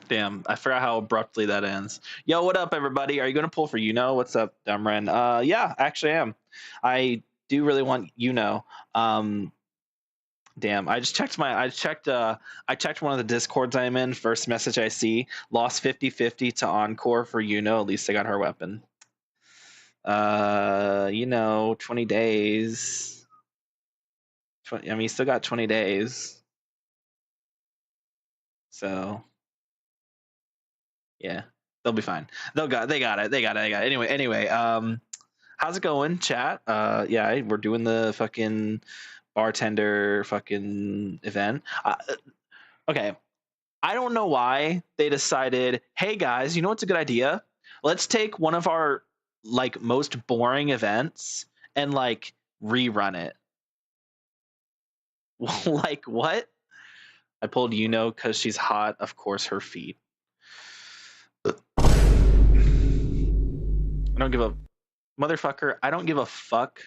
Damn, I forgot how abruptly that ends. Yo, what up, everybody? Are you gonna pull for What's up, Dumren? Yeah, actually, I am. I do really want Um, damn, I checked one of the discords I'm in. First message I see, lost 50-50 to Encore for At least I got her weapon. 20 days. You still got 20 days. So yeah, they'll be fine. They got it. Anyway, how's it going, chat? Yeah, we're doing the fucking bartender fucking event. Okay, I don't know why they decided, hey guys, you know what's a good idea? Let's take one of our like most boring events and like rerun it. Like what? I pulled because she's hot. Of course, her feet. I don't give a motherfucker. I don't give a fuck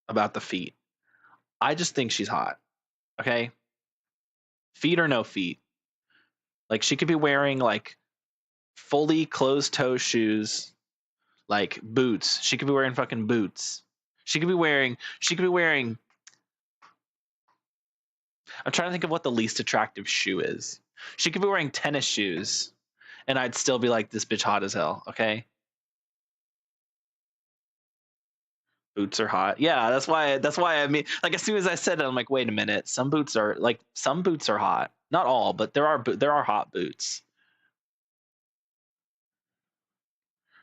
about the feet. I just think she's hot. Okay? Feet or no feet. Like she could be wearing like fully closed toe shoes, like boots. She could be wearing fucking boots. She could be wearing I'm trying to think of what the least attractive shoe is. She could be wearing tennis shoes and I'd still be like, this bitch hot as hell, okay? Boots are hot. Yeah, that's why I mean, like as soon as I said it, I'm like, wait a minute. Some boots are hot. Not all, but there are hot boots.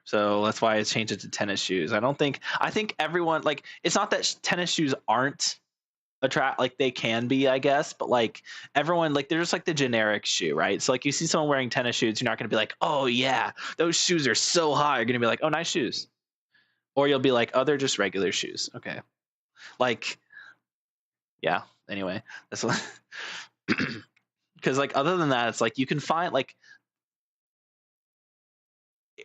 So that's why I changed it to tennis shoes. I think everyone, like, it's not that tennis shoes aren't like they can be, I guess, but like everyone, like they're just like the generic shoe, right? So like you see someone wearing tennis shoes, you're not gonna be like, oh yeah, those shoes are so high. You're gonna be like, oh, nice shoes. Or you'll be like, oh, they're just regular shoes. Okay. Like, yeah. Anyway, that's what because like other than that, it's like you can find like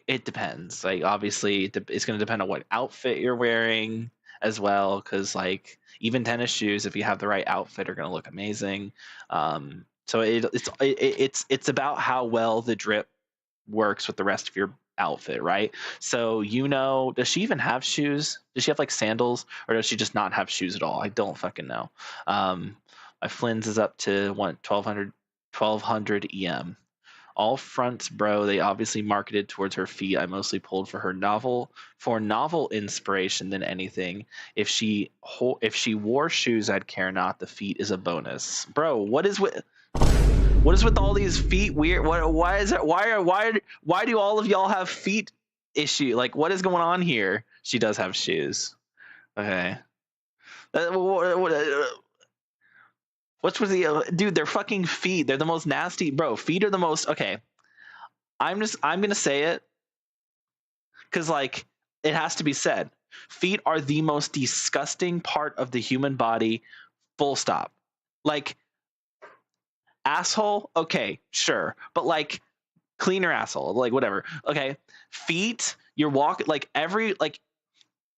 it depends. Like obviously it's going to depend on what outfit you're wearing as well, because like even tennis shoes, if you have the right outfit, are going to look amazing. So it's about how well the drip works with the rest of your outfit, right? So does she even have shoes? Does she have like sandals, or does she just not have shoes at all? I don't fucking know. My Flynn's is up to 1200 EM. All fronts, bro. They obviously marketed towards her feet. I mostly pulled for novel inspiration than anything. If she wore shoes, I'd care not. The feet is a bonus, bro. What is with all these feet weird? Why is it? Why do all of y'all have feet issue? Like, what is going on here? She does have shoes. Okay. What's with the dude? They're fucking feet. They're the most nasty, bro. Feet are the most. Okay, I'm gonna say it because like it has to be said. Feet are the most disgusting part of the human body. Full stop. Like asshole. Okay, sure, but like clean your asshole. Like whatever. Okay, feet. You're walking like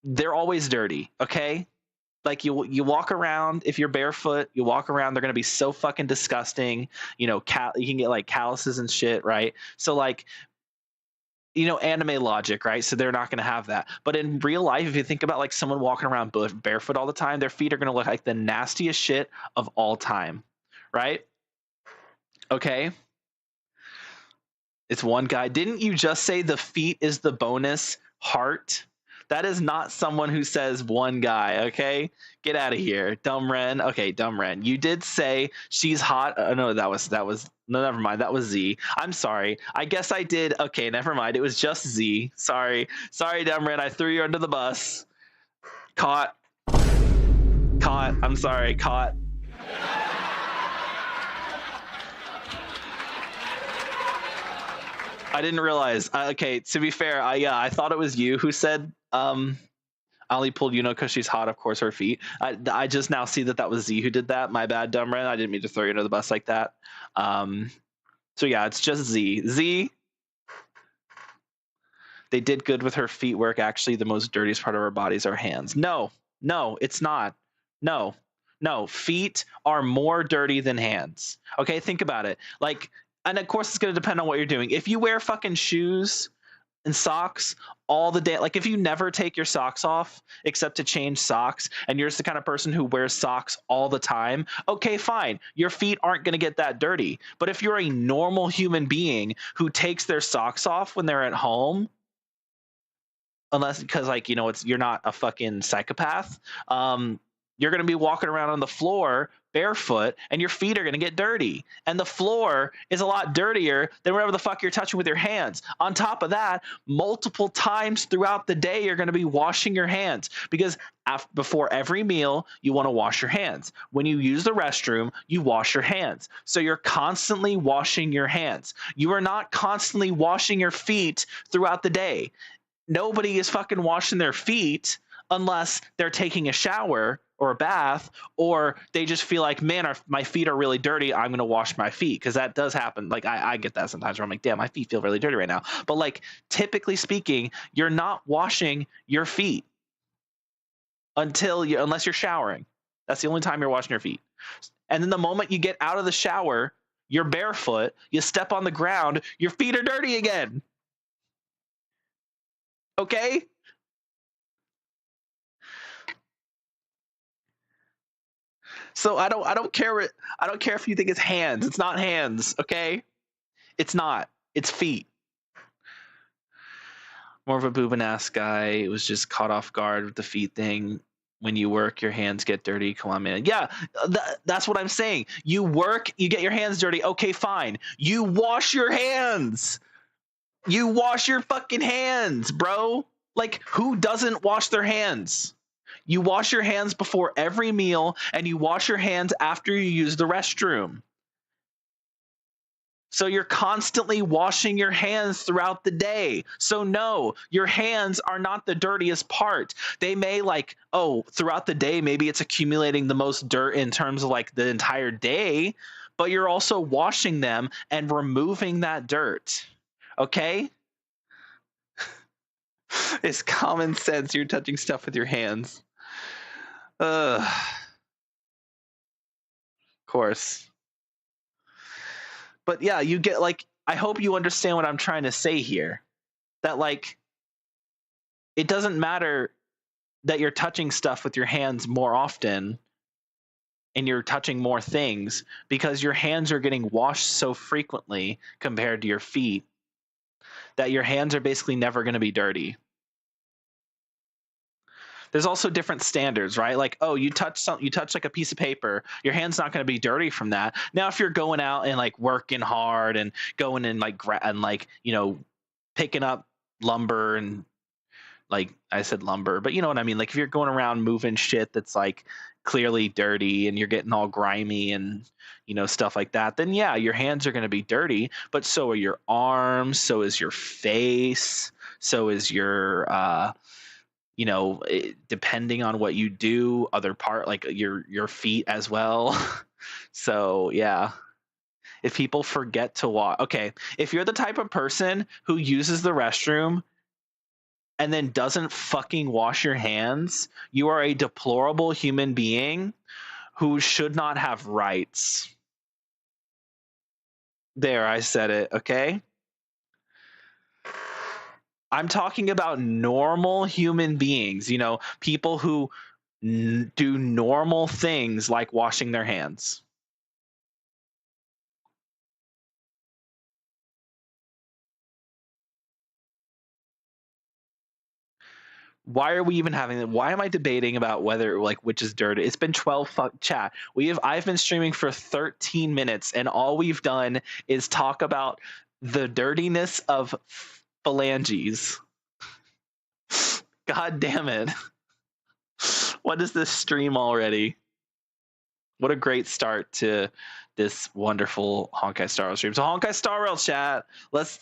they're always dirty. Okay. Like you walk around, if you're barefoot, you walk around, they're gonna be so fucking disgusting. You can get like calluses and shit, right? So like, anime logic, right? So they're not gonna have that. But in real life, if you think about like someone walking around barefoot all the time, their feet are gonna look like the nastiest shit of all time, right? Okay. It's one guy. Didn't you just say the feet is the bonus heart? That is not someone who says one guy, okay? Get out of here. Dumb Ren. Okay, Dumb Ren. You did say she's hot. No, no, never mind. That was Z. I'm sorry. I guess I did. Okay, never mind. It was just Z. Sorry. Sorry, Dumb Ren. I threw you under the bus. Caught. I'm sorry. Caught. I didn't realize. Okay, to be fair, I thought it was you who said I only pulled Yuno because she's hot. Of course, her feet. I just now see that was Z who did that. My bad, Dumb Ren. I didn't mean to throw you under the bus like that. So yeah, it's just Z. Z. They did good with her feet work. Actually, the most dirtiest part of our bodies are hands. No, it's not. No. Feet are more dirty than hands. Okay, think about it. Like, and of course, it's going to depend on what you're doing. If you wear fucking shoes and socks all the day, like if you never take your socks off except to change socks, and you're just the kind of person who wears socks all the time, okay, fine. Your feet aren't going to get that dirty. But if you're a normal human being who takes their socks off when they're at home, unless because like you're not a fucking psychopath, you're going to be walking around on the floor barefoot and your feet are going to get dirty, and the floor is a lot dirtier than whatever the fuck you're touching with your hands. On top of that, multiple times throughout the day you're going to be washing your hands, because before every meal you want to wash your hands. When you use the restroom, you wash your hands. So you're constantly washing your hands. You are not constantly washing your feet throughout the day. Nobody is fucking washing their feet unless they're taking a shower or a bath, or they just feel like, man, my feet are really dirty, I'm going to wash my feet. Because that does happen. Like, I get that sometimes where I'm like, damn, my feet feel really dirty right now. But like, typically speaking, you're not washing your feet unless you're showering. That's the only time you're washing your feet. And then the moment you get out of the shower, you're barefoot, you step on the ground, your feet are dirty again. Okay? So I don't care if you think it's hands. It's not hands, okay? It's not. It's feet. More of a boobin ass guy. It was just caught off guard with the feet thing. When you work, your hands get dirty. Come on, man. Yeah, that's what I'm saying. You work, you get your hands dirty. Okay, fine. You wash your hands. You wash your fucking hands, bro. Like, who doesn't wash their hands? You wash your hands before every meal and you wash your hands after you use the restroom. So you're constantly washing your hands throughout the day. So no, your hands are not the dirtiest part. They may like, oh, throughout the day, maybe it's accumulating the most dirt in terms of like the entire day, but you're also washing them and removing that dirt. Okay? It's common sense. You're touching stuff with your hands. Of course. But yeah, you get like, I hope you understand what I'm trying to say here. That like, it doesn't matter that you're touching stuff with your hands more often and you're touching more things because your hands are getting washed so frequently compared to your feet that your hands are basically never going to be dirty. There's also different standards, right? Like, oh, you touch like a piece of paper, your hand's not going to be dirty from that. Now, if you're going out and like working hard and going and like picking up lumber and like I said lumber, but you know what I mean? Like if you're going around moving shit that's like clearly dirty and you're getting all grimy and stuff like that, then yeah, your hands are going to be dirty, but so are your arms, so is your face, so is your depending on what you do, other part like your feet as well. So yeah, if people forget to wash, okay, if you're the type of person who uses the restroom and then doesn't fucking wash your hands, you are a deplorable human being who should not have rights. There, I said it, okay? I'm talking about normal human beings, people who do normal things like washing their hands. Why are we even having it? Why am I debating about whether like which is dirty? It's been 12 chat. I've been streaming for 13 minutes and all we've done is talk about the dirtiness of phalanges. God damn it. What is this stream already? What a great start to this wonderful Honkai Star Rail stream. So Honkai Star Rail chat. Let's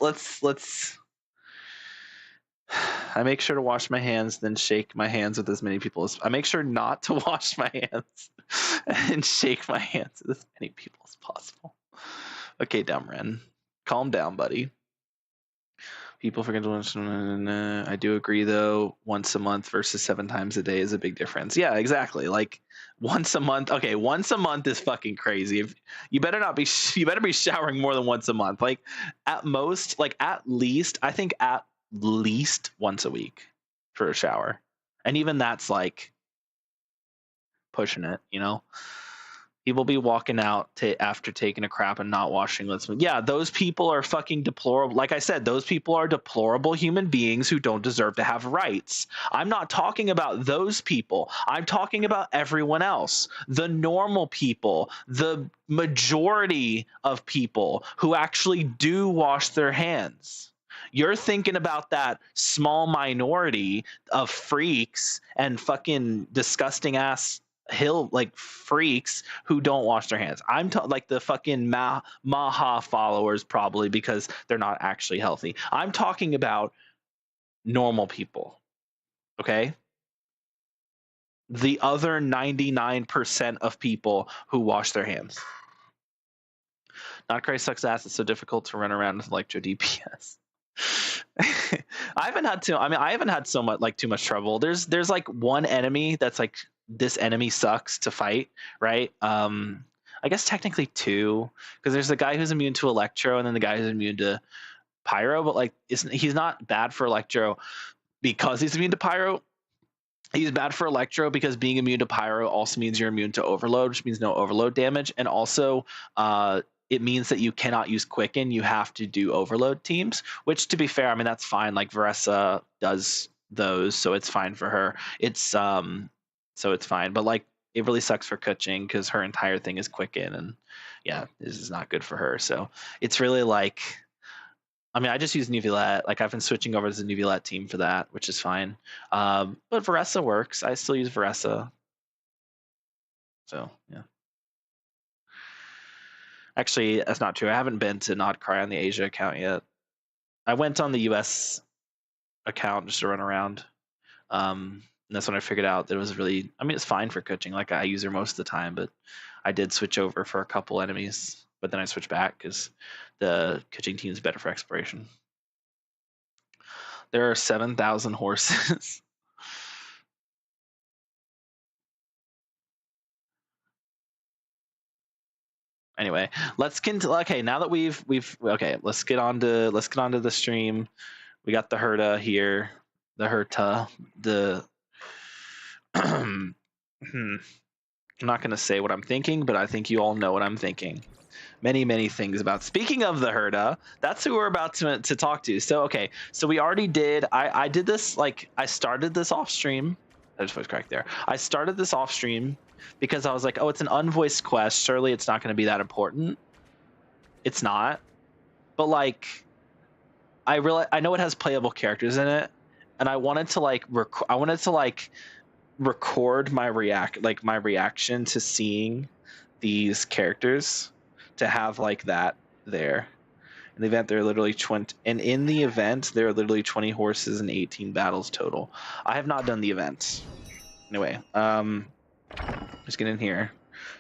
I make sure to wash my hands, then shake my hands with as many people as I make sure not to wash my hands and shake my hands with as many people as possible. Okay, Dumren. Calm down, buddy. People forget to watch. I do agree, though. Once a month versus 7 times a day is a big difference. Yeah, exactly. Like once a month. Okay, once a month is fucking crazy. If you better not be. You better be showering more than once a month. Like at most, like at least. I think at least once a week for a shower, and even that's like pushing it. People be walking out after taking a crap and not washing lips. Yeah, those people are fucking deplorable. Like I said, those people are deplorable human beings who don't deserve to have rights. I'm not talking about those people. I'm talking about everyone else. The normal people, the majority of people who actually do wash their hands. You're thinking about that small minority of freaks and fucking disgusting ass freaks who don't wash their hands. I'm like the fucking Maha followers probably because they're not actually healthy. I'm talking about normal people. Okay? The other 99% of people who wash their hands. Not Christ sucks ass. It's so difficult to run around with Electro DPS. I haven't had so much too much trouble. There's like one enemy that's like this enemy sucks to fight, right? I guess technically 2, because there's the guy who's immune to Electro and then the guy who's immune to Pyro, but like he's not bad for Electro because he's immune to Pyro. He's bad for Electro because being immune to Pyro also means you're immune to Overload, which means no Overload damage, and also it means that you cannot use Quicken. You have to do Overload teams, which to be fair, I mean, that's fine. Like Veressa does those, so it's fine for her. So it's fine. But like it really sucks for Kuching because her entire thing is Quicken, and yeah, this is not good for her. So it's really like I mean, I just use Neuvillette. Like I've been switching over to the Neuvillette team for that, which is fine. But Varessa works. I still use Varessa. So yeah. Actually, that's not true. I haven't been to Nodcry on the Asia account yet. I went on the US account just to run around. And that's when I figured out that it was really, I mean, it's fine for coaching. Like I use her most of the time, but I did switch over for a couple enemies, but then I switched back because the coaching team is better for exploration. There are 7,000 horses. Anyway, let's continue. Okay, now that we've okay, let's get on to the stream. We got the Herta here, the Herta, the I'm not going to say what I'm thinking, but I think you all know what I'm thinking. Many things about. Speaking of the Herta, that's who we're about to talk to. So okay, so we already did. I did this, like I started this off stream. I just was correct there. I started this off stream because I was like, oh, it's an unvoiced quest. Surely it's not going to be that important. It's not, but like I know it has playable characters in it, and I wanted to like record my reaction to seeing these characters, to have like that there. In the event, there are literally 20, and in the event there are literally 20 horses and 18 battles total. I have not done the event. Anyway, just get in here,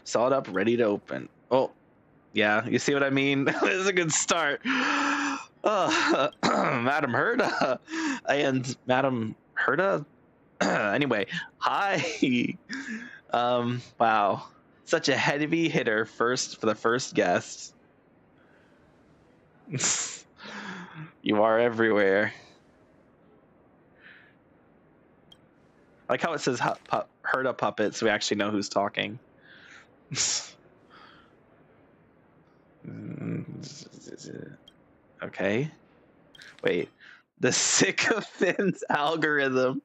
saw it up, ready to open. Oh, yeah, you see what I mean? This is a good start. Madam Herta and Madam Herta. Anyway, hi. Wow, such a heavy hitter for the first guest. You are everywhere. I like how it says Herta puppet, so we actually know who's talking. Okay. Wait. The sycophants algorithm.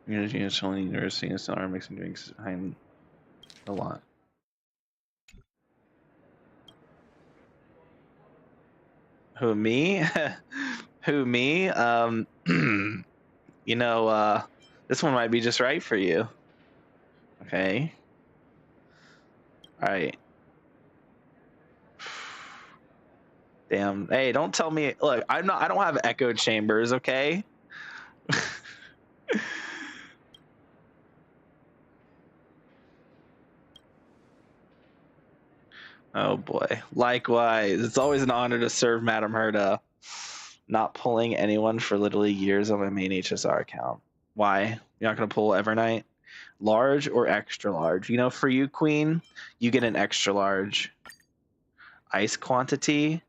University and Stellar mixing drinks behind a lot. Who, me? Who, me? You know, this one might be just right for you. Okay. All right. Damn. Hey, don't tell me. Look, I don't have echo chambers, okay? Oh boy. Likewise. It's always an honor to serve Madam Herta. Not pulling anyone for literally years on my main HSR account. Why? You're not gonna pull Evernight? Large or extra large? You know, for you, Queen, you get an extra large. Ice quantity.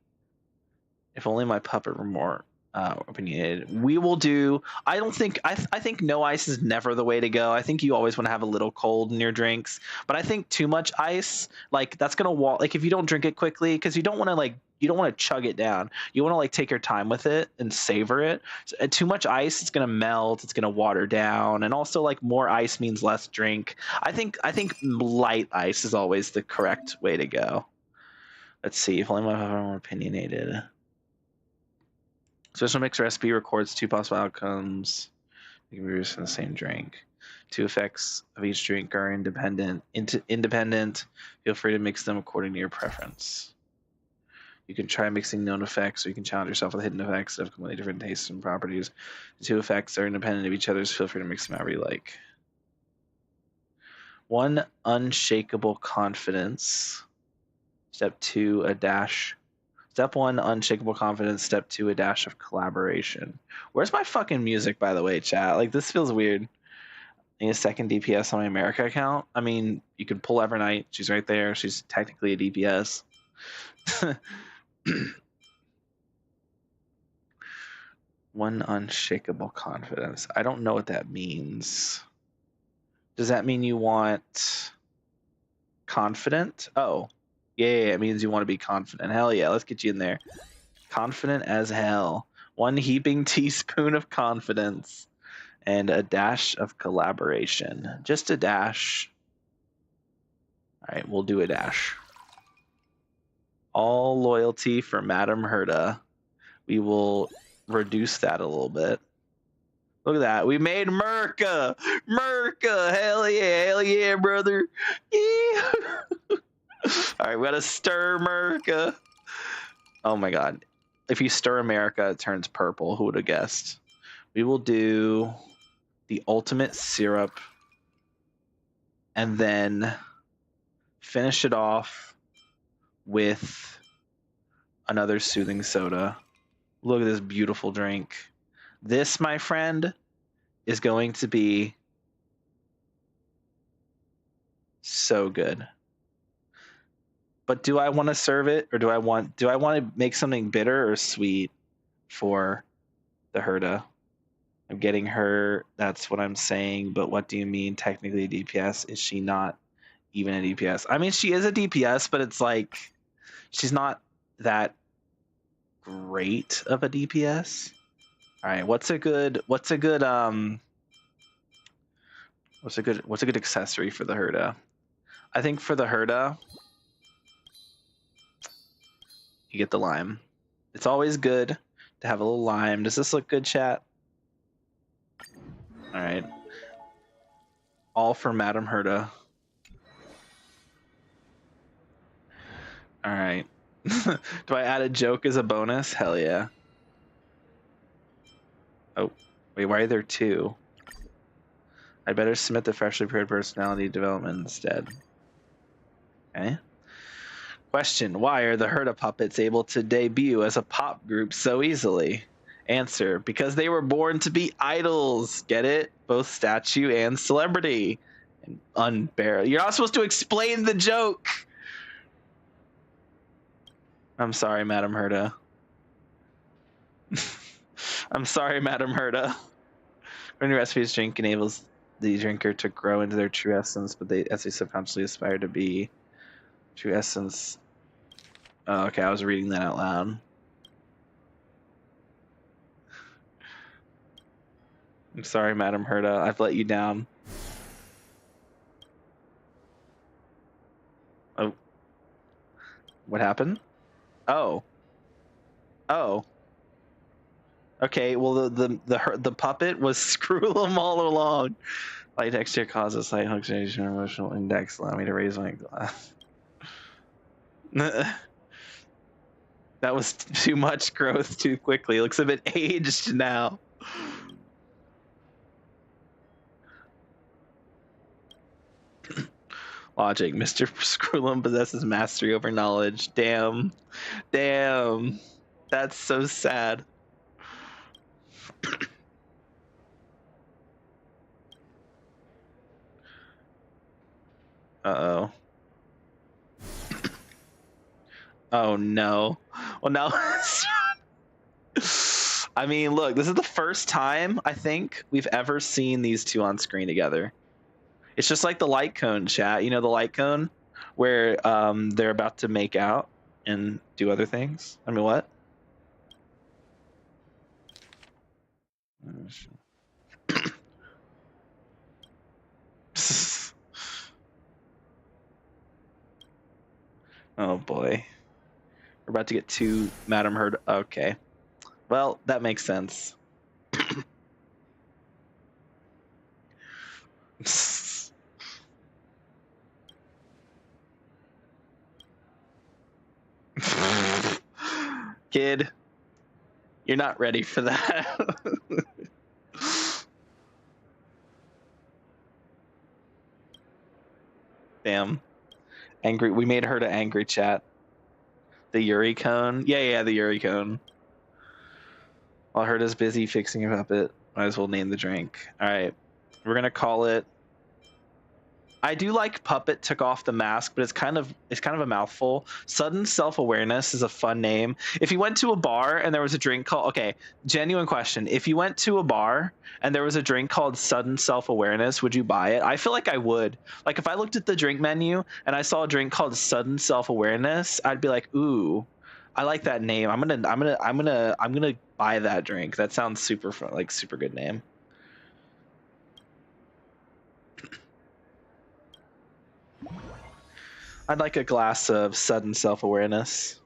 If only my puppet were more opinionated. We will do. I think no ice is never the way to go. I think you always want to have a little cold in your drinks. But I think too much ice, like that's gonna like if you don't drink it quickly, because you don't want to chug it down. You want to like take your time with it and savor it. So, too much ice, it's gonna melt. It's gonna water down, and also like more ice means less drink. I think light ice is always the correct way to go. Let's see. If only my puppet were more opinionated. Special mix recipe records 2 possible outcomes. You can be used in the same drink. 2 effects of each drink are independent. Feel free to mix them according to your preference. You can try mixing known effects, or you can challenge yourself with hidden effects that have completely different tastes and properties. The 2 effects are independent of each other, so feel free to mix them however you like. 1, unshakable confidence. Step 2, a dash. Step 1, unshakable confidence. Step 2, a dash of collaboration. Where's my fucking music, by the way, chat? Like, this feels weird. I need a second DPS on my America account. I mean, you could pull Evernight. She's right there. She's technically a DPS. 1, unshakable confidence. I don't know what that means. Does that mean you want confident? Oh. Yeah, it means you want to be confident. Hell yeah, let's get you in there. Confident as hell. 1 heaping teaspoon of confidence and a dash of collaboration. Just a dash. All right, we'll do a dash. All loyalty for Madame Herda. We will reduce that a little bit. Look at that. We made Merca. Merca. Hell yeah, brother. Yeah. All right, we gotta stir Merca. Oh my god. If you stir America, it turns purple. Who would have guessed? We will do the ultimate syrup and then finish it off with another soothing soda. Look at this beautiful drink. This, my friend, is going to be so good. But do I want to serve it, or do I want to make something bitter or sweet for the Herda? I'm getting her. That's what I'm saying. But what do you mean? Technically, a DPS? Is she not even a DPS? I mean, she is a DPS, but it's like she's not that great of a DPS. All right, what's a good accessory for the Herda? I think for the Herda, you get the lime. It's always good to have a little lime. Does this look good, chat? All right. All for Madame Herda. All right. Do I add a joke as a bonus? Hell yeah. Oh, wait, why are there two? I'd better submit the freshly prepared personality development instead. Okay. Question: why are the Herda puppets able to debut as a pop group so easily? Answer: because they were born to be idols. Get it? Both statue and celebrity. And unbearable. You're not supposed to explain the joke. I'm sorry, Madame Herda. I'm sorry, Madame Herda. When recipes drink enables the drinker to grow into their true essence, but as they subconsciously aspire to be true essence. Oh, okay, I was reading that out loud. I'm sorry, Madame Herda. I've let you down. Oh. What happened? Oh. Oh. Okay, well the puppet was Screw'em all along. Light texture causes slight hallucination emotional index. Allow me to raise my glass. That was too much growth too quickly. It looks a bit aged now. Logic. Mr. Screw'em possesses mastery over knowledge. Damn. Damn. That's so sad. Uh-oh. Oh no. Well, now I mean, look, this is the first time I think we've ever seen these two on screen together. It's just like the light cone, chat. You know the light cone where they're about to make out and do other things? I mean, what? Oh boy. We're about to get two Madame Herda. Okay. Well, that makes sense. Kid, you're not ready for that. Damn. Angry. We made her to angry, chat. The Yuri cone? Yeah, the Yuri cone. While Herda's busy fixing a puppet, might as well name the drink. All right. We're going to call it. I do like Puppet took off the mask, but it's kind of a mouthful. Sudden Self-Awareness is a fun name. If you went to a bar and there was a drink called, okay, genuine question. If you went to a bar and there was a drink called Sudden Self-Awareness, would you buy it? I feel like I would. Like if I looked at the drink menu and I saw a drink called Sudden Self-Awareness, I'd be like, ooh, I like that name. I'm gonna buy that drink. That sounds super fun, like super good name. I'd like a glass of Sudden Self-Awareness.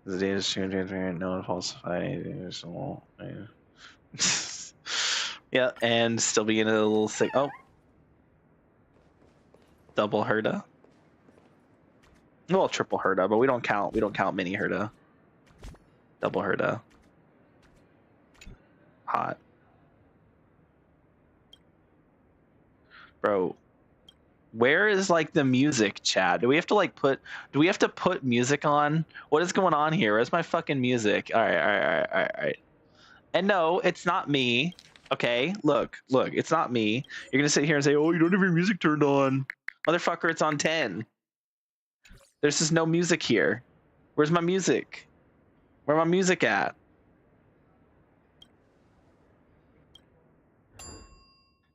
The data is true, transparent, no one falsified. Yeah, and still being a little sick. Oh, double Herda. Well, triple Herda, but we don't count mini Herda. Double Herda. Hot. Bro, where is like the music, chat? Do we have to put music on? What is going on here? Where's my fucking music? All right. And no, it's not me. Okay, look, it's not me. You're gonna sit here and say, "Oh, you don't have your music turned on." Motherfucker, it's on 10. There's just no music here. Where's my music? Where my music at?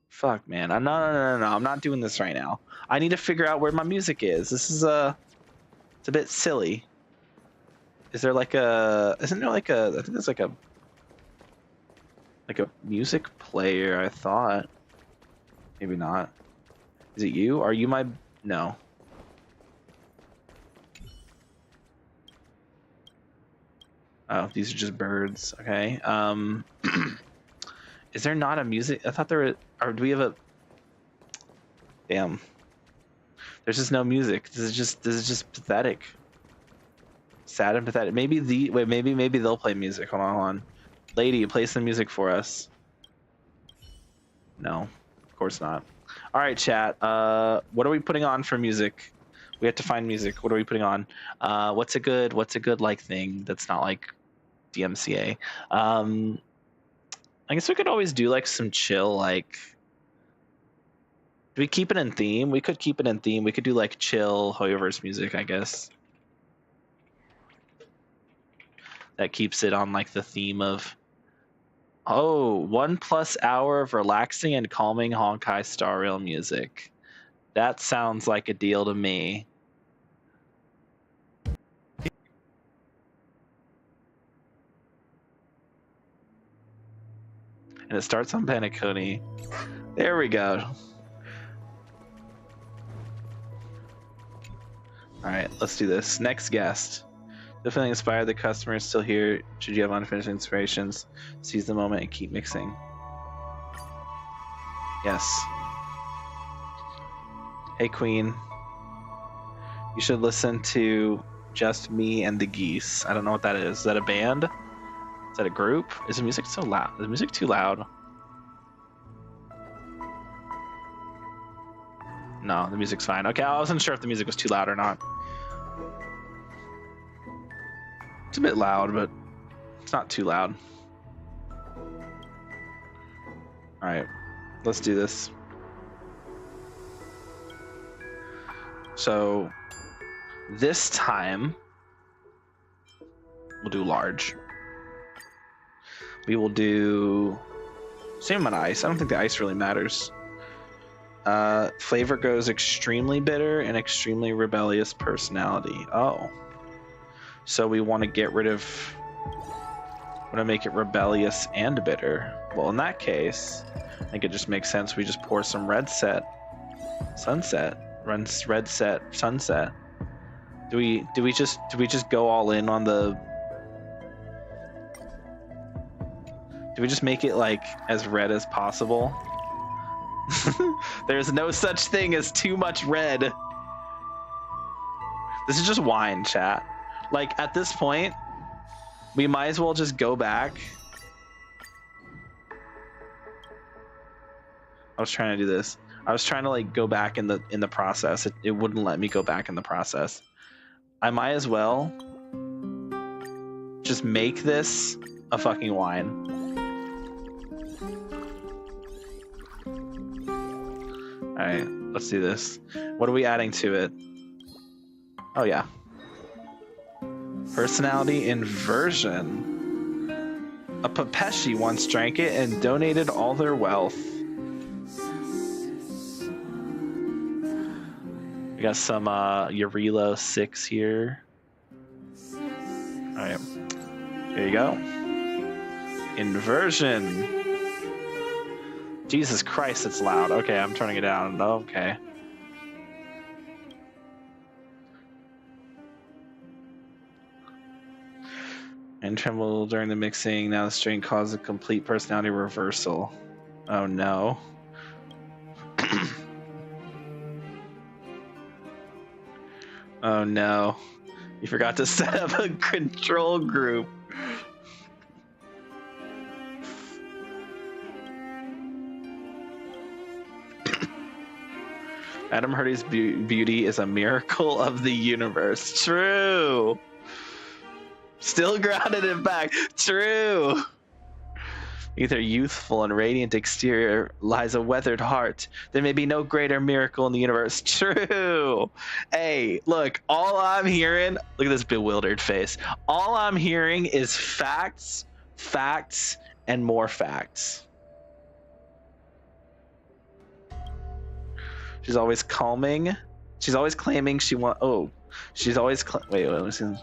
Fuck, man. No. I'm not doing this right now. I need to figure out where my music is. This is it's a bit silly. Is there like a? Isn't there like a? I think there's like a music player. I thought. Maybe not. Is it you? Are you my? No. Oh, these are just birds. Okay. Is there not a music? I thought there were. Or do we have a? Damn. There's just no music. This is just pathetic. Sad and pathetic. Maybe they'll play music. Hold on. Lady, play some music for us. No, of course not. All right, chat. What are we putting on for music? We have to find music. What are we putting on? What's a good like thing that's not like DMCA? I guess we could always do like some chill like. Do we keep it in theme? We could keep it in theme. We could do like chill Hoyoverse music, I guess. That keeps it on like the theme of 1+ hour of relaxing and calming Honkai Star Rail music. That sounds like a deal to me. And it starts on Paniconi. There we go. All right, let's do this. Next guest. Definitely inspire the customers still here. Should you have unfinished inspirations, seize the moment and keep mixing. Yes. Hey, Queen. You should listen to Just Me and the Geese. I don't know what that is. Is that a band? Is that a group? Is the music so loud? Is the music too loud? No, the music's fine. Okay, I wasn't sure if the music was too loud or not. It's a bit loud, but it's not too loud. All right, let's do this. So this time we'll do large. We will do same amount of ice. I don't think the ice really matters. Flavor goes extremely bitter and extremely rebellious personality. Oh. So we want to get rid of... want to make it rebellious and bitter. Well, in that case, I think it just makes sense we just pour some red set. Sunset. Runs red set sunset. Do we just go all in on the... Do we just make it like as red as possible? There's no such thing as too much red. This is just wine, chat. Like, at this point, we might as well just go back. I was trying to do this. I was trying to like go back in the process. It wouldn't let me go back in the process. I might as well just make this a fucking wine. All right, let's do this. What are we adding to it? Oh yeah. Personality inversion. A Papeshi once drank it and donated all their wealth. We got some Urilo 6 here. All right, here you go. Inversion. Jesus Christ, it's loud. Okay, I'm turning it down. Okay. And tremble during the mixing. Now the strain causes a complete personality reversal. Oh no. Oh no. You forgot to set up a control group. Adam Hardy's beauty is a miracle of the universe. True. Still grounded in fact. True. Either youthful and radiant exterior lies a weathered heart. There may be no greater miracle in the universe. True. Hey, look, all I'm hearing, look at this bewildered face. All I'm hearing is facts, facts, and more facts. She's always calming. She's always claiming she want. Oh, she's always. Wait, listen.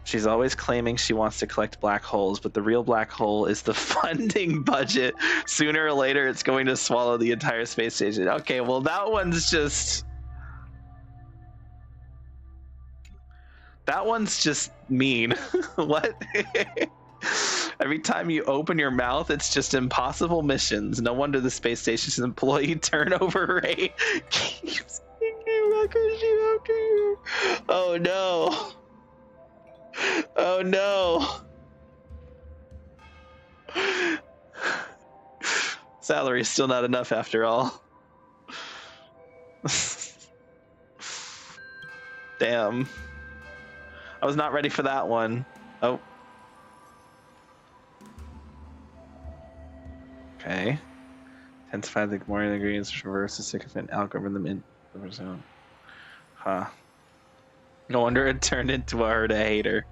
She's always claiming she wants to collect black holes, but the real black hole is the funding budget. Sooner or later, it's going to swallow the entire space station. Okay, well, that one's just. That one's just mean. What? Every time you open your mouth, it's just impossible missions. No wonder the space station's employee turnover rate keeps you after you. Oh no. Oh no. Salary's still not enough after all. Damn. I was not ready for that one. Oh. Okay. Intensify the more ingredients, reverse the sycophant algorithm in the zone. Huh. No wonder it turned into a herd of hater.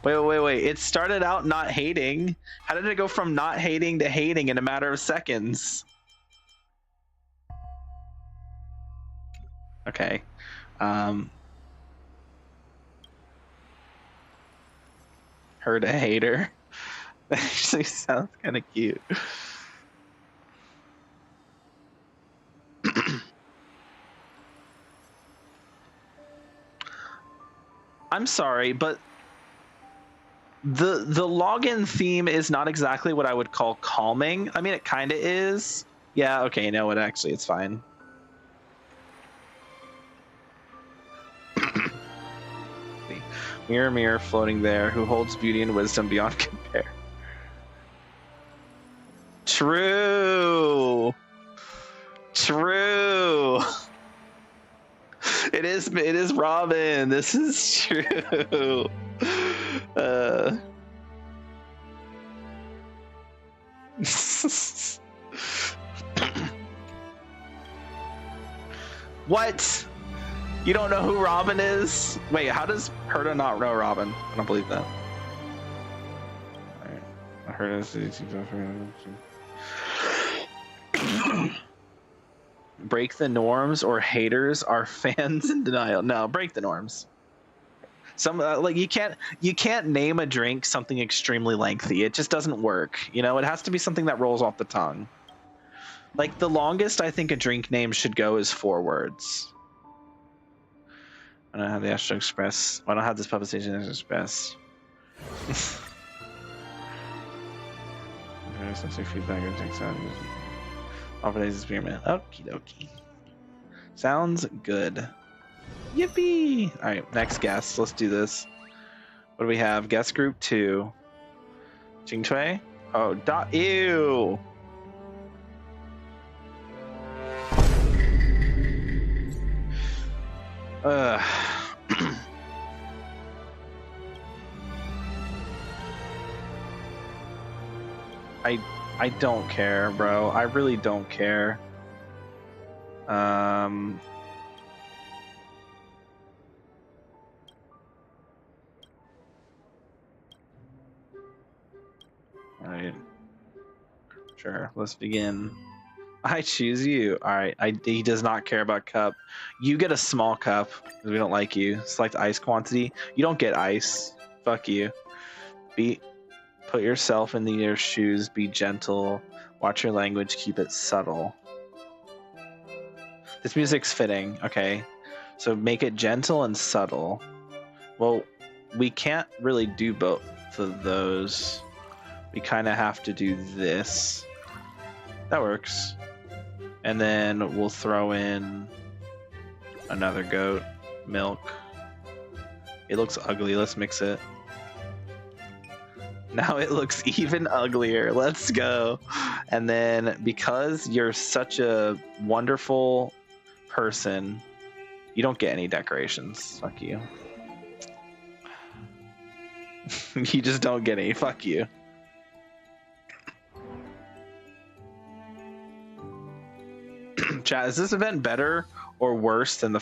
Wait. It started out not hating. How did it go from not hating to hating in a matter of seconds? Okay. Herd of hater. That actually sounds kind of cute. I'm sorry, but the login theme is not exactly what I would call calming. I mean, it kind of is. Yeah, okay, no, it actually, it's fine. Mirror, mirror, floating there, who holds beauty and wisdom beyond compare. True. True. It is Robin. This is true. What? You don't know who Robin is? Wait, how does Herta not know Robin? I don't believe that. Alright. Break the norms or haters are fans in denial. No, break the norms. Some like you can't name a drink something extremely lengthy. It just doesn't work. You know, it has to be something that rolls off the tongue. Like the longest I think a drink name should go is 4 words. I don't know how the Astro Express. I don't have this puppet station Express. Feedback or text out. Today's experiment. Okie dokie. Sounds good. Yippee! Alright, next guest. Let's do this. What do we have? Guest group 2. Jing Chui? Oh, ew! I don't care, bro. I really don't care. Alright. Sure, let's begin. I choose you. Alright, he does not care about cup. You get a small cup, because we don't like you. Select ice quantity. You don't get ice. Fuck you. Put yourself in your shoes, be gentle, watch your language, keep it subtle. This music's fitting, okay. So make it gentle and subtle. Well, we can't really do both of those. We kind of have to do this. That works. And then we'll throw in another goat milk. It looks ugly. Let's mix it. Now it looks even uglier. Let's go. And then because you're such a wonderful person, you don't get any decorations. Fuck you. You just don't get any. Fuck you. Chat, is this event better or worse than the...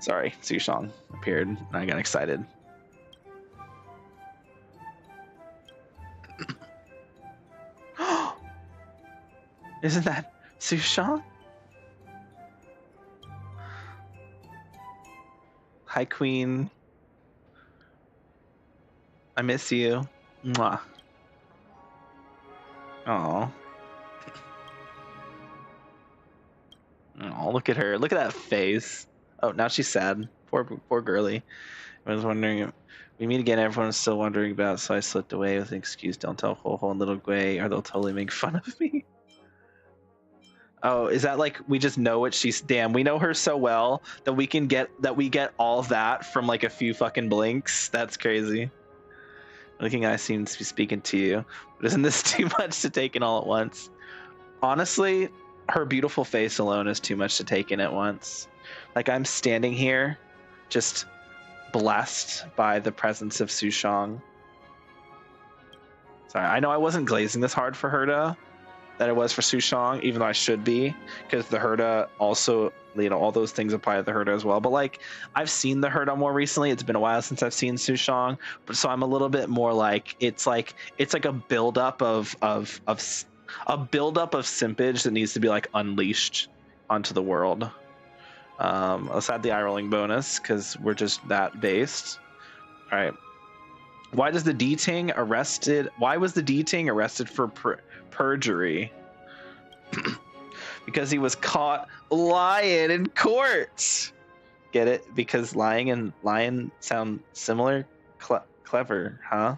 Sorry, Sushong appeared and I got excited. Isn't that Sushong? Hi, Queen. I miss you. Mwah. Oh. Oh, look at her. Look at that face. Oh, now she's sad. Poor girly. I was wondering if we meet again. Everyone's still wondering about, so I slipped away with an excuse. Don't tell Ho-Ho and Little Gwei, or they'll totally make fun of me. Oh, is that like we just know what she's? Damn, we know her so well that we get all that from like a few fucking blinks. That's crazy. Looking, I seem to be speaking to you, but isn't this too much to take in all at once? Honestly, her beautiful face alone is too much to take in at once. Like, I'm standing here, just blessed by the presence of Sushong. Sorry, I know I wasn't glazing this hard for Herda that it was for Sushong, even though I should be, because the Herda also, you know, all those things apply to the Herda as well. But like, I've seen the Herda more recently. It's been a while since I've seen Sushong, but so I'm a little bit more like it's like a buildup of simpage that needs to be like unleashed onto the world. Let's add the eye rolling bonus because we're just that based. All right. Why was the D-Ting arrested for perjury? Because he was caught lying in court. Get it? Because lying and lion sound similar? Clever, huh?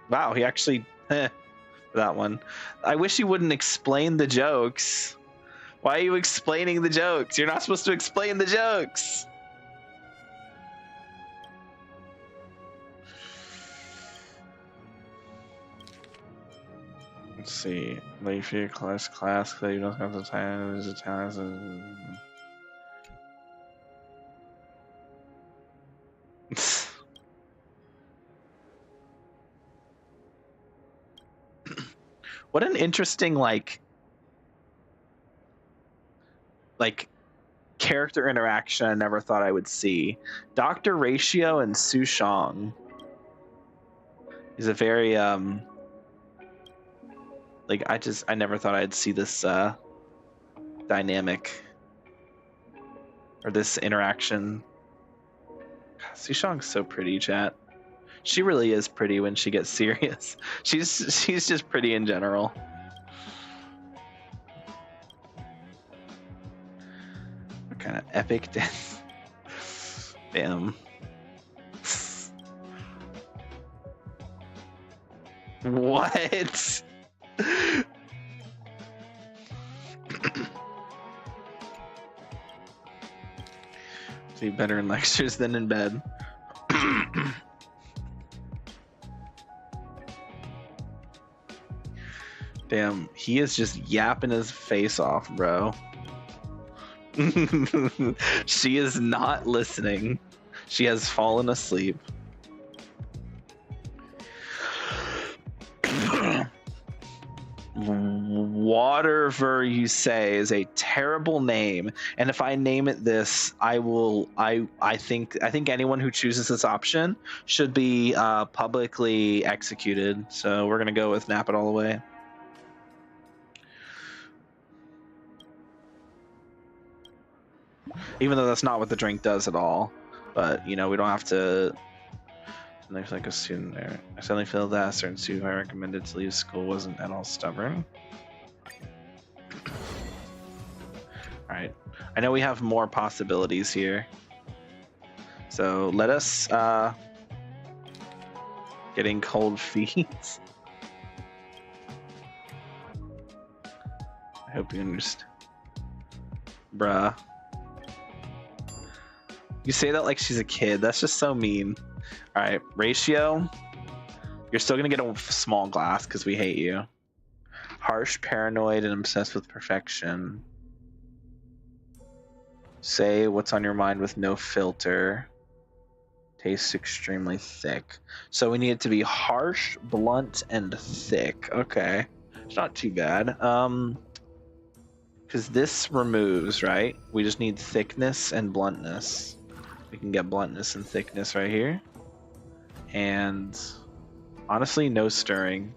Wow, he actually... that one. I wish you wouldn't explain the jokes. Why are you explaining the jokes? You're not supposed to explain the jokes. Let's see. Leafy class that you don't have the time. There's a time. What an interesting like character interaction I never thought I would see. Dr. Ratio and Sushong. He's a very like I never thought I'd see this dynamic or this interaction. God, Sushong's so pretty, chat. She really is pretty when she gets serious. She's just pretty in general. What kind of epic death? Damn. What? See, better in lectures than in bed. Damn, he is just yapping his face off, bro. She is not listening. She has fallen asleep. Whatever you say is a terrible name, and if I name it this, I think anyone who chooses this option should be publicly executed. So we're gonna go with nap it all away. Even though that's not what the drink does at all, but you know, we don't have to. Looks like a student there. I suddenly feel that a certain student who I recommended to leave school wasn't at all stubborn. All right. I know we have more possibilities here. So let us getting cold feet. I hope you understand. Bruh. You say that like she's a kid. That's just so mean. All right, ratio. You're still gonna get a small glass because we hate you. Harsh, paranoid, and obsessed with perfection. Say what's on your mind with no filter. Tastes extremely thick. So we need it to be harsh, blunt, and thick. Okay, it's not too bad. Because this removes, right? We just need thickness and bluntness. We can get bluntness and thickness right here. And honestly, no stirring.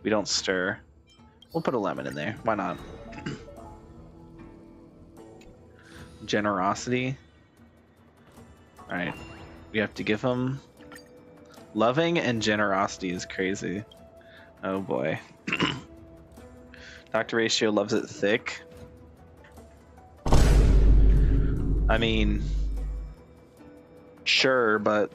We don't stir. We'll put a lemon in there. Why not? Generosity. All right. We have to give him loving, and generosity is crazy. Oh boy. Dr. Ratio loves it thick. I mean, sure, but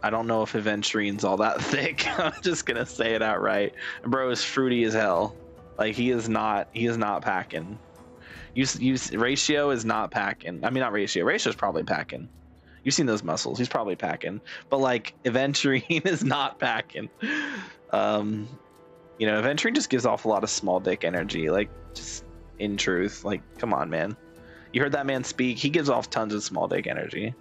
I don't know if Aventurine's all that thick. I'm just gonna say it outright. Bro is fruity as hell. Like he is not packing. Ratio is not packing. I mean, not Ratio. Ratio's probably packing. You've seen those muscles. He's probably packing. But like Aventurine is not packing. You know, Aventurine just gives off a lot of small dick energy. Like, just in truth, like, come on, man. You heard that man speak. He gives off tons of small dick energy.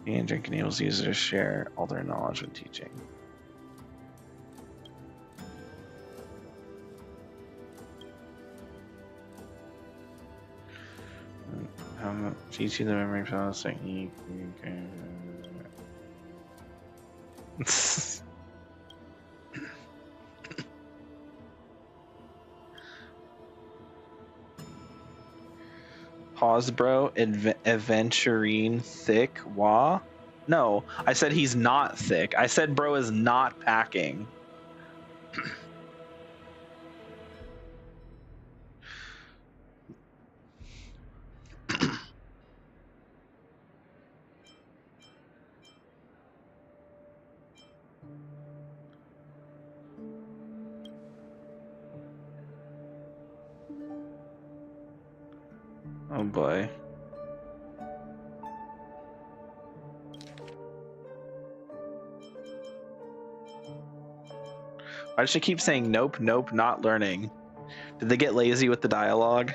And Drink enables users to share all their knowledge when teaching. Teaching the memory process technique. Pause, bro. Aventurine thick. Wah? No, I said he's not thick. I said bro is not packing. Oh boy. Why does she keep saying nope, nope, not learning? Did they get lazy with the dialogue?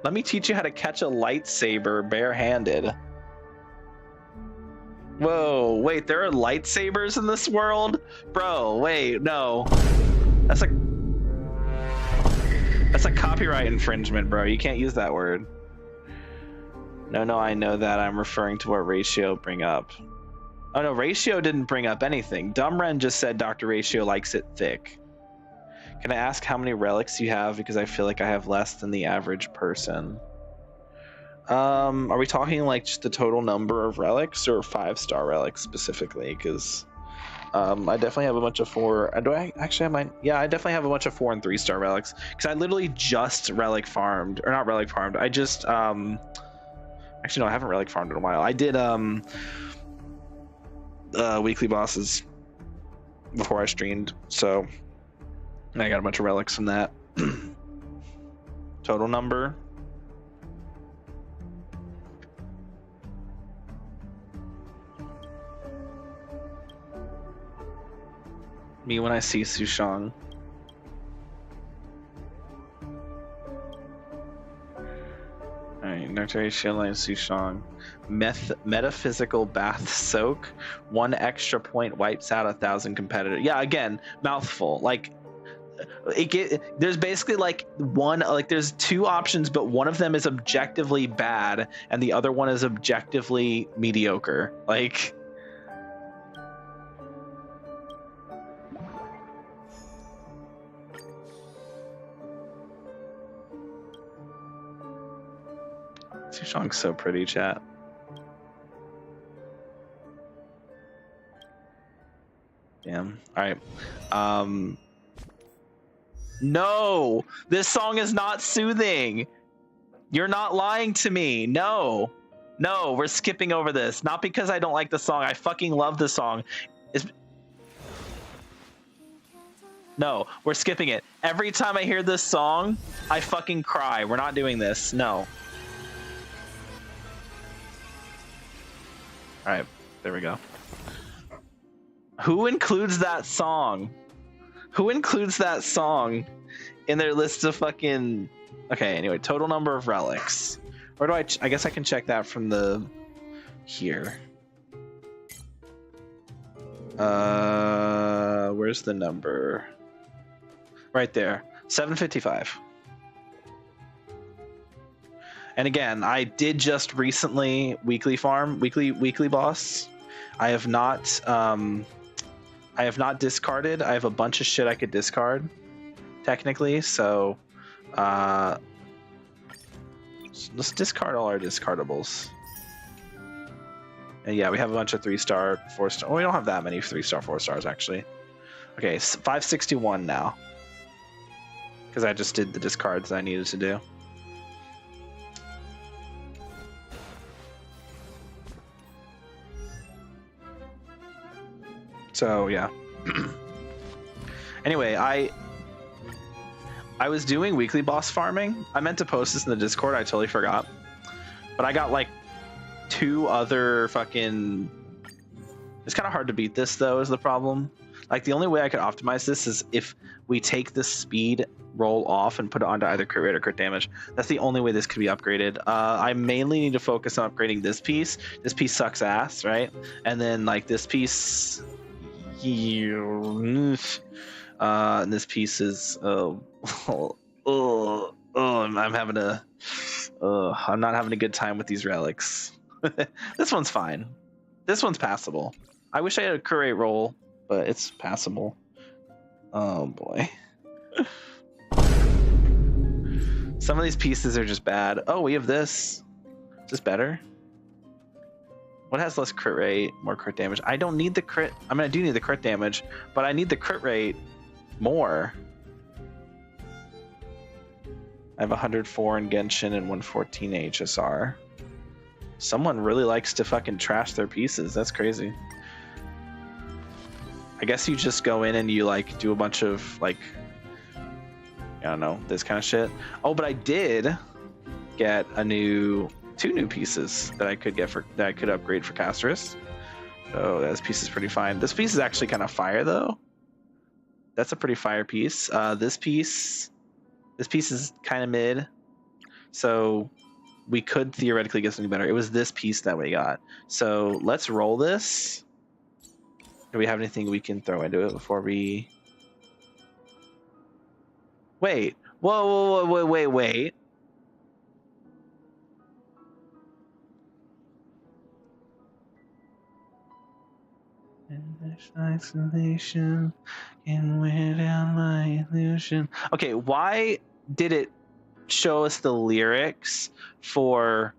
Let me teach you how to catch a lightsaber barehanded. Whoa, wait, there are lightsabers in this world? Bro, wait, no. That's a copyright infringement, bro. You can't use that word. No, I know that. I'm referring to what Ratio bring up. Oh no, Ratio didn't bring up anything. Dumbren just said Dr. Ratio likes it thick. Can I ask how many relics you have? Because I feel like I have less than the average person. Are we talking like just the total number of relics or 5-star relics specifically? Because I definitely have a bunch of 4. Do I actually have mine? Yeah, I definitely have a bunch of 4 and 3-star relics. Because I literally just relic farmed, or not relic farmed. I just actually no, I haven't relic farmed in a while. I did weekly bosses before I streamed, so I got a bunch of relics from that. Total number. Me when I see Sushang. Alright, Dr. Shilla and Sushang. Metaphysical bath soak. 1 extra point wipes out 1,000 competitors. Yeah, again, mouthful. Like, there's basically like there's 2 options, but one of them is objectively bad and the other one is objectively mediocre. Like, Sushong's so pretty, chat. Damn. All right. No, this song is not soothing. You're not lying to me. No, we're skipping over this. Not because I don't like the song. I fucking love the song. No, we're skipping it. Every time I hear this song, I fucking cry. We're not doing this. No. All right, there we go. Who includes that song? Who includes that song in their list of fucking... Okay, anyway, total number of relics. Where do I guess I can check that from the... Here. Where's the number? Right there. 755. And again, I did just recently weekly boss. I have not discarded. I have a bunch of shit I could discard, technically. So, let's discard all our discardables. And yeah, we have a bunch of 3-star, 4-star. Well, we don't have that many 3-star, 4-stars actually. Okay, 561 now, because I just did the discards I needed to do. So yeah. Anyway, I was doing weekly boss farming. I meant to post this in the Discord. I totally forgot. But I got like 2 other fucking... It's kind of hard to beat this though, is the problem. Like the only way I could optimize this is if we take the speed roll off and put it onto either crit rate or crit damage. That's the only way this could be upgraded. I mainly need to focus on upgrading this piece. This piece sucks ass, right? And then like this piece... and this piece is I'm having a I'm not having a good time with these relics. This one's fine. This one's passable. I wish I had a crit rate roll, but it's passable. Oh boy. Some of these pieces are just bad. Oh, we have this. Is this better? What has less crit rate, more crit damage? I don't need the crit. I mean, I do need the crit damage, but I need the crit rate more. I have 104 in Genshin and 114 HSR. Someone really likes to fucking trash their pieces. That's crazy. I guess you just go in and you like do a bunch of like, I don't know, this kind of shit. Oh, but I did get a two new pieces that I could get that I could upgrade for Castris. So this piece is pretty fine. This piece is actually kind of fire though. That's a pretty fire piece. This piece is kind of mid. So we could theoretically get something better. It was this piece that we got. So let's roll this. Do we have anything we can throw into it before we... Wait. Whoa, wait. Isolation can wear down my illusion. Okay, why did it show us the lyrics for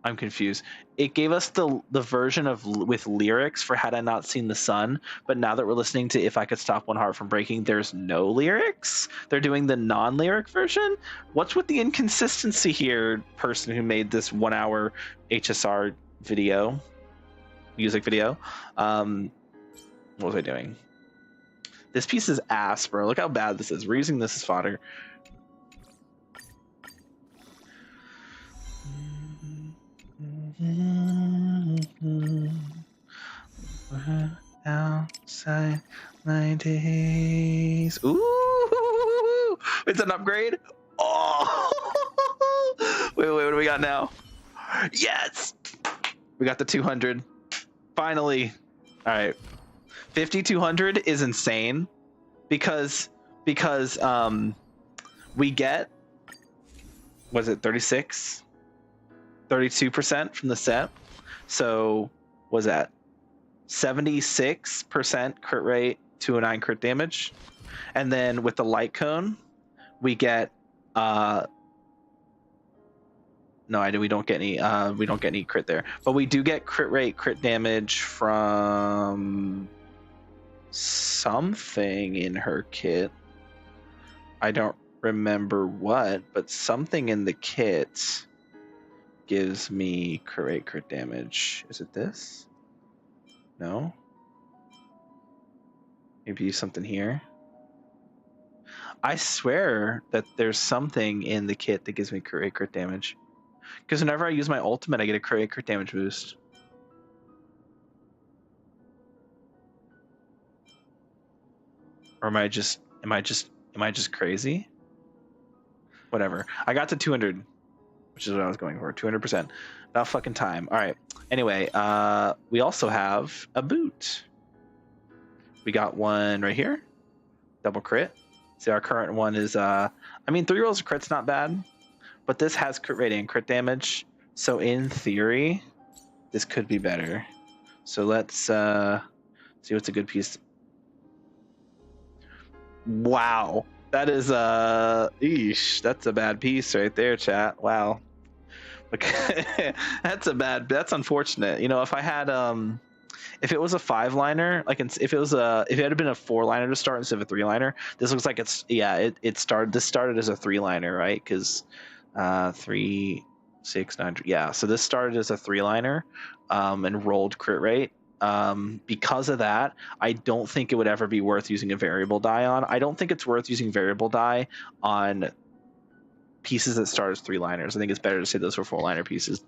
I'm confused. It gave us the version of with lyrics for Had I Not Seen the Sun, but now that we're listening to If I Could Stop One Heart from Breaking, there's no lyrics. They're doing the non-lyric version. What's with the inconsistency here, person who made this 1-hour HSR video, music video? What was I doing? This piece is ass, bro. Look how bad this is. We're using this as fodder. Outside my days. Ooh, it's an upgrade. Oh, wait, what do we got now? Yes, we got the 200. Finally. All right, 5200 is insane because we get, was it 32% from the set, so was that 76% crit rate, 209 crit damage, and then with the light cone we get No, we don't get any crit there, but we do get crit rate, crit damage from something in her kit. I don't remember what, but something in the kit gives me crit rate, crit damage. Is it this? No. Maybe something here. I swear that there's something in the kit that gives me crit rate, crit damage. Because whenever I use my ultimate, I get a crit rate, crit damage boost. Or am I just crazy? Whatever. I got to 200, which is what I was going for. 200%. About fucking time. All right. Anyway, we also have a boot. We got one right here. Double crit. See, our current one is, I mean, 3 rolls of crit's not bad, but this has crit rate and crit damage. So in theory, this could be better. So let's see what's a good piece. Wow. That is eesh, that's a bad piece right there, chat. Wow. Okay. That's unfortunate. You know, if I had if it was a 5-liner, like if it had been a 4-liner to start instead of a 3-liner, this looks like this started as a 3-liner, right? Because 3, 6, 9, yeah. So this started as a 3-liner and rolled crit rate. Because of that, I don't think it would ever be worth using a variable die on. I don't think it's worth using variable die on pieces that start as 3-liners. I think it's better to say those were 4-liner pieces.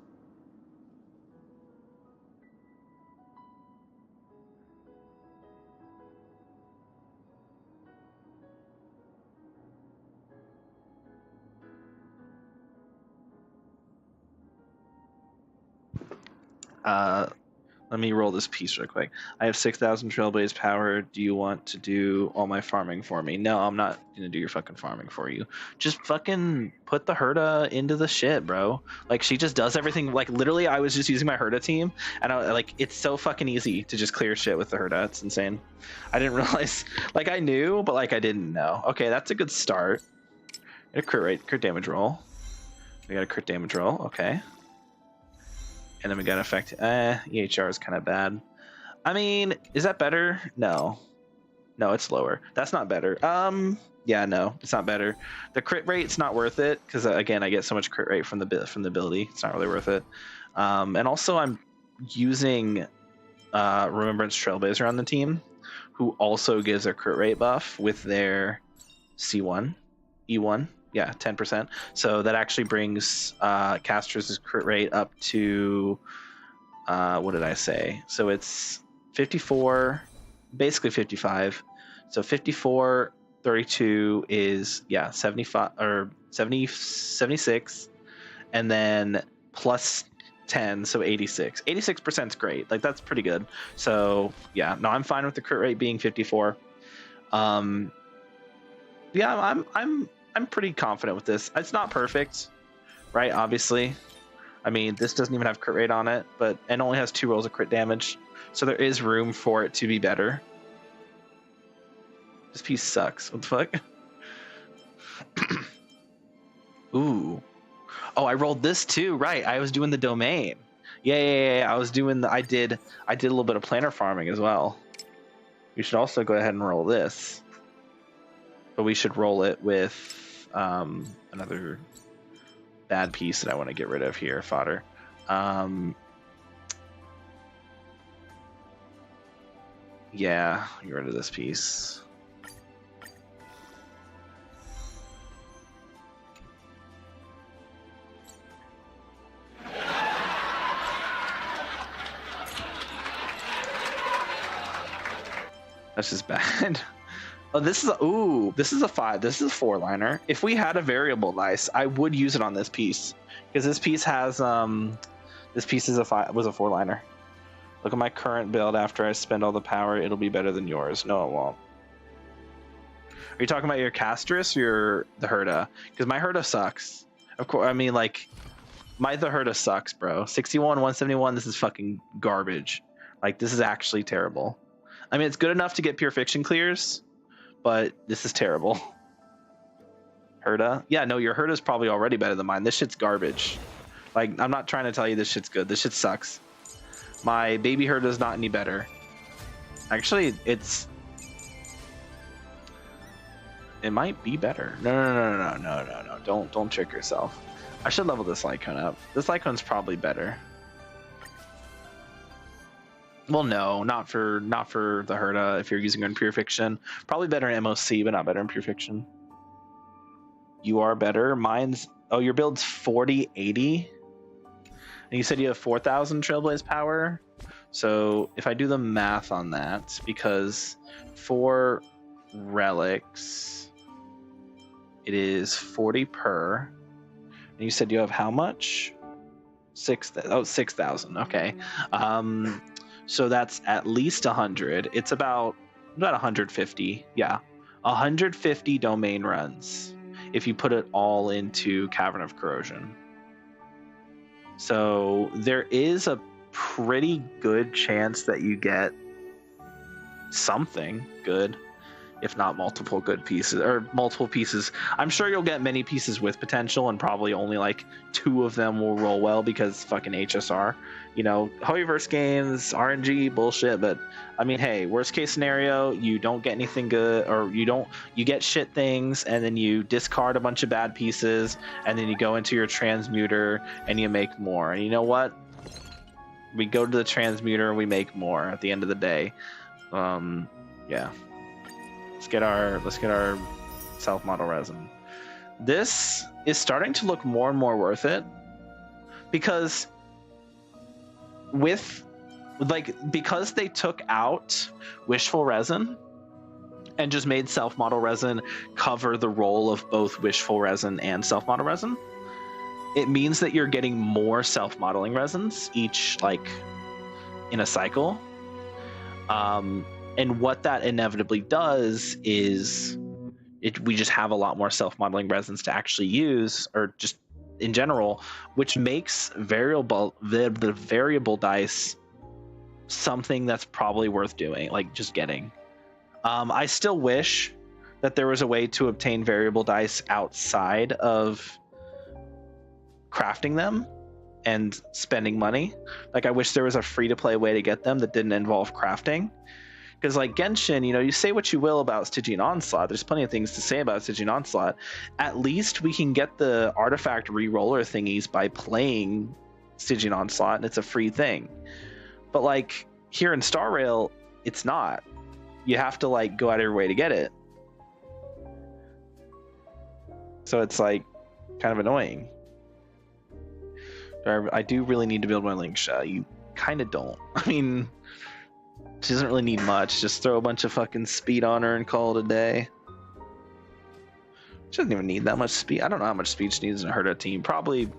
Let me roll this piece real quick. I have 6,000 Trailblaze power. Do you want to do all my farming for me? No, I'm not gonna do your fucking farming for you. Just fucking put the Herda into the shit, bro. Like, she just does everything. Like, literally, I was just using my Herda team, and it's so fucking easy to just clear shit with the Herda. It's insane. I didn't realize. Like, I knew, but like I didn't know. Okay, that's a good start. Get a crit damage roll. We got a crit damage roll. Okay. And then we got effect. EHR is kind of bad. I mean, is that better? No, it's lower. That's not better. Yeah, no, it's not better. The crit rate's not worth it because again, I get so much crit rate from the ability. It's not really worth it. And also, I'm using Remembrance Trailblazer on the team, who also gives a crit rate buff with their C1, E1. Yeah, 10%. So that actually brings Castrus's crit rate up to what did I say? So it's 54, basically 55. So 54, 32 is 75 or 70, 76, and then plus 10, so 86. 86% is great. Like, that's pretty good. So yeah, no, I'm fine with the crit rate being 54. Yeah, I'm pretty confident with this. It's not perfect, right? Obviously. I mean, this doesn't even have crit rate on it, but it only has 2 rolls of crit damage. So there is room for it to be better. This piece sucks. What the fuck? Ooh. Oh, I rolled this too. Right. I was doing the domain. Yeah. I was doing I did a little bit of planner farming as well. We should also go ahead and roll this. But we should roll it with another bad piece that I want to get rid of here, fodder. Yeah, get rid of this piece. That's just bad. Oh, this is a 5. This is a 4-liner. If we had a variable dice, I would use it on this piece because this piece has this piece is was a 4-liner. Look at my current build. After I spend all the power, it'll be better than yours. No, it won't. Are you talking about your Castrus or the Herda? Because my Herda sucks. Of course, I mean, like, the Herda sucks, bro. 61, 171. This is fucking garbage. Like, this is actually terrible. I mean, it's good enough to get pure fiction clears, but this is terrible. Herda. Yeah, no, your Herda's probably already better than mine. This shit's garbage. Like, I'm not trying to tell you this shit's good. This shit sucks. My baby Herda's not any better. Actually, it might be better. No. Don't trick yourself. I should level this Lycone up. This Lycone's probably better. Well, no, not for the Herda if you're using her in Pure Fiction. Probably better in MOC, but not better in Pure Fiction. You are better. Mine's... Oh, your build's 4080? And you said you have 4,000 Trailblaze power? So if I do the math on that, because 4 relics, it is 40 per. And you said you have how much? 6,000. Okay. So that's at least 100. It's about 150. Yeah. 150 domain runs if you put it all into Cavern of Corrosion. So there is a pretty good chance that you get something good, if not multiple good pieces, or multiple pieces. I'm sure you'll get many pieces with potential, and probably only like 2 of them will roll well because fucking HSR. You know, Hoyoverse games, RNG, bullshit. But I mean, hey, worst case scenario, you don't get anything good, or you get shit things, and then you discard a bunch of bad pieces, and then you go into your transmuter and you make more. And you know what? We go to the transmuter and we make more at the end of the day. Yeah. Let's get our self-model resin. This is starting to look more and more worth it, because because they took out wishful resin and just made self-model resin cover the role of both wishful resin and self-model resin. It means that you're getting more self-modeling resins each, like, in a cycle. And what that inevitably does is we just have a lot more self-modeling resins to actually use, or just in general, which makes the variable dice something that's probably worth doing, like just getting. I still wish that there was a way to obtain variable dice outside of crafting them and spending money. Like, I wish there was a free-to-play way to get them that didn't involve crafting. Because, like, Genshin, you know, you say what you will about Stygian Onslaught. There's plenty of things to say about Stygian Onslaught. At least we can get the artifact re-roller thingies by playing Stygian Onslaught, and it's a free thing. But, like, here in Star Rail, it's not. You have to, like, go out of your way to get it. So it's, like, kind of annoying. I do really need to build my Linksha. You kind of don't. I mean... She doesn't really need much. Just throw a bunch of fucking speed on her and call it a day. She doesn't even need that much speed. I don't know how much speed she needs in a Herda team. Probably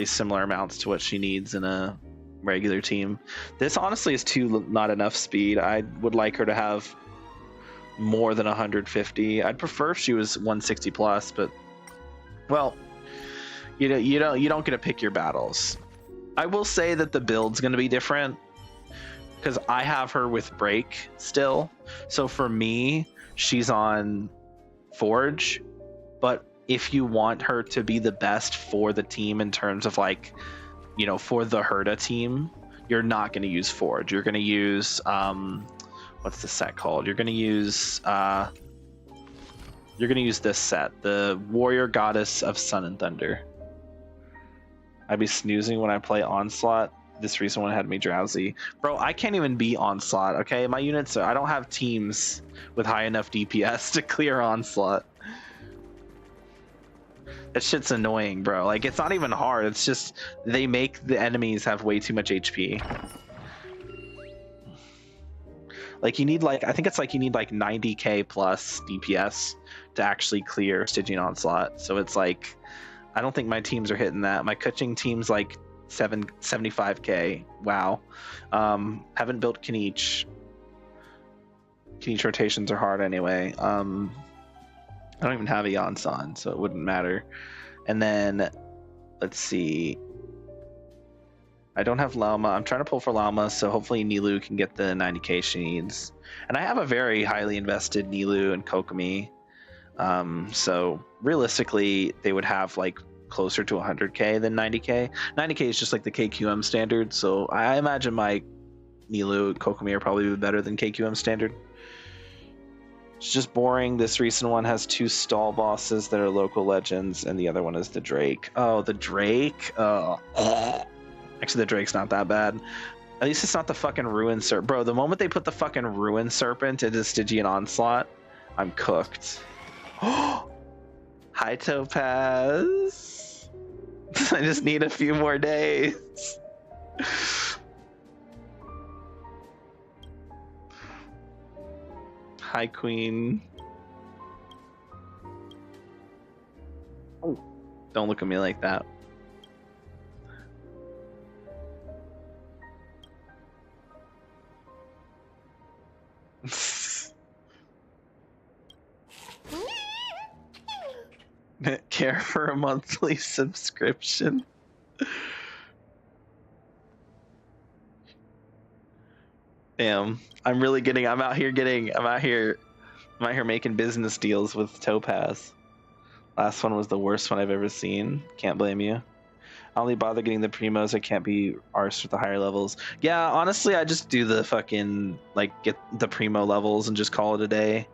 similar amounts to what she needs in a regular team. This honestly is not enough speed. I would like her to have more than 150. I'd prefer if she was 160 plus, but well, you don't get to pick your battles. I will say that the build's going to be different, because I have her with break still. So for me, she's on Forge. But if you want her to be the best for the team in terms of, like, you know, for the Herda team, you're not going to use Forge. You're going to use, what's the set called? You're going to use this set, the Warrior Goddess of Sun and Thunder. I'd be snoozing when I play Onslaught. This recent one had me drowsy. Bro, I can't even be Onslaught, okay? My units I don't have teams with high enough DPS to clear Onslaught. That shit's annoying, bro. Like, it's not even hard. It's just they make the enemies have way too much HP. Like, you need, like, I think it's like you need like 90k plus DPS to actually clear Stygian Onslaught. So it's like, I don't think my teams are hitting that. My Kuching team's like 75k. Wow. Haven't built Kniech. Kniech rotations are hard anyway. I don't even have a Yansan, so it wouldn't matter. And then let's see, I don't have Lauma. I'm trying to pull for Lauma, so hopefully Nilou can get the 90k she needs. And I have a very highly invested Nilou and Kokomi. So realistically, they would have like closer to 100k than 90k. 90k is just like the KQM standard, so I imagine my Nilou Kokomi are probably better than KQM standard. It's just boring. This recent one has 2 stall bosses that are local legends, and the other one is the Drake. Oh, the Drake? Oh. Actually, the Drake's not that bad. At least it's not the fucking Ruin Serpent. Bro, the moment they put the fucking Ruin Serpent into Stygian Onslaught, I'm cooked. Hi, Topaz. I just need a few more days. Hi, Queen. Oh, don't look at me like that. Care for a monthly subscription. Damn, I'm out here making business deals with Topaz. Last one was the worst one I've ever seen. Can't blame you. I only bother getting the primos. I can't be arsed with the higher levels. Yeah, honestly, I just do the fucking, like, get the primo levels and just call it a day.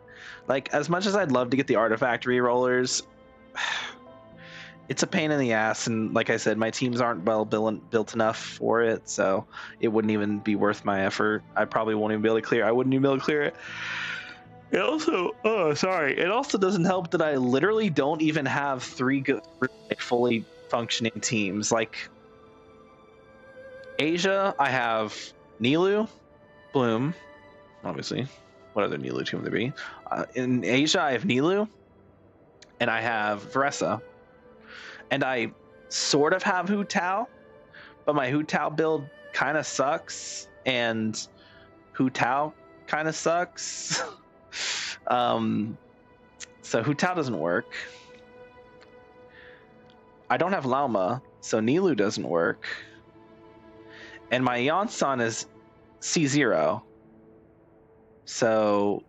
Like, as much as I'd love to get the artifact re-rollers, it's a pain in the ass, and like I said, my teams aren't well built enough for it, so it wouldn't even be worth my effort. I probably won't even be able to clear. I wouldn't even be able to clear it. It also doesn't help that I literally don't even have 3 good, fully functioning teams. Like Asia, I have Nilou, Bloom, obviously. What other Nilou team would there be? In Asia, I have Nilou, and I have Veressa. And I sort of have Hu Tao, but my Hu Tao build kind of sucks, and Hu Tao kind of sucks. So Hu Tao doesn't work. I don't have Lauma, so Nilou doesn't work. And my Yonsan is C0. So,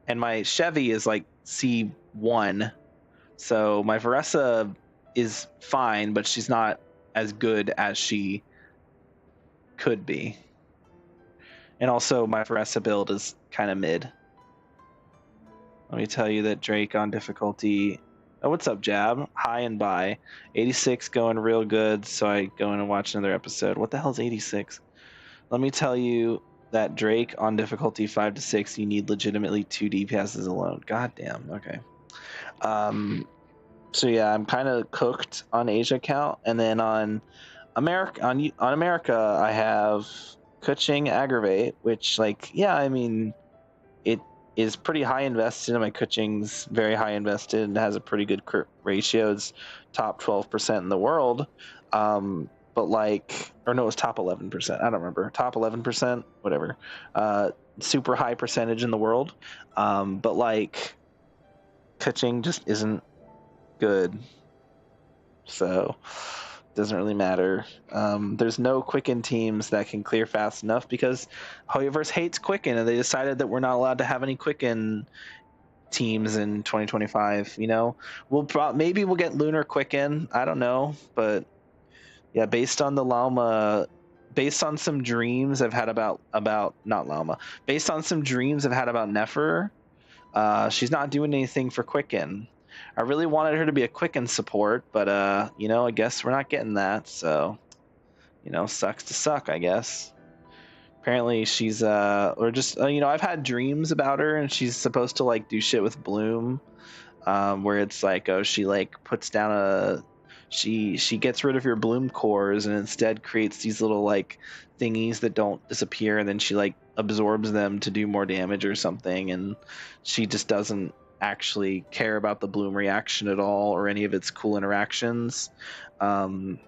and my Chevy is like C1. So my Veressa is fine, but she's not as good as she could be. And also my Veressa build is kind of mid. Let me tell you that Drake on difficulty. Oh, what's up, Jab? Hi and bye. 86 going real good, so I go in and watch another episode. What the hell is 86? Let me tell you that Drake on difficulty 5 to 6, you need legitimately 2 DPSs alone. God damn. Okay. So yeah, I'm kind of cooked on Asia account, and then on America, I have Kuching Aggravate, which, like, yeah, I mean, it is pretty high invested, and my Kuching's very high invested and has a pretty good ratio. It's top 12% in the world, but like, or no, it was top 11%. I don't remember. Top 11%, whatever. Super high percentage in the world, but like, Kuching just isn't good, so doesn't really matter. There's no Quicken teams that can clear fast enough because Hoyoverse hates Quicken, and they decided that we're not allowed to have any Quicken teams in 2025. You know, maybe we'll get Lunar Quicken. I don't know, but yeah, based on the Llama, based on some dreams I've had about not Llama, based on some dreams I've had about Nefer, she's not doing anything for Quicken. I really wanted her to be a Quicken support, but you know, I guess we're not getting that, so you know, sucks to suck, I guess. Apparently she's or just you know, I've had dreams about her, and she's supposed to like do shit with Bloom, where it's like, oh, she like puts down she gets rid of your Bloom cores and instead creates these little like thingies that don't disappear, and then she like absorbs them to do more damage or something, and she just doesn't actually care about the Bloom reaction at all or any of its cool interactions. And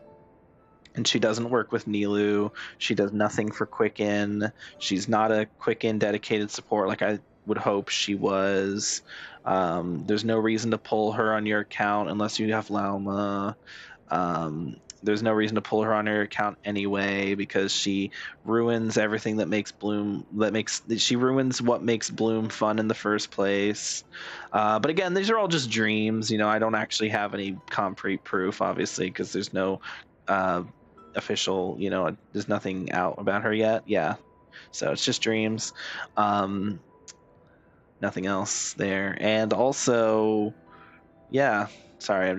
she doesn't work with Nilou. She does nothing for Quicken. She's not a Quicken dedicated support like I would hope she was. There's no reason to pull her on your account unless you have Lauma. there's no reason to pull her on her account anyway because she ruins everything that makes Bloom she ruins what makes Bloom fun in the first place. But again, these are all just dreams. I don't actually have any concrete proof, obviously, because there's no official. There's nothing out about her yet. Yeah, so it's just dreams. Nothing else there, and also, yeah. Sorry,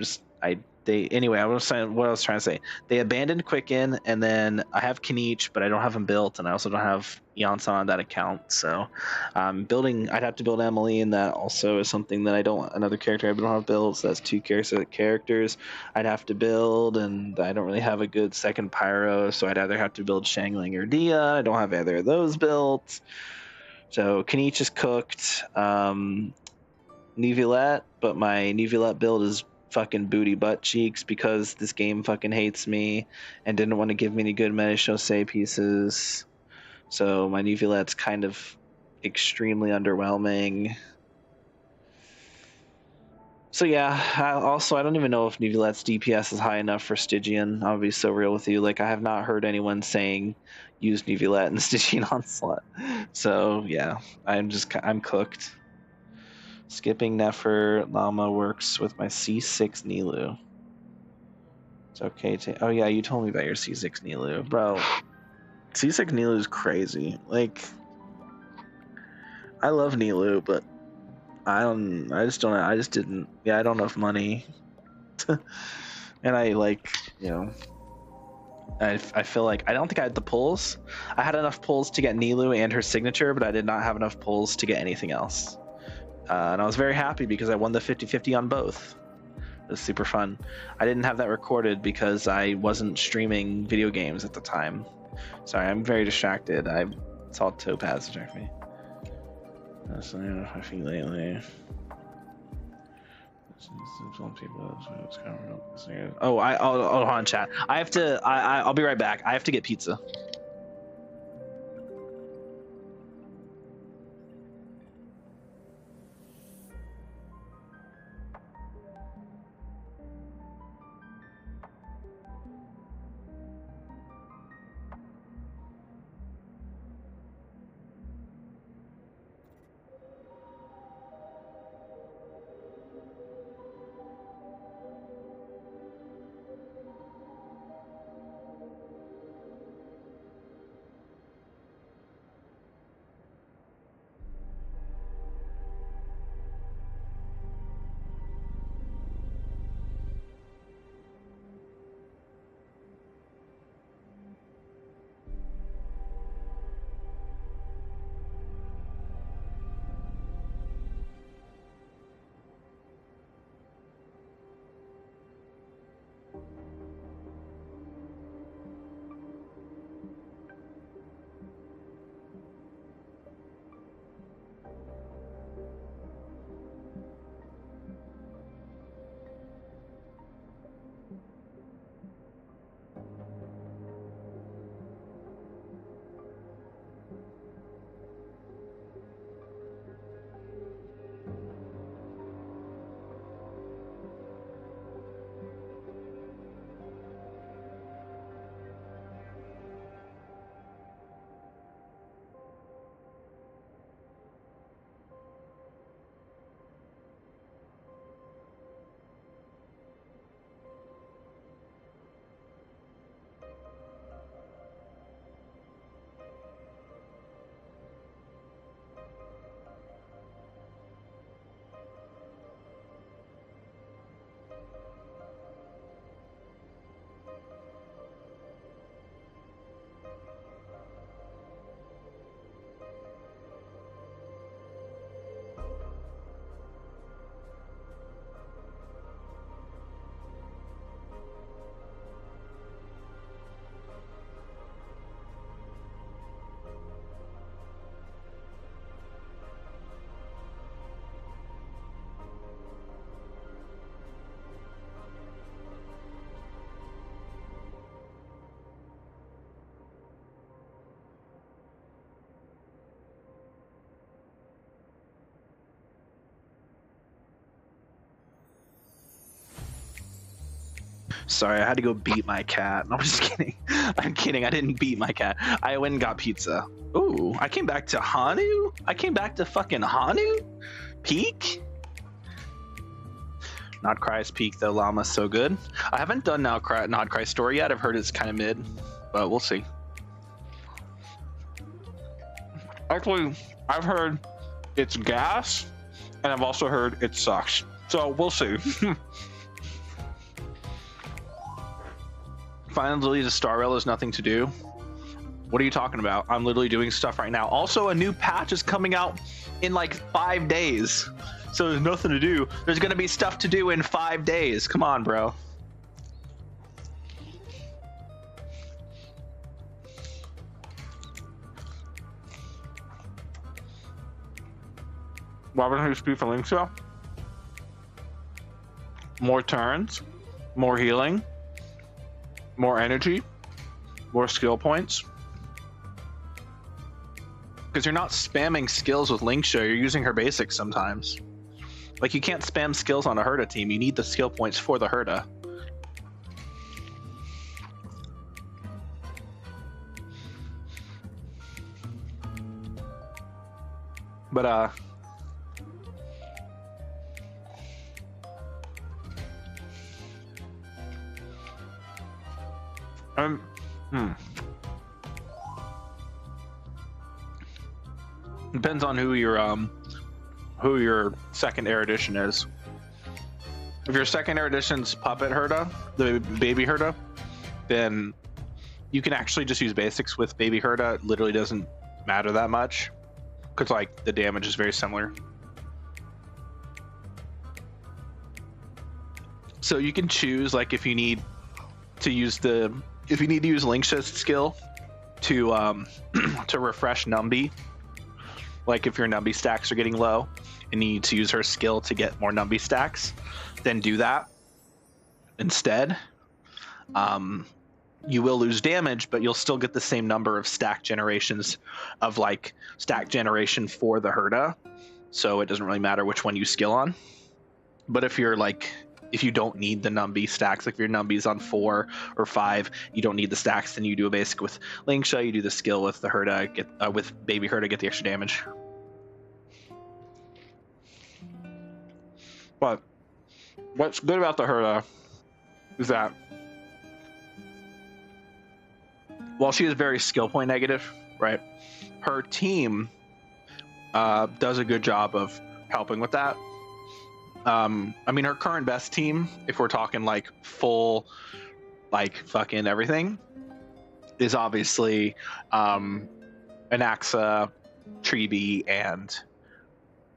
anyway. What I was trying to say. They abandoned Quicken, and then I have Kaniche, but I don't have him built, and I also don't have Yansan on that account. So, building. I'd have to build Emily, and that also is something that I don't. Another character I don't have built. So that's two characters I'd have to build, and I don't really have a good second Pyro, so I'd either have to build Shangling or Dia. I don't have either of those built. So Kaniche is cooked. Neuvillette, but my Neuvillette build is fucking booty butt cheeks because this game fucking hates me and didn't want to give me any good meta Shosei pieces. So my Neuvillette's kind of extremely underwhelming. So yeah, I don't even know if Neuvillette's DPS is high enough for Stygian. I'll be so real with you. Like, I have not heard anyone saying use Neuvillette in Stygian Onslaught. So yeah, I'm cooked. Skipping Nefer Llama works with my C6 Nilu. It's okay to. Oh yeah, you told me about your C6 Nilu, bro. C6 Nilu is crazy. Like, I love Nilu, but I don't. I just don't. I just didn't. Yeah, I don't have enough money, and I feel like I don't think I had the pulls. I had enough pulls to get Nilu and her signature, but I did not have enough pulls to get anything else. And I was very happy because I won the 50-50 on both. It was super fun. I didn't have that recorded because I wasn't streaming video games at the time. Sorry, I'm very distracted. I saw Topaz distract me. That's I feel lately. Hold on, chat. I have to. I'll be right back. I have to get pizza. Sorry, I had to go beat my cat. No, I'm just kidding. I'm kidding. I didn't beat my cat. I went and got pizza. Ooh, I came back to Hanu? I came back to fucking Hanu? Peak? Not Cry's Peak, though. Llama's so good. I haven't done Not Cry's story yet. I've heard it's kind of mid, but we'll see. Actually, I've heard it's gas, and I've also heard it sucks. So we'll see. Finally, the Star Rail is nothing to do. What are you talking about? I'm literally doing stuff right now. Also, a new patch is coming out in like 5 days. So there's nothing to do. There's gonna be stuff to do in 5 days. Come on, bro. Why would I speak for Linkshell? More turns, more healing, more energy, more skill points. Because you're not spamming skills with Linkshell, you're using her basics sometimes. Like, you can't spam skills on a Herda team, you need the skill points for the Herda. But, depends on who your second erudition is. If your second erudition's Puppet Herda, the baby Herda, then you can actually just use basics with baby Herda. It literally doesn't matter that much because like the damage is very similar. So you can choose like if you need to use Linkshell's skill to to refresh Numby. Like if your Numby stacks are getting low and you need to use her skill to get more Numby stacks, then do that instead. You will lose damage, but you'll still get the same number of stack generations of like stack generation for the Herda. So it doesn't really matter which one you skill on. But if you don't need the Numby stacks, like if your Numby's on 4 or 5, you don't need the stacks, then you do a basic with Linkshell, you do the skill with the Herda, with baby Herda, get the extra damage. But what's good about the Herda is that while she is very skill point negative, right, her team does a good job of helping with that. I mean, her current best team, if we're talking like full, like fucking everything, is obviously Anaxa, Treeby, and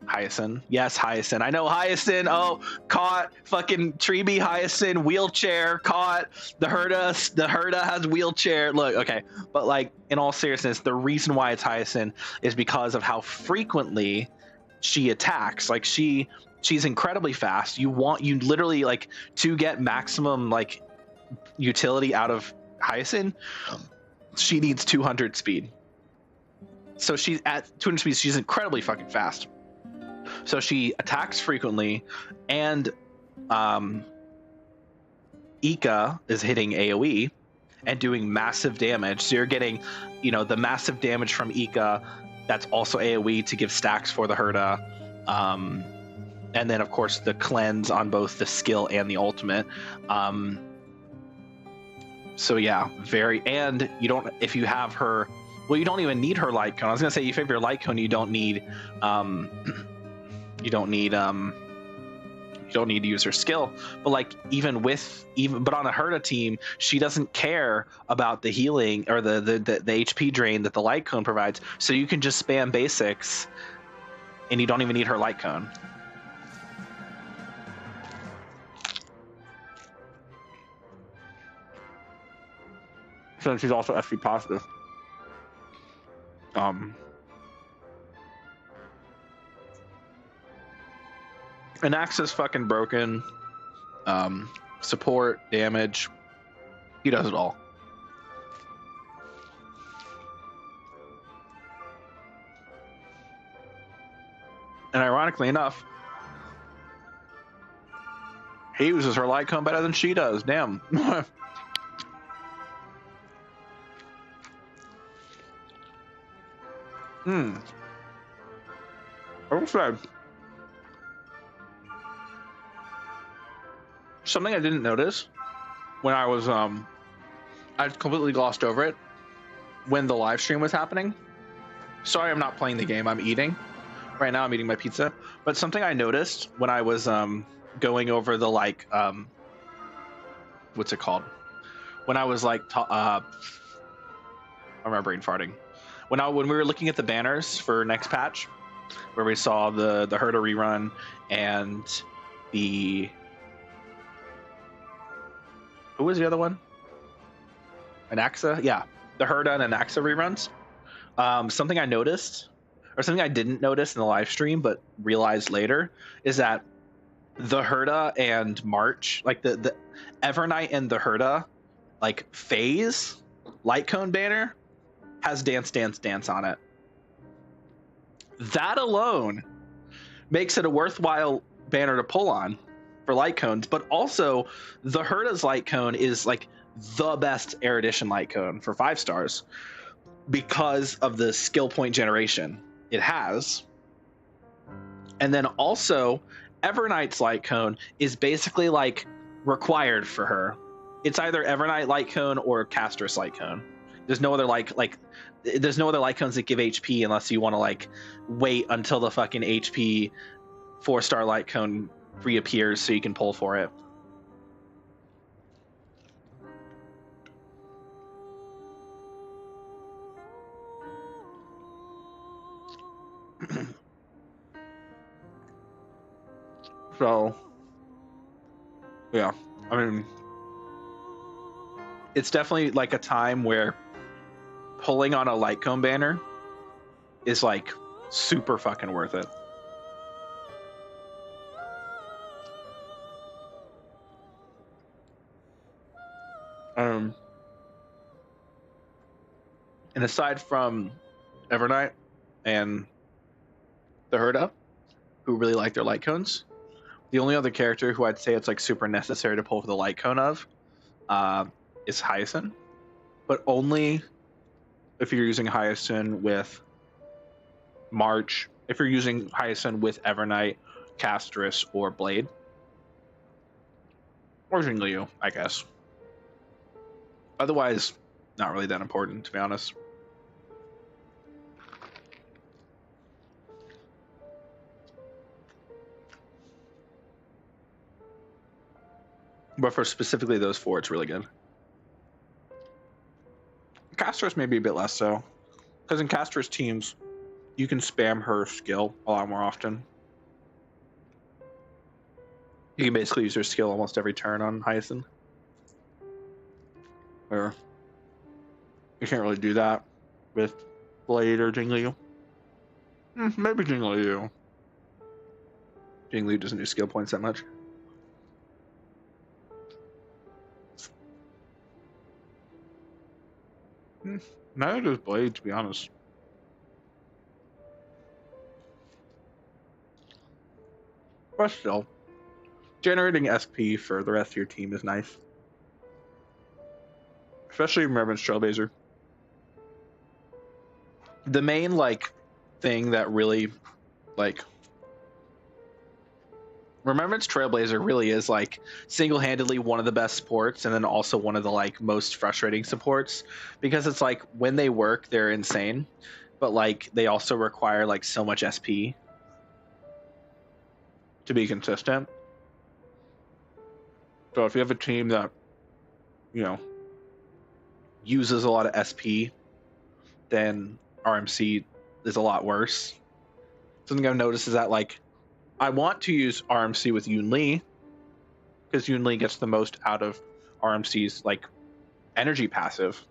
Hyacinth. Yes, Hyacinth. I know Hyacinth. Oh, caught. Fucking Treeby, Hyacinth, wheelchair, caught. The Herda has wheelchair. Look, okay. But like, in all seriousness, the reason why it's Hyacinth is because of how frequently she attacks. Like she's incredibly fast. You literally like to get maximum like utility out of Hyacinth, she needs 200 speed. So she's at 200 speed, she's incredibly fucking fast. So she attacks frequently, and Ika is hitting AoE and doing massive damage. So you're getting, the massive damage from Ika that's also AoE to give stacks for the Herda. And then of course the cleanse on both the skill and the ultimate. So yeah, and if you have her, well, you don't even need her light cone. I was gonna say if you have your light cone, you don't need to use her skill. But like but on a Herda team, she doesn't care about the healing or the HP drain that the light cone provides. So you can just spam basics and you don't even need her light cone. So she's also SV positive. And Axe's fucking broken. Support, damage. He does it all. And ironically enough, He uses her light cone better than she does. Damn. Okay. Something I didn't notice when I was I completely glossed over it when the live stream was happening. Sorry, I'm not playing the game. I'm eating. Right now I'm eating my pizza. But something I noticed when I was going over the like what's it called? When I was like I'm brain farting. When we were looking at the banners for next patch, where we saw the Herda rerun and the who was the other one? Anaxa? Yeah, the Herda and Anaxa reruns. Something I noticed, or something I didn't notice in the live stream but realized later, is that the Herda and March, like the Evernight and the Herda, like phase light cone banner has Dance Dance Dance on it. That alone makes it a worthwhile banner to pull on for light cones, but also the Herda's light cone is like the best Erudition light cone for 5 stars because of the skill point generation it has. And then also Evernight's light cone is basically like required for her. It's either Evernight light cone or Castress light cone. There's no other there's no other light cones that give HP unless you want to like wait until the fucking HP 4-star light cone reappears so you can pull for it. So, yeah, I mean, it's definitely like a time where pulling on a light cone banner is like super fucking worth it. And aside from Evernight and the Herda, who really like their light cones, the only other character who I'd say it's like super necessary to pull for the light cone of is Hyacinth, but only if you're using Hyacinth with March, if you're using Hyacinth with Evernight, Castress, or Blade. Or Jingliu, I guess. Otherwise, not really that important, to be honest. But for specifically those 4, it's really good. Castress may be a bit less so. Because in Castress teams, you can spam her skill a lot more often. You can basically use her skill almost every turn on Hyacinth. Or you can't really do that with Blade or Jingliu. Maybe Jingliu. Jingliu doesn't do skill points that much. Neither does Blade, to be honest. But still, generating SP for the rest of your team is nice. Especially Remembrance Trailblazer. The main, like, thing that really, like... Remembrance Trailblazer really is, like, single-handedly one of the best supports, and then also one of the, like, most frustrating supports. Because it's, like, when they work, they're insane. But, like, they also require, like, so much SP to be consistent. So if you have a team that, you know, uses a lot of SP, then RMC is a lot worse. Something I've noticed is that, like, I want to use RMC with Yoon Lee because Yoon Lee gets the most out of RMC's, like, energy passive.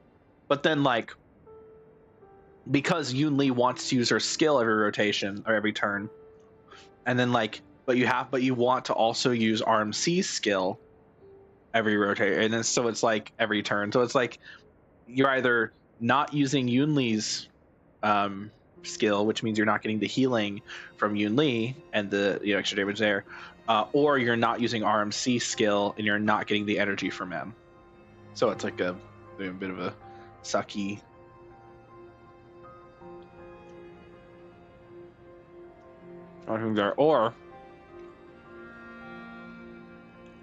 But then, like, because Yoon Lee wants to use her skill every rotation or every turn, and then, like, but you want to also use RMC's skill every rotation, and then so it's like every turn. So it's like you're either not using Yoon Lee's skill, which means you're not getting the healing from Yun Li and the extra damage there, or you're not using RMC skill and you're not getting the energy from him. So it's like a bit of a sucky.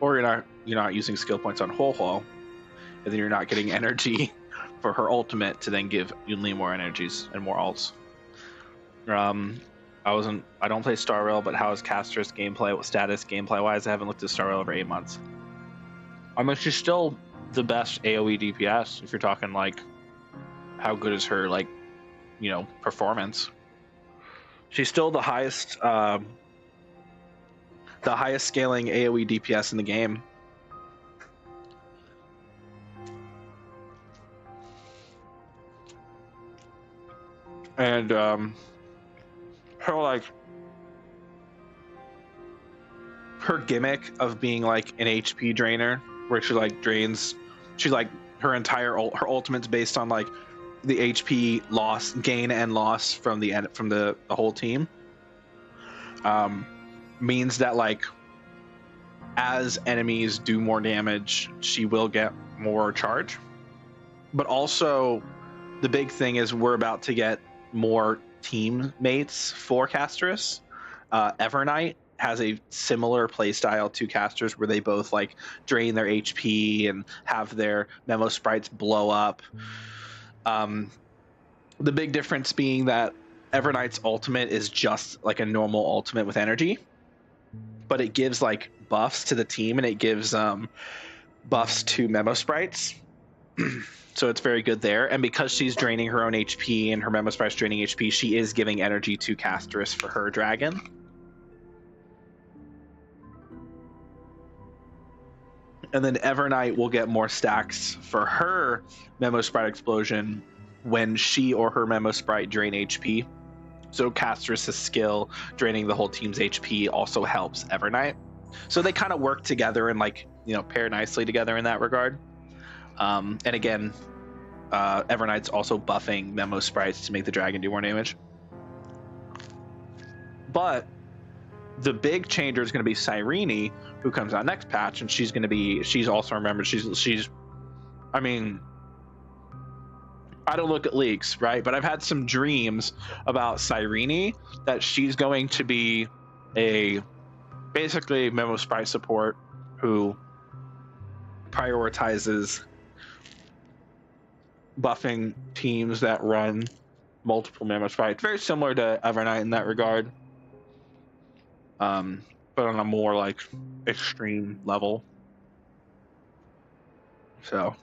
Or you're not using skill points on Ho Ho, and then you're not getting energy for her ultimate to then give Yun Li more energies and more ults. I don't play Star Rail, but how is Caster's gameplay? What status gameplay wise? I haven't looked at Star Rail over 8 months. I mean, she's still the best AoE DPS if you're talking like how good is her performance. She's still the highest scaling AoE DPS in the game. And her gimmick of being like an HP drainer, where she like drains, her ultimate's based on like the HP gain and loss from the whole team, means that like as enemies do more damage, she will get more charge. But also the big thing is we're about to get more teammates for Castris. Evernight has a similar playstyle to Casters, where they both like drain their HP and have their memo sprites blow up. The big difference being that Evernight's ultimate is just like a normal ultimate with energy, but it gives like buffs to the team, and it gives buffs to memo sprites. So it's very good there. And because she's draining her own HP and her memo sprite's draining HP, she is giving energy to Castris for her dragon. And then Evernight will get more stacks for her memo sprite explosion when she or her memo sprite drain HP. So Castris' skill draining the whole team's HP also helps Evernight. So they kind of work together and pair nicely together in that regard. And again, Evernight's also buffing memo sprites to make the dragon do more damage. But the big changer is going to be Cyrene, who comes out next patch, and she's also, remember, I mean, I don't look at leaks, right? But I've had some dreams about Cyrene that she's going to be basically memo sprite support who prioritizes buffing teams that run multiple memo sprites. Very similar to Evernight in that regard, but on a more like extreme level. So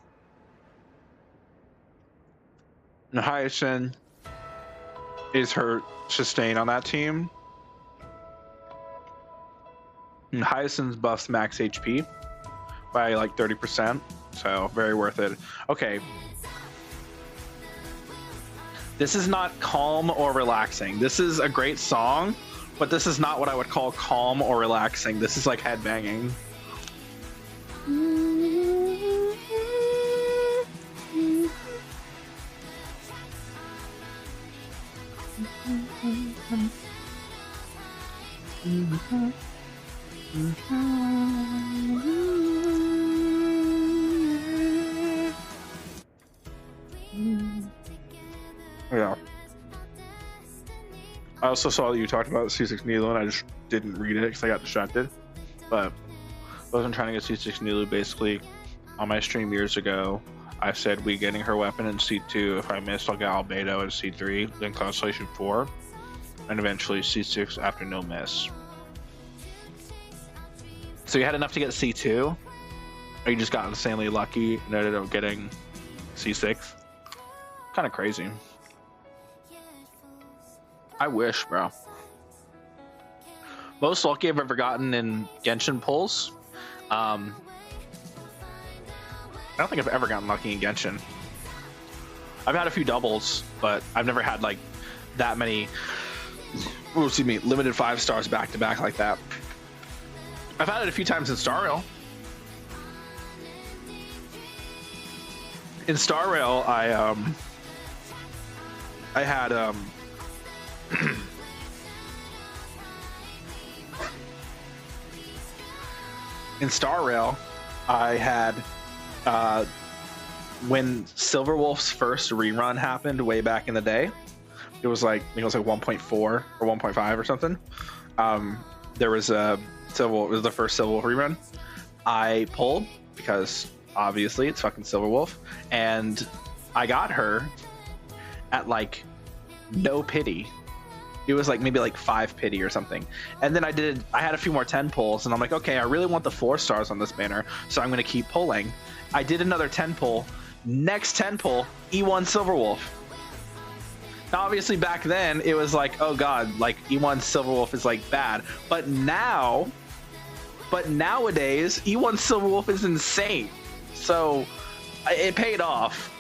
Hyacinth is her sustain on that team. And Hyacinth's buffs max HP by like 30%, so very worth it. Okay, this is not calm or relaxing. This is a great song, but this is not what I would call calm or relaxing. This is like headbanging. Yeah. I also saw that you talked about C6 Nilu, and I just didn't read it because I got distracted. But I wasn't trying to get C6 Nilu. Basically, on my stream years ago, I said we getting her weapon in C2. If I missed, I'll get Albedo in C3, then Constellation 4, and eventually C6 after no miss. So you had enough to get C2, or you just got insanely lucky and ended up getting C6? Kind of crazy. I wish, bro. Most lucky I've ever gotten in Genshin pulls. I don't think I've ever gotten lucky in Genshin. I've had a few doubles, but I've never had like that many, limited 5 stars back to back like that. I've had it a few times in Star Rail. In Star Rail, I had In Star Rail, I had when Silverwolf's first rerun happened way back in the day. It was like 1.4 or 1.5 or something. There was a Silverwolf. It was the first Silverwolf rerun. I pulled because obviously it's fucking Silverwolf, and I got her at like no pity. It was like maybe like 5 pity or something. And then I had a few more 10 pulls, and I'm like, okay, I really want the 4 stars on this banner, so I'm going to keep pulling. I did another 10 pull. Next 10 pull, E1 Silverwolf. Now, obviously back then it was like, oh god, like E1 Silverwolf is like bad. But nowadays, E1 Silverwolf is insane. So it paid off.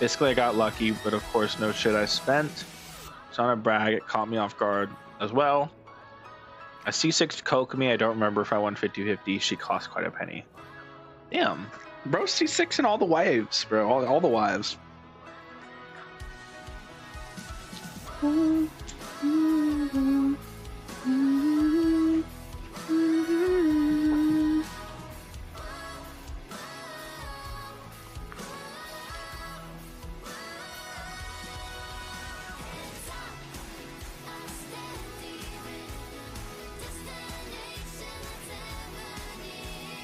Basically, I got lucky, but of course, no shit I spent. It's not a brag, it caught me off guard as well. A C6 Kokomi, I don't remember if I won 50-50. She cost quite a penny. Damn. Bro, C6 and all the wives, bro. All the wives.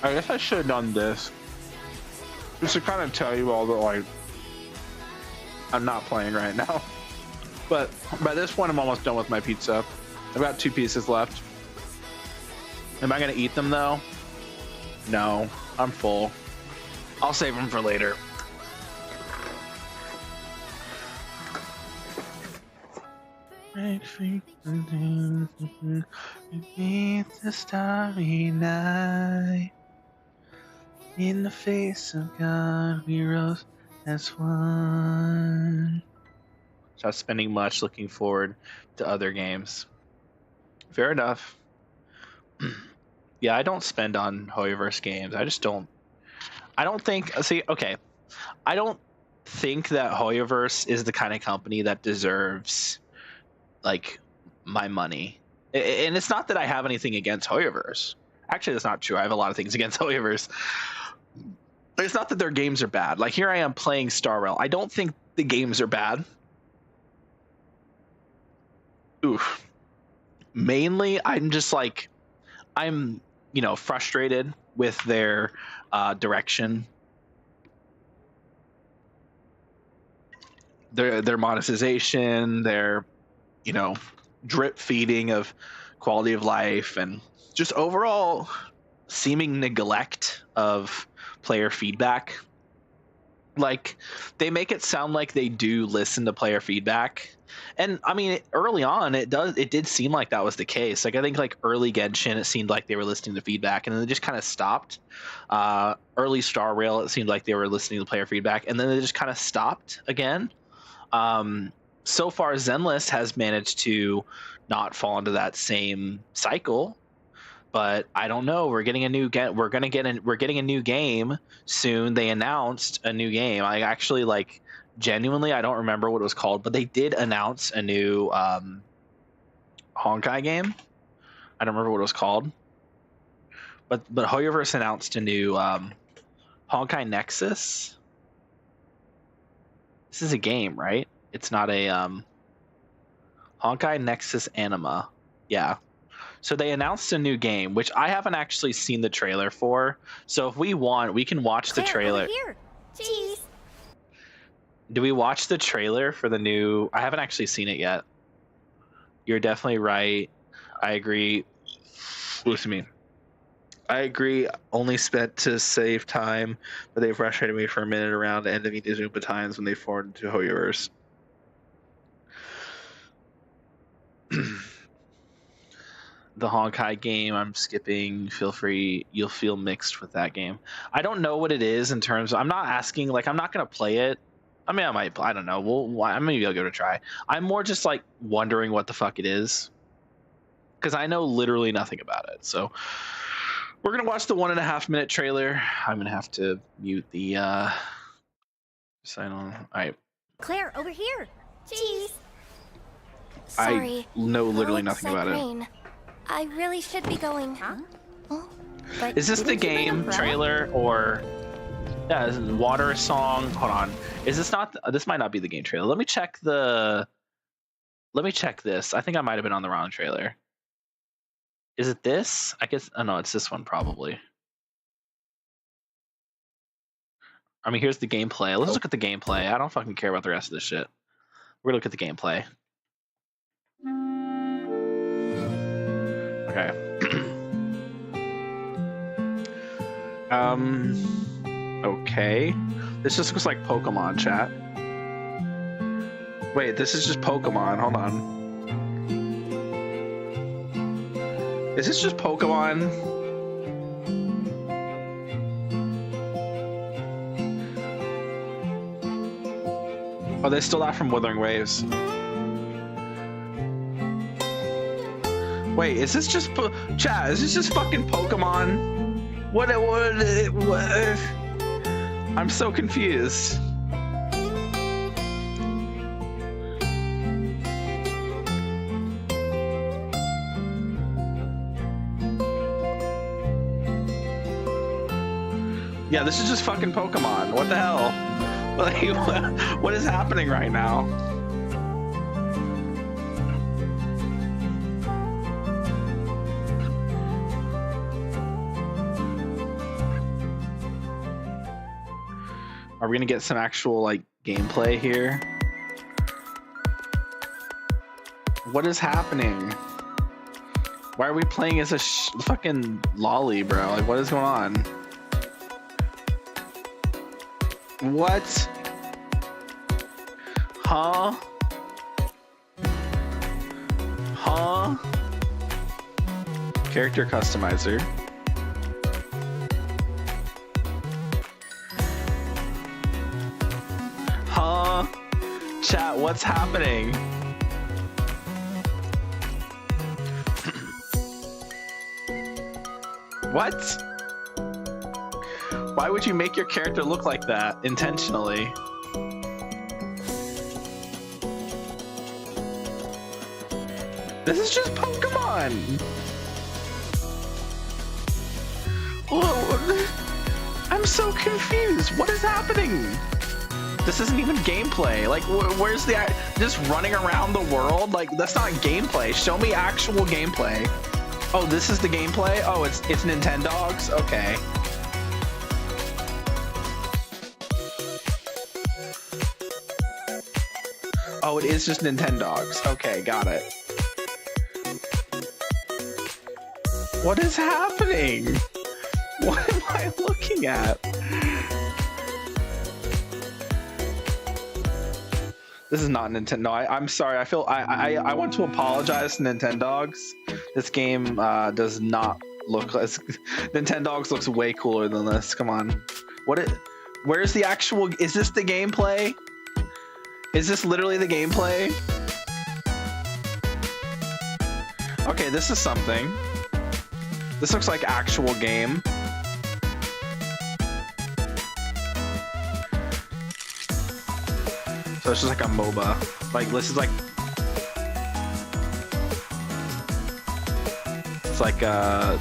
I guess I should have done this. Just to kind of tell you all that, like, I'm not playing right now. But by this point, I'm almost done with my pizza. I've got 2 pieces left. Am I going to eat them, though? No, I'm full. I'll save them for later. Beneath the starry night, in the face of God, we rose as one. So I was spending much looking forward to other games. Fair enough. Yeah, I don't spend on Hoyoverse games. I just don't. I don't think. See, okay. I don't think that Hoyoverse is the kind of company that deserves, like, my money. And it's not that I have anything against Hoyoverse. Actually, that's not true. I have a lot of things against Hoyoverse. It's not that their games are bad. Like, here I am playing Star Rail. I don't think the games are bad. Oof. Mainly, I'm just like, I'm, frustrated with their direction. Their monetization, their, drip feeding of quality of life, and just overall seeming neglect of player feedback. Like, they make it sound like they do listen to player feedback, and I mean, early on it did seem like that was the case. Like, I think like early Genshin, it seemed like they were listening to feedback, and then they just kind of stopped. Early Star Rail, it seemed like they were listening to player feedback, and then they just kind of stopped again. So far, Zenlist has managed to not fall into that same cycle. But I don't know. We're getting a new we're getting a new game soon. They announced a new game. I actually, like, genuinely, I don't remember what it was called, but they did announce a new Honkai game. I don't remember what it was called. But Hoyoverse announced a new Honkai Nexus. This is a game, right? It's not a Honkai Nexus Anima. Yeah. So they announced a new game, which I haven't actually seen the trailer for. So if we want, we can watch the trailer. Over here. Cheese. Do we watch the trailer for the new? I haven't actually seen it yet. You're definitely right. I agree. Listen to me. I agree. Only spent to save time, but they frustrated me for a minute around enemy Zumba times when they formed to Hoyoverse. The Honkai game I'm skipping, feel free. You'll feel mixed with that game. I don't know what it is in terms of, I'm not asking, like, I'm not going to play it. I mean, I don't know. Well, maybe I'll give it a try. I'm more just like wondering what the fuck it is. because I know literally nothing about it. So we're gonna watch the 1.5 minute trailer. I'm gonna have to mute the sign on. All right. Claire, over here. Jeez. I know literally nothing about it. I really should be going. Huh? Oh, but is this the game trailer or? Yeah, this is Water Song. Hold on. Is this not? This might not be the game trailer. Let me check the. Let me check this. I think I might have been on the wrong trailer. Is it this? I guess. Oh no, it's this one probably. I mean, here's the gameplay. Let's look at the gameplay. I don't fucking care about the rest of this shit. We're gonna look at the gameplay. Okay. Okay. This just looks like Pokemon, chat. Wait, this is just Pokemon. Hold on. Is this just Pokemon? Oh, they stole that from Wuthering Waves. Wait, is this just chat? Is this just fucking Pokemon? What? I'm so confused. Yeah, this is just fucking Pokemon. What the hell? Like, what is happening right now? Are we gonna get some actual like gameplay here? What is happening? Why are we playing as a fucking lolly, bro? Like, what is going on? What? Huh? Huh? Character customizer. Huh? Chat, what's happening? What? Why would you make your character look like that intentionally? This is just Pokemon! Whoa, I'm so confused. What is happening? This isn't even gameplay. Like, where's the just running around the world? Like, that's not gameplay. Show me actual gameplay. Oh, this is the gameplay? Oh, it's Nintendogs? Okay. Oh, it is just Nintendogs. Okay, got it. What is happening? What am I looking at? This is not Nintendo. I'm sorry. I feel I want to apologize to Nintendogs. This game does not look as Nintendogs looks way cooler than this. Come on. Where's the actual? Is this the gameplay? Is this literally the gameplay? Okay, this is something. This looks like actual game. So it's just like a MOBA. Like, this is like... It's like a...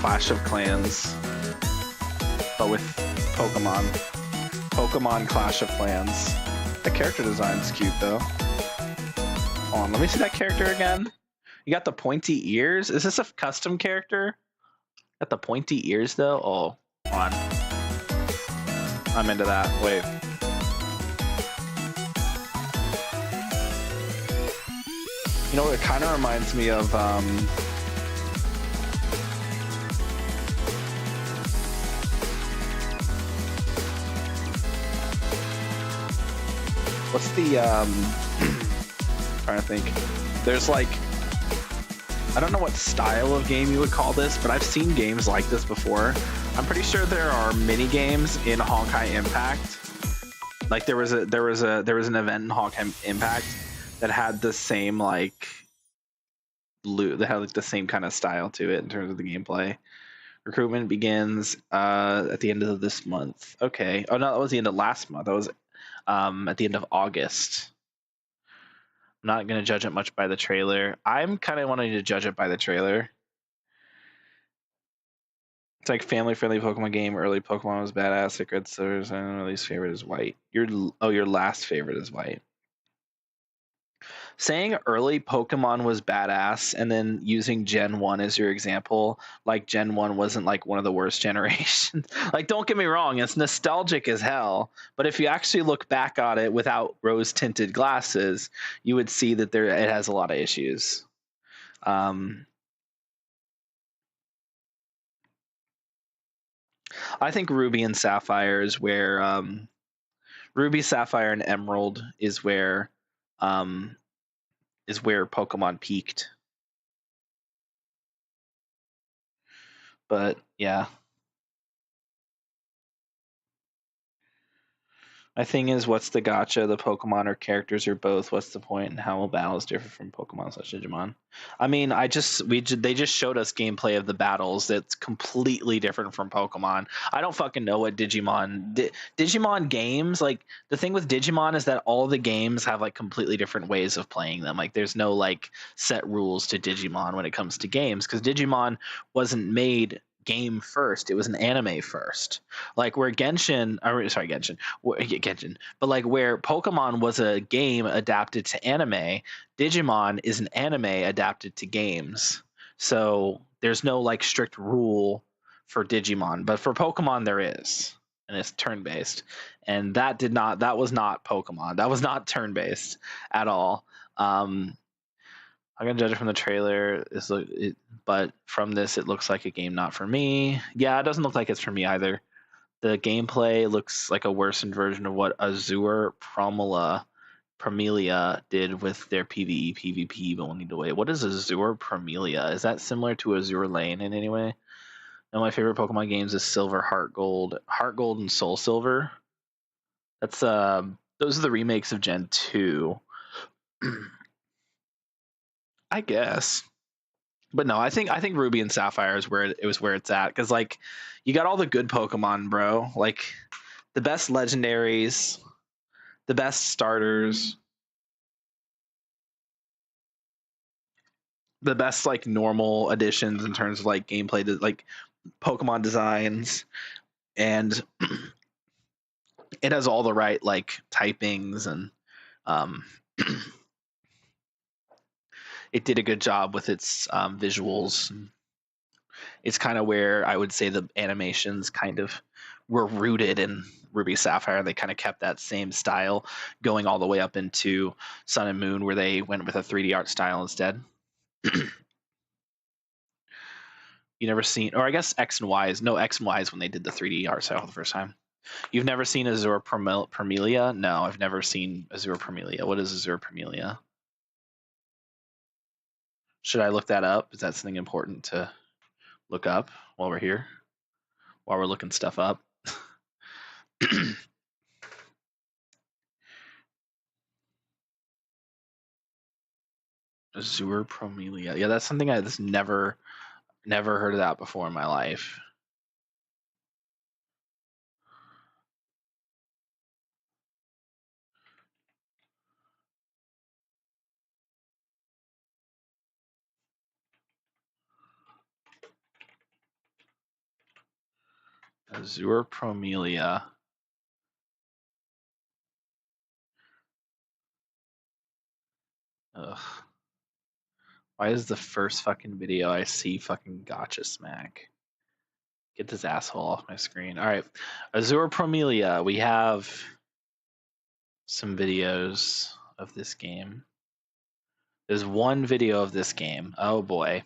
Clash of Clans. But with Pokemon. Pokemon Clash of Clans. The character design's cute, though. Hold on, let me see that character again. You got the pointy ears? Is this a custom character? Got the pointy ears, though? Oh, hold on. I'm into that. Wait. You know, it kind of reminds me of, what's the, trying to think. There's like, I don't know what style of game you would call this, but I've seen games like this before. I'm pretty sure there are mini games in Honkai Impact. Like there was an event in Honkai Impact that had the same like they have like the same kind of style to it in terms of the gameplay. Recruitment begins at the end of this month. Okay. Oh no, that was the end of last month. That was at the end of August. I'm not gonna judge it much by the trailer. I'm kind of wanting to judge it by the trailer. It's like family-friendly Pokemon game. Early Pokemon was badass. Sacred Swords. I don't know. Least favorite is white. Your last favorite is white. Saying early Pokemon was badass and then using Gen 1 as your example, like Gen 1 wasn't like one of the worst generations. Like, don't get me wrong, it's nostalgic as hell. But if you actually look back on it without rose tinted glasses, you would see that it has a lot of issues. I think Ruby and Sapphire is where Ruby, Sapphire, and Emerald is where Pokemon peaked. But yeah. My thing is, what's the gotcha? The Pokemon or characters or both? What's the point? And how will battles differ from Pokemon slash Digimon? I mean, they just showed us gameplay of the battles that's completely different from Pokemon. I don't fucking know what Digimon games, like the thing with Digimon is that all the games have like completely different ways of playing them. Like there's no like set rules to Digimon when it comes to games because Digimon wasn't made game first, it was an anime first. Like where Genshin, but like where Pokemon was a game adapted to anime, Digimon is an anime adapted to games. So there's no like strict rule for Digimon, but for Pokemon there is, and it's turn based. And that was not Pokemon. That was not turn based at all. I'm gonna judge it from the trailer. But from this, it looks like a game not for me. Yeah, it doesn't look like it's for me either. The gameplay looks like a worsened version of what Azure Promelia did with their PvE PvP, but we'll need to wait. What is Azure Promelia? Is that similar to Azure Lane in any way? Now my favorite Pokemon games is Silver, Heart Gold, and Soul Silver. That's those are the remakes of Gen 2. I guess. But no, I think Ruby and Sapphire is where it's at because like you got all the good Pokemon, bro. Like the best legendaries, the best starters, the best like normal additions in terms of like gameplay, like Pokemon designs, and it has all the right like typings and um, it did a good job with its visuals. It's kind of where I would say the animations kind of were rooted in Ruby Sapphire. They kind of kept that same style going all the way up into Sun and Moon, where they went with a 3D art style instead. You never seen, or I guess X and Y is when they did the 3D art style for the first time. You've never seen Azure Promelia? No, I've never seen Azure Promelia. What is Azure Promelia? Should I look that up? Is that something important to look up while we're here? While we're looking stuff up? Azure Promelia. Yeah, that's something I just never heard of that before in my life. Azure Promelia. Ugh. Why is the first fucking video I see fucking gotcha smack? Get this asshole off my screen. All right. Azure Promelia. We have some videos of this game. There's one video of this game. Oh boy.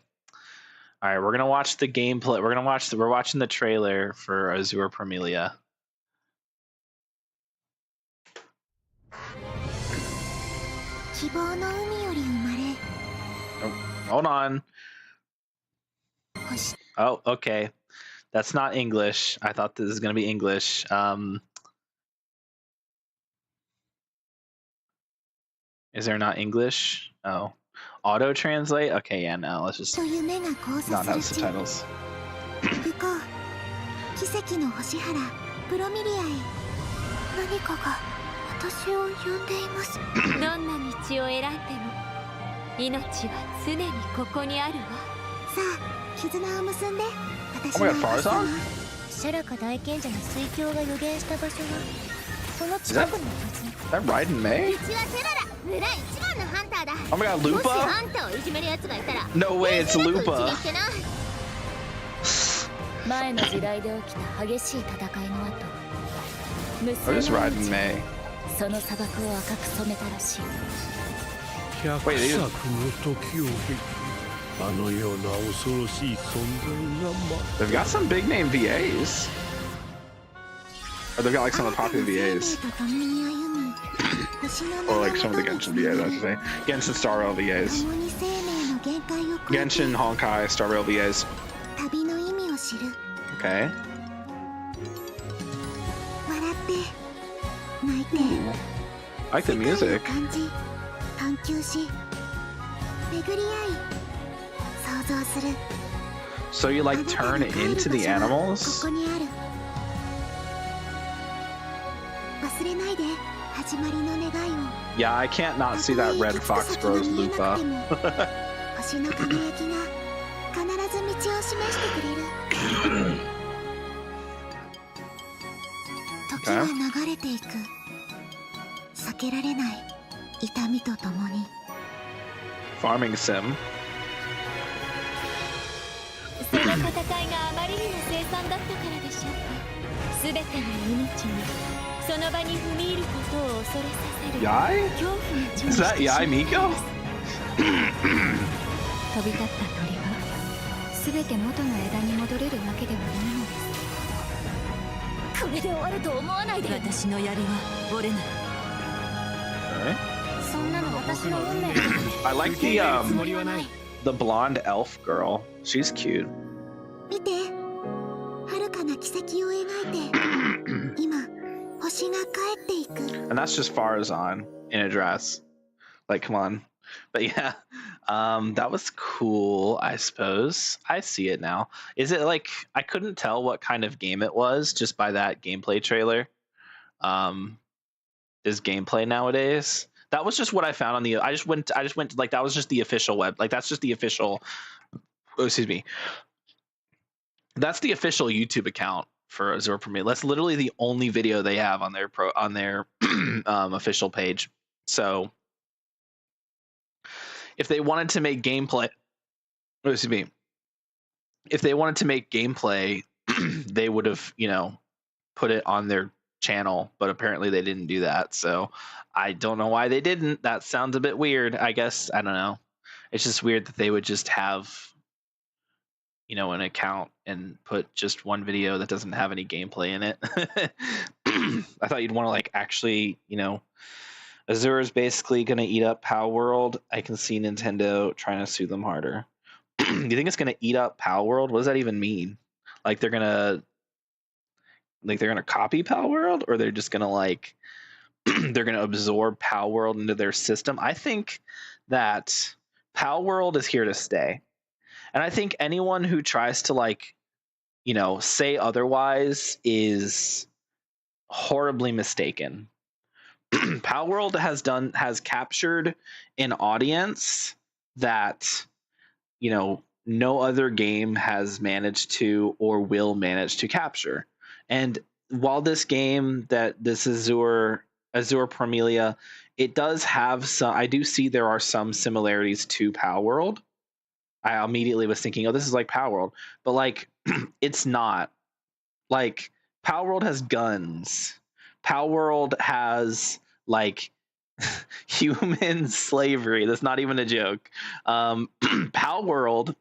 All right, we're gonna watch the gameplay. We're watching the trailer for Azure Promelia. Oh, hold on. Oh, okay. That's not English. I thought this was gonna be English. Is there not English? Oh. auto translate? Okay, yeah, no, let's just と夢が交差 not す have る地 subtitles. 行こう奇跡の星原プロミリアへ何かが私を呼んでいますどんな道を選んでも命は常にここにあるわさあ絆を結んで私 Oh の my god, Farzan? シャラカ大賢者の水郷が予言した場所はこの Is 近 that, くのはず is that Raiden May? うちはセララ村一番のハンターだ Oh my god, もし Lupa? ハンターをいじめる奴がいたら No way, it's うちに Lupa. 行ってな前の時代で起きた激しい戦いの後無 Or 数 just の Raiden 命 May? その砂漠を赤く染めたらしい百 Wait, 作 they- の時を経てあのような恐ろしい存在が They've got some big name VAs. Or they've got like some of the popular VAs. Or like some of the Genshin VAs, I should say. Genshin Star Rail VAs. Genshin Honkai Star Rail VAs. 旅の意味を知る Okay. 笑って泣いて I like the 世界 music. を感じ探求し巡り合い想像する So you like turn into the こ animals? こにある忘れないで始まりの願いを Yeah, I can't not see that red fox grows Lupa. 星の輝きが必ず道を示してくれる時は流れていく避けられない痛みとともに Farming sim. その戦いがあまりにも凄惨だったからでしょうか全ての命にその場に踏み入ることを恐れさせる Yai? 恐怖が準 Is 備 that してしま Yai ってい Miko? ます飛び立った鳥は全て元の枝に戻れるわけではないのですこれで終わると思わないで私の槍は折れない Okay. そんなの私の運命 I like the blonde elf girl. She's cute. 見て遥かな奇跡を描いて今星が帰っていく And that's just Farazan in a dress. Like, come on. But yeah, that was cool, I suppose. I see it now. Is it like, I couldn't tell what kind of game it was just by that gameplay trailer. Is gameplay nowadays? That was just what I found on the, I just went like, that was just the official web. Like, that's just the official, oh, excuse me. That's the official YouTube account for Azure Premier. That's literally the only video they have on their official page. So if they wanted to make gameplay, excuse me, if they wanted to make gameplay, they would have, put it on their channel, but apparently they didn't do that. So I don't know why they didn't. That sounds a bit weird. I guess, I don't know. It's just weird that they would just have, an account and put just one video that doesn't have any gameplay in it. I thought you'd want to like actually, Azure is basically going to eat up Pow World. I can see Nintendo trying to sue them harder. Do you think it's going to eat up Pow World? What does that even mean? Like they're going to copy Pow World, or they're just going to they're going to absorb Pow World into their system? I think that Pow World is here to stay. And I think anyone who tries to say otherwise is horribly mistaken. Pow World has captured an audience that, no other game has managed to or will manage to capture. And while this game, this Azure Promelia, it does have some, I do see there are some similarities to Pow World. I immediately was thinking, oh, this is like Pow World, but it's not. Like, Pow World has guns. Pow World has human slavery. That's not even a joke. Pow World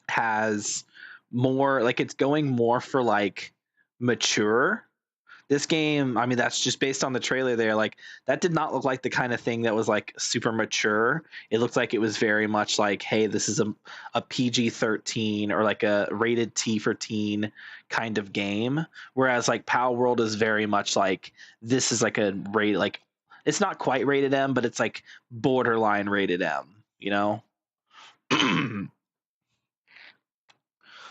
has more, it's going more for mature. This game, I mean, that's just based on the trailer there. That did not look like the kind of thing that was super mature. It looked like it was very much hey, this is a PG-13 or a rated T for teen kind of game. Whereas Pow World is very much this is a rated, it's not quite rated M, but it's borderline rated M. you know.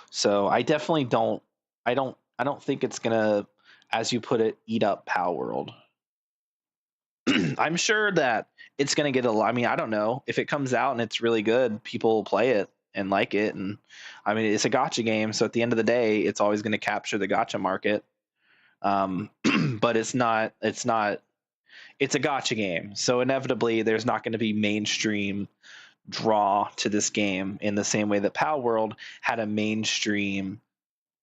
So I definitely don't. I don't think it's gonna, as you put it, eat up Power World. I'm sure that it's gonna get a lot. I mean, I don't know if it comes out and it's really good, people will play it and like it, and I mean, it's a gotcha game, so at the end of the day, it's always going to capture the gotcha market. But it's not. It's not. It's a gotcha game, so inevitably, there's not going to be mainstream draw to this game in the same way that Power World had a mainstream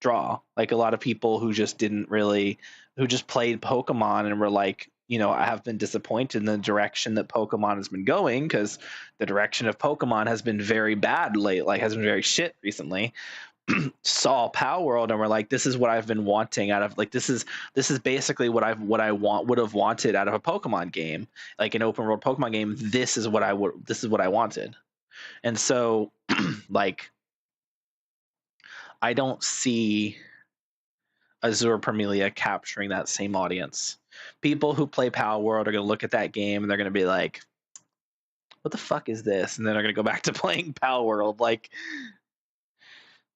draw. Like a lot of people who just didn't really, who just played Pokemon and were like, you know, I have been disappointed in the direction that Pokemon has been going, because the direction of Pokemon has been very bad late, like has been very shit recently. Saw Power World and were like, this is what I've been wanting out of, like, this is basically what I would have wanted out of a Pokemon game, like an open world Pokemon game. This is what I wanted. And so like I don't see Azure Parmelia capturing that same audience. People who play Power World are going to look at that game and they're going to be like, what the fuck is this? And then they're going to go back to playing Power World. Like,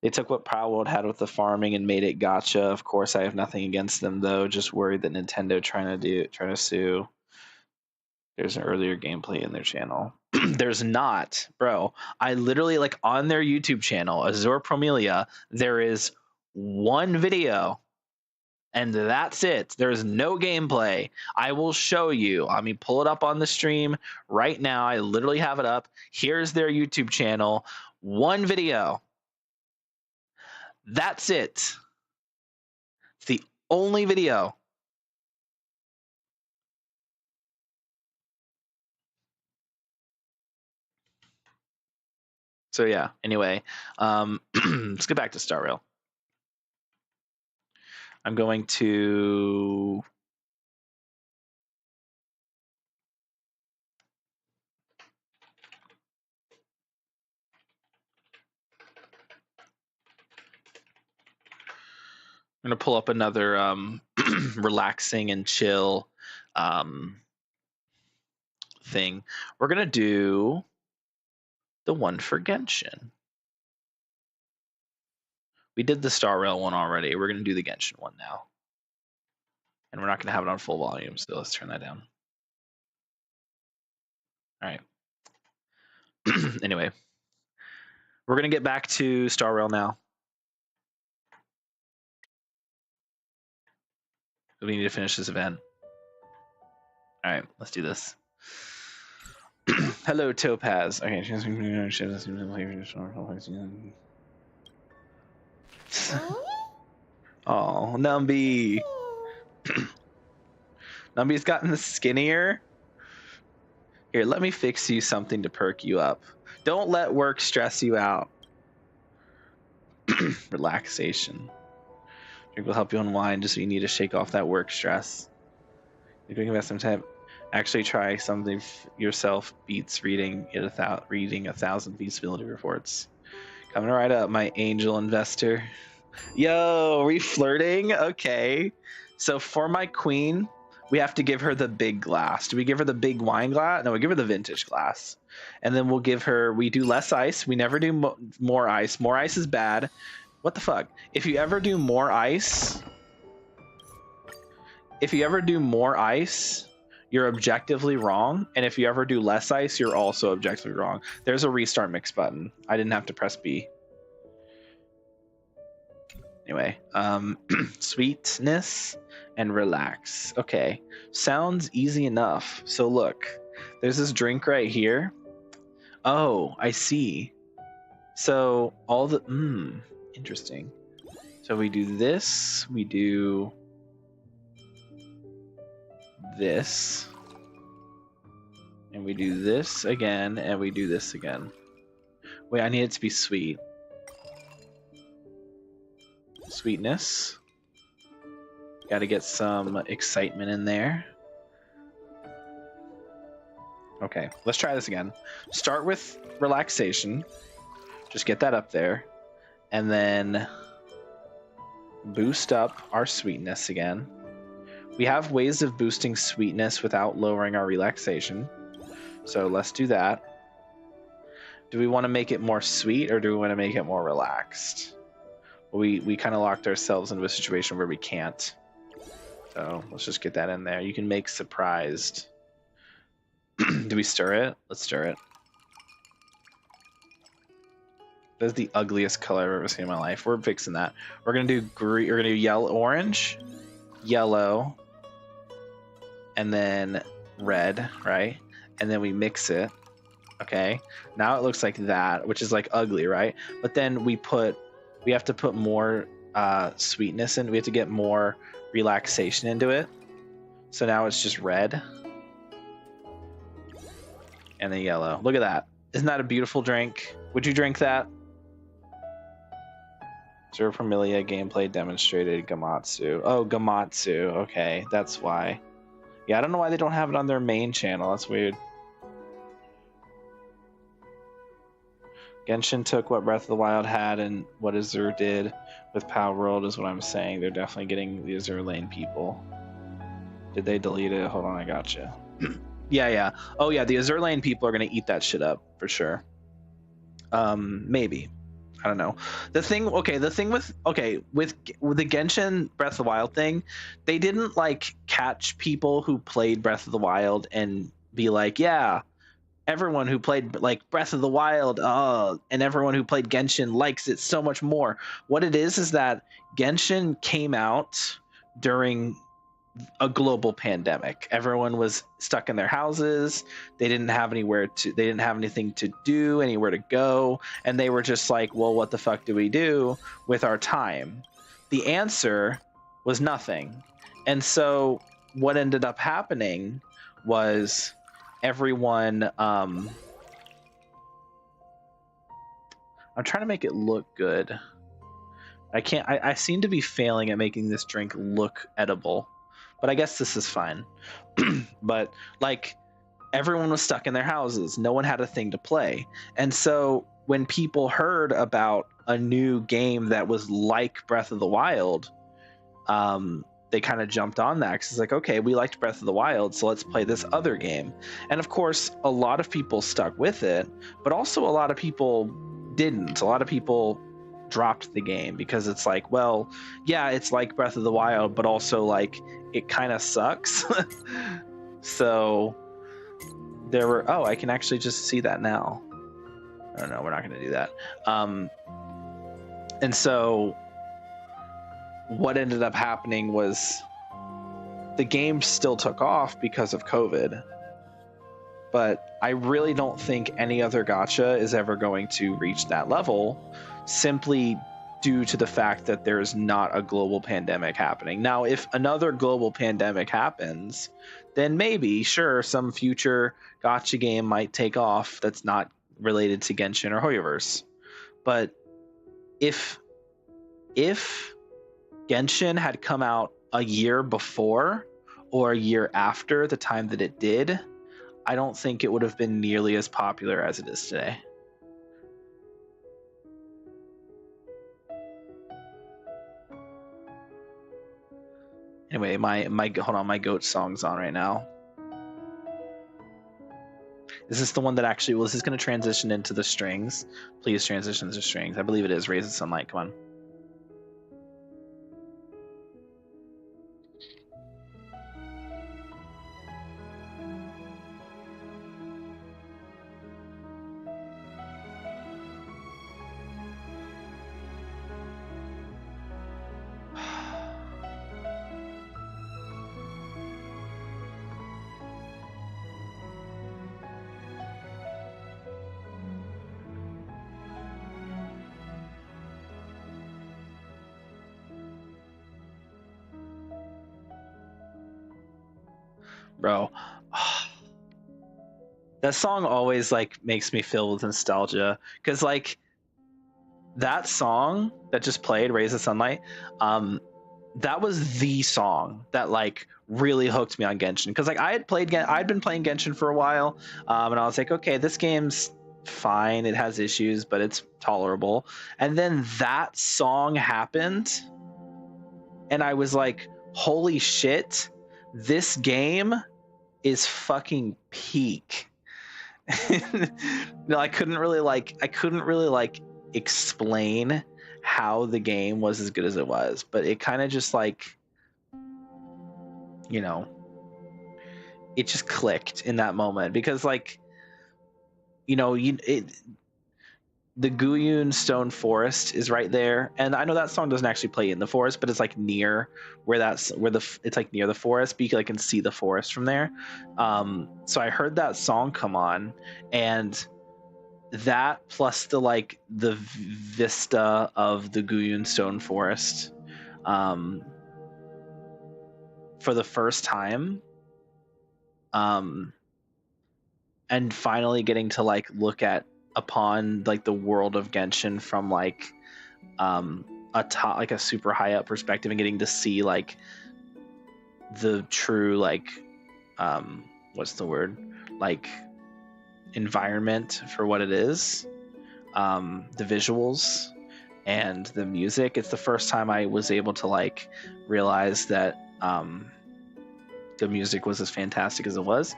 they took what Power World had with the farming and made it gotcha. Of course, I have nothing against them, though. Just worried that Nintendo trying to sue. There's an earlier gameplay in their channel. There's not, bro. I literally, like, on their YouTube channel, Azure Parmelia, there is one video, and that's it. There's no gameplay. I will show you. I mean, pull it up on the stream right now. I literally have it up. Here's their YouTube channel. One video. That's it. It's the only video. So yeah, anyway, let's get back to Star Rail. I'm going to pull up another relaxing and chill thing. We're gonna do the one for Genshin. We did the Star Rail one already. We're gonna do the Genshin one now, and we're not gonna have it on full volume. So let's turn that down. All right. Anyway, we're gonna get back to Star Rail now. We need to finish this event. All right, let's do this. Hello, Topaz. Okay. Oh, Numby. Numby's gotten skinnier. Here, let me fix you something to perk you up. Don't let work stress you out. Relaxation. Drink will help you unwind, just so you need to shake off that work stress. You're doing about some time. Actually, try something yourself. Beats reading 1,000 feasibility reports. Coming right up, my angel investor. Yo, are we flirting? Okay. So for my queen, we have to give her the big glass. Do we give her the big wine glass? No, we give her the vintage glass. And then we'll give her, we do less ice. We never do more ice. More ice is bad. What the fuck? If you ever do more ice, you're objectively wrong. And if you ever do less ice, you're also objectively wrong. There's a restart mix button. I didn't have to press B. Anyway, sweetness and relax. Okay, sounds easy enough. So look, there's this drink right here. Oh, I see. So all the, interesting. So we do this, we do this, and we do this again, and we do this again. Wait, I need it to be sweet. Sweetness. Got to get some excitement in there. Okay, let's try this again. Start with relaxation. Just get that up there. And then boost up our sweetness again. We have ways of boosting sweetness without lowering our relaxation. So let's do that. Do we want to make it more sweet or do we want to make it more relaxed? We kind of locked ourselves into a situation where we can't. So let's just get that in there. You can make surprised. Do we stir it? Let's stir it. That's the ugliest color I've ever seen in my life. We're fixing that. We're gonna do green. We're gonna do yellow, orange, yellow, and then red, right? And then we mix it. Okay. Now it looks like that, which is like ugly, right? But then we have to put more sweetness in. We have to get more relaxation into it. So now it's just red and then yellow. Look at that. Isn't that a beautiful drink? Would you drink that? Zero Familia gameplay demonstrated Gamatsu. Oh, Gamatsu. Okay, that's why. Yeah, I don't know why they don't have it on their main channel. That's weird. Genshin took what Breath of the Wild had and what Azure did with Power World is what I'm saying. They're definitely getting the Azure Lane people. Did they delete it? Hold on, I gotcha. Yeah. Oh yeah, the Azure Lane people are gonna eat that shit up for sure. Maybe. I don't know. The thing with the Genshin Breath of the Wild thing, they didn't like catch people who played Breath of the Wild and be like, yeah, everyone who played like Breath of the Wild and everyone who played Genshin likes it so much more. What it is that Genshin came out during a global pandemic. Everyone was stuck in their houses. They didn't have anything to do, anywhere to go, and they were just like, well, what the fuck do we do with our time? The answer was nothing. And so what ended up happening was everyone I'm trying to make it look good. I seem to be failing at making this drink look edible, but I guess this is fine. But like, everyone was stuck in their houses. No one had a thing to play. And so when people heard about a new game that was like Breath of the Wild, they kind of jumped on that because it's like, okay, we liked Breath of the Wild, so let's play this other game. And of course, a lot of people stuck with it, but also a lot of people didn't. A lot of people dropped the game because it's like, well, yeah, it's like Breath of the Wild, but also like it kind of sucks. So there were, oh, I can actually just see that now. Oh no, we're not going to do that. And so what ended up happening was the game still took off because of COVID, but I really don't think any other gacha is ever going to reach that level, simply due to the fact that there's not a global pandemic happening. Now, if another global pandemic happens, then maybe, sure, some future gacha game might take off that's not related to Genshin or Hoyoverse. But if Genshin had come out a year before or a year after the time that it did, I don't think it would have been nearly as popular as it is today. Anyway, my goat song's on right now. Is this the one that actually, well, is this going to transition into the strings? Please transition to strings. I believe it is. Raise the Sunlight. Come on. Bro, that song always like makes me filled with nostalgia because like that song that just played, Raise the Sunlight, that was the song that like really hooked me on Genshin because like I'd been playing Genshin for a while, and I was like, okay, this game's fine, it has issues but it's tolerable, and then that song happened and I was like, holy shit, this game is fucking peak. No, I couldn't really like explain how the game was as good as it was, but it kind of just like, you know, it just clicked in that moment because like, you know, the Guyun Stone Forest is right there, and I know that song doesn't actually play in the forest, but it's like near it's like near the forest, but you can see the forest from there. So I heard that song come on, and that plus the vista of the Guyun Stone Forest, for the first time, and finally getting to like look at upon like the world of Genshin from like a top, like a super high up perspective, and getting to see like the true like what's the word, like environment for what it is, the visuals and the music. It's the first time I was able to like realize that the music was as fantastic as it was.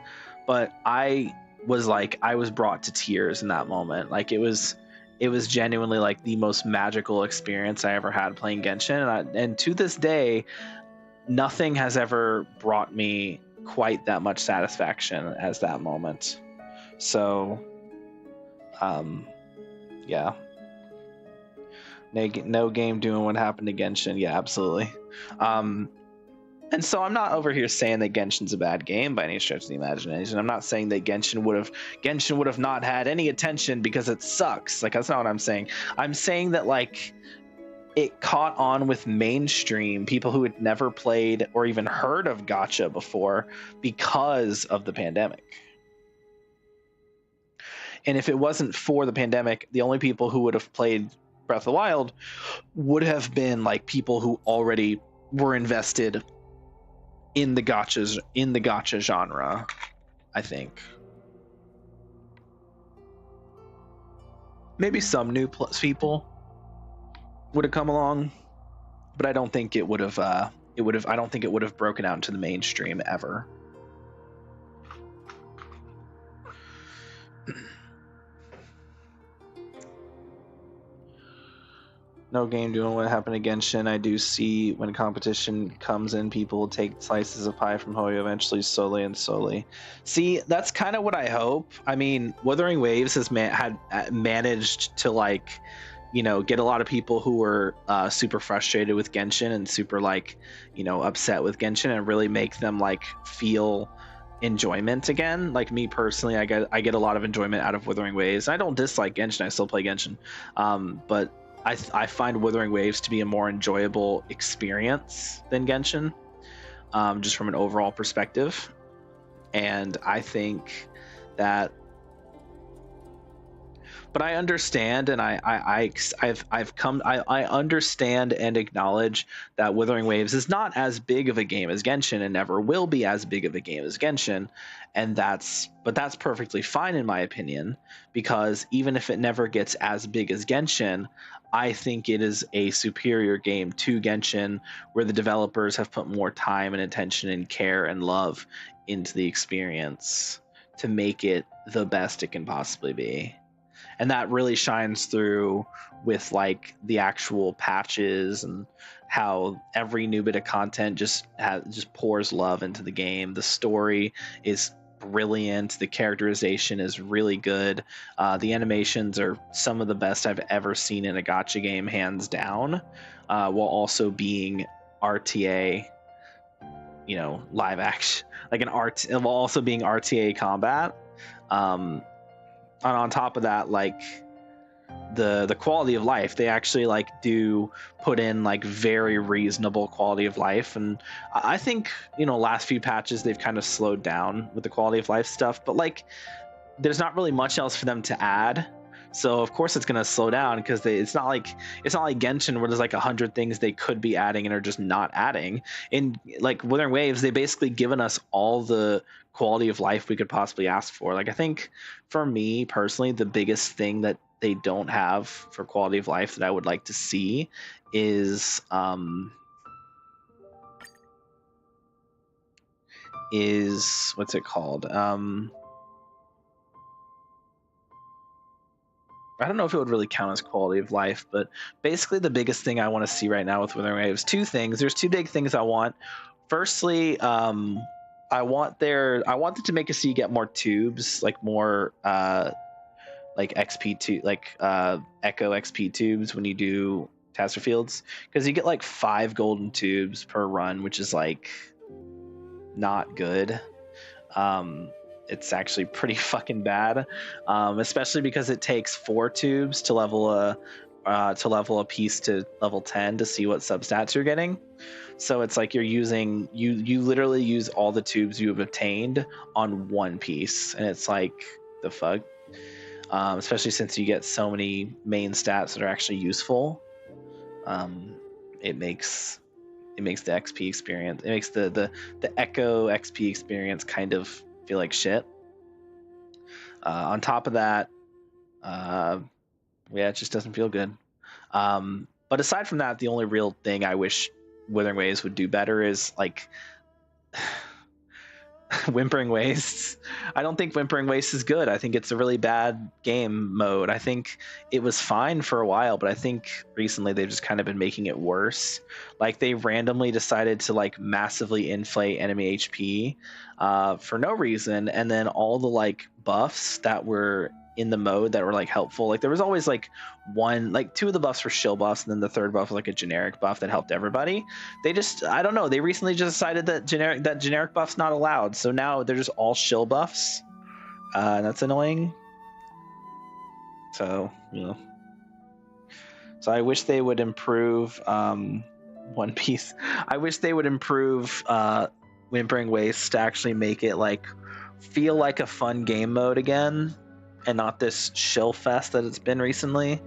But I was brought to tears in that moment. Like it was genuinely like the most magical experience I ever had playing Genshin, and to this day nothing has ever brought me quite that much satisfaction as that moment. So yeah, no game doing what happened to Genshin. Yeah, absolutely. And so I'm not over here saying that Genshin's a bad game by any stretch of the imagination. I'm not saying that Genshin would have not had any attention because it sucks. Like, that's not what I'm saying. I'm saying that like it caught on with mainstream people who had never played or even heard of gacha before because of the pandemic. And if it wasn't for the pandemic, the only people who would have played Breath of the Wild would have been like people who already were invested in the gacha genre, I think. Maybe some new people would have come along, but I don't think it would have I don't think it would have broken out into the mainstream ever. No game doing what happened to Genshin. I do see when competition comes in, people take slices of pie from Hoyo eventually, slowly and slowly. See, that's kind of what I hope. I mean, Wuthering Waves has managed to like, you know, get a lot of people who were super frustrated with Genshin and super like, you know, upset with Genshin, and really make them like feel enjoyment again. Like me personally, I get a lot of enjoyment out of Wuthering Waves. I don't dislike Genshin. I still play Genshin, but I find Wuthering Waves to be a more enjoyable experience than Genshin, just from an overall perspective. And I think that, but I understand, and I understand and acknowledge that Wuthering Waves is not as big of a game as Genshin, and never will be as big of a game as Genshin, and that's perfectly fine in my opinion, because even if it never gets as big as Genshin, I think it is a superior game to Genshin, where the developers have put more time and attention and care and love into the experience to make it the best it can possibly be. And that really shines through with like the actual patches and how every new bit of content just pours love into the game. The story is brilliant. The characterization is really good. The animations are some of the best I've ever seen in a gacha game, hands down, while also being RTA, you know, live action, like while also being RTA combat. And on top of that, like the quality of life, they actually like do put in like very reasonable quality of life. And I think, you know, last few patches they've kind of slowed down with the quality of life stuff, but like there's not really much else for them to add. So of course it's gonna slow down, because it's not like Genshin where there's like 100 things they could be adding and are just not adding. In like Wuthering Waves, they basically given us all the quality of life we could possibly ask for. Like I think for me personally, the biggest thing that they don't have for quality of life that I would like to see is what's it called? I don't know if it would really count as quality of life, but basically the biggest thing I want to see right now with Withering Waves, two things. There's two big things I want. Firstly, I want them to make it so you get more tubes, like more like XP Echo XP tubes when you do Tasker Fields, because you get like 5 golden tubes per run, which is like not good. It's actually pretty fucking bad, especially because it takes 4 tubes to level a piece to level 10 to see what substats you're getting. So it's like you literally use all the tubes you have obtained on one piece, and it's like the fuck. Especially since you get so many main stats that are actually useful. It makes the XP experience. It makes the Echo XP experience kind of feel like shit. On top of that, yeah, it just doesn't feel good. But aside from that, the only real thing I wish Withering Waves would do better is like Whimpering Wastes. I don't think Whimpering Wastes is good. I think it's a really bad game mode. I think it was fine for a while, but I think recently they've just kind of been making it worse. Like they randomly decided to like massively inflate enemy HP for no reason, and then all the like buffs that were in the mode that were like helpful. Like there was always like 2 of the buffs were shield buffs, and then the third buff was like a generic buff that helped everybody. I don't know, they recently just decided that generic buff's not allowed, so now they're just all shield buffs, and that's annoying. So so I wish they would improve One Piece. I wish they would improve Whimpering Waste to actually make it like feel like a fun game mode again, and not this shill fest that it's been recently.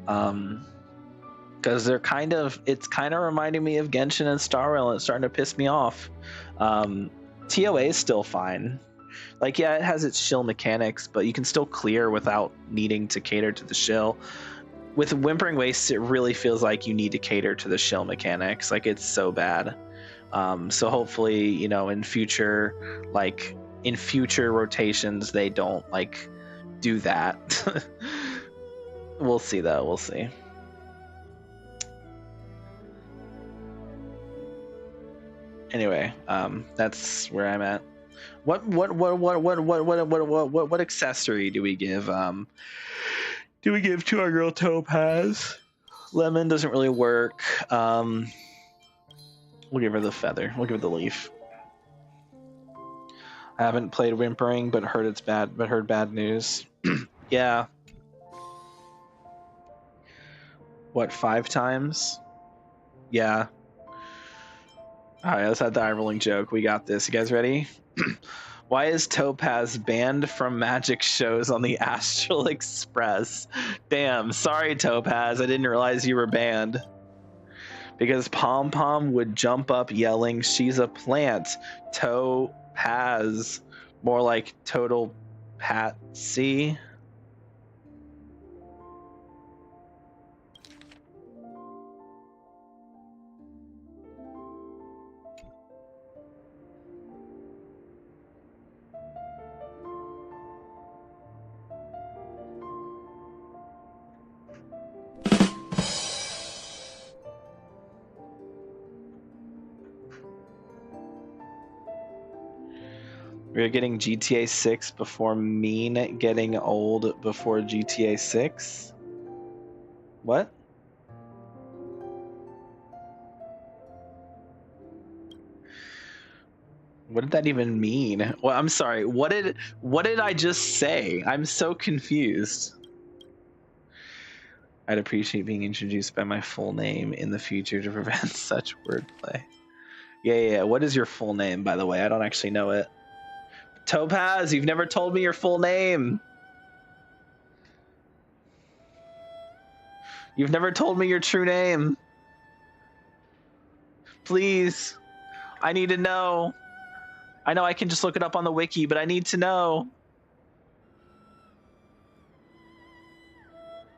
Because it's kind of reminding me of Genshin and Star Rail, and it's starting to piss me off. TOA is still fine. Like, yeah, it has its shill mechanics, but you can still clear without needing to cater to the shill. With Whimpering Wastes, it really feels like you need to cater to the shill mechanics. Like, it's so bad. So hopefully, in future rotations, they don't like do that. We'll see though. We'll see. Anyway, that's where I'm at. What accessory do we give? Do we give to our girl Topaz? Lemon doesn't really work. We'll give her the feather. We'll give her the leaf. I haven't played Whimpering, but heard it's bad. But heard bad news. Yeah. What, 5 times? Yeah. All right, let's have the eye rolling joke. We got this. You guys ready? Why is Topaz banned from magic shows on the Astral Express? Damn, sorry Topaz, I didn't realize you were banned. Because Pom Pom would jump up yelling, "She's a plant." Topaz, more like Total Patsy. We're getting GTA 6 before mean getting old before GTA 6? What? What did that even mean? Well, I'm sorry. What did I just say? I'm so confused. I'd appreciate being introduced by my full name in the future to prevent such wordplay. Yeah. What is your full name, by the way? I don't actually know it. Topaz, you've never told me your full name. You've never told me your true name. Please. I need to know. I know I can just look it up on the wiki, but I need to know.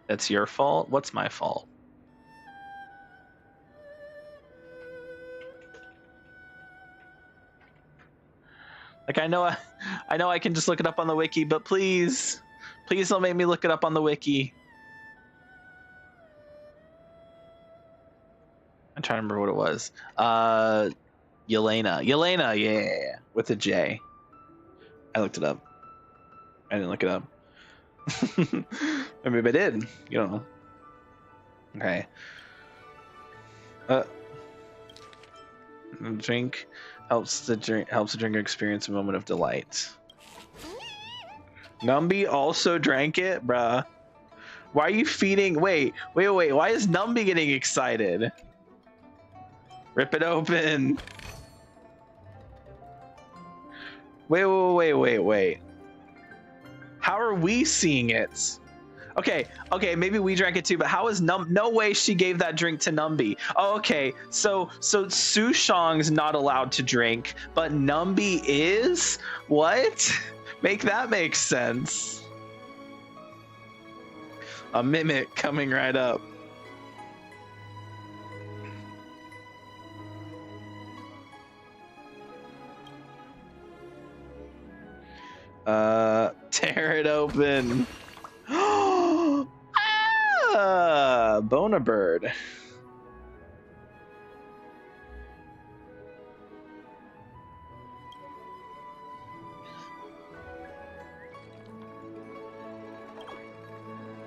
That's your fault? What's my fault? Like, I know I can just look it up on the wiki, but please Please don't make me look it up on the wiki. I'm trying to remember what it was. Yelena, yeah, with a J. I looked it up. I didn't look it up. Maybe I did. You don't know. Okay. Drink helps the drinker experience a moment of delight. Numby also drank it, bruh. Why are you feeding? Wait. Why is Numby getting excited? Rip it open. Wait. How are we seeing it? Okay, maybe we drank it too, but how is no way she gave that drink to Numby. Oh, okay, so Sushong's not allowed to drink, but Numby is? What? Make that make sense. A mimic coming right up. Tear it open. Bona bird.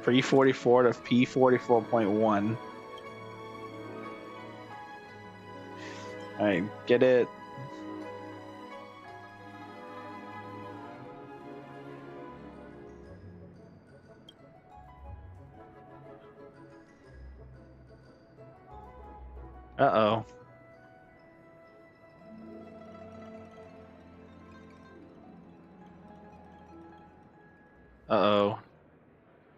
Pre-44 to P44.1. All right, get it. Uh-oh. Uh-oh.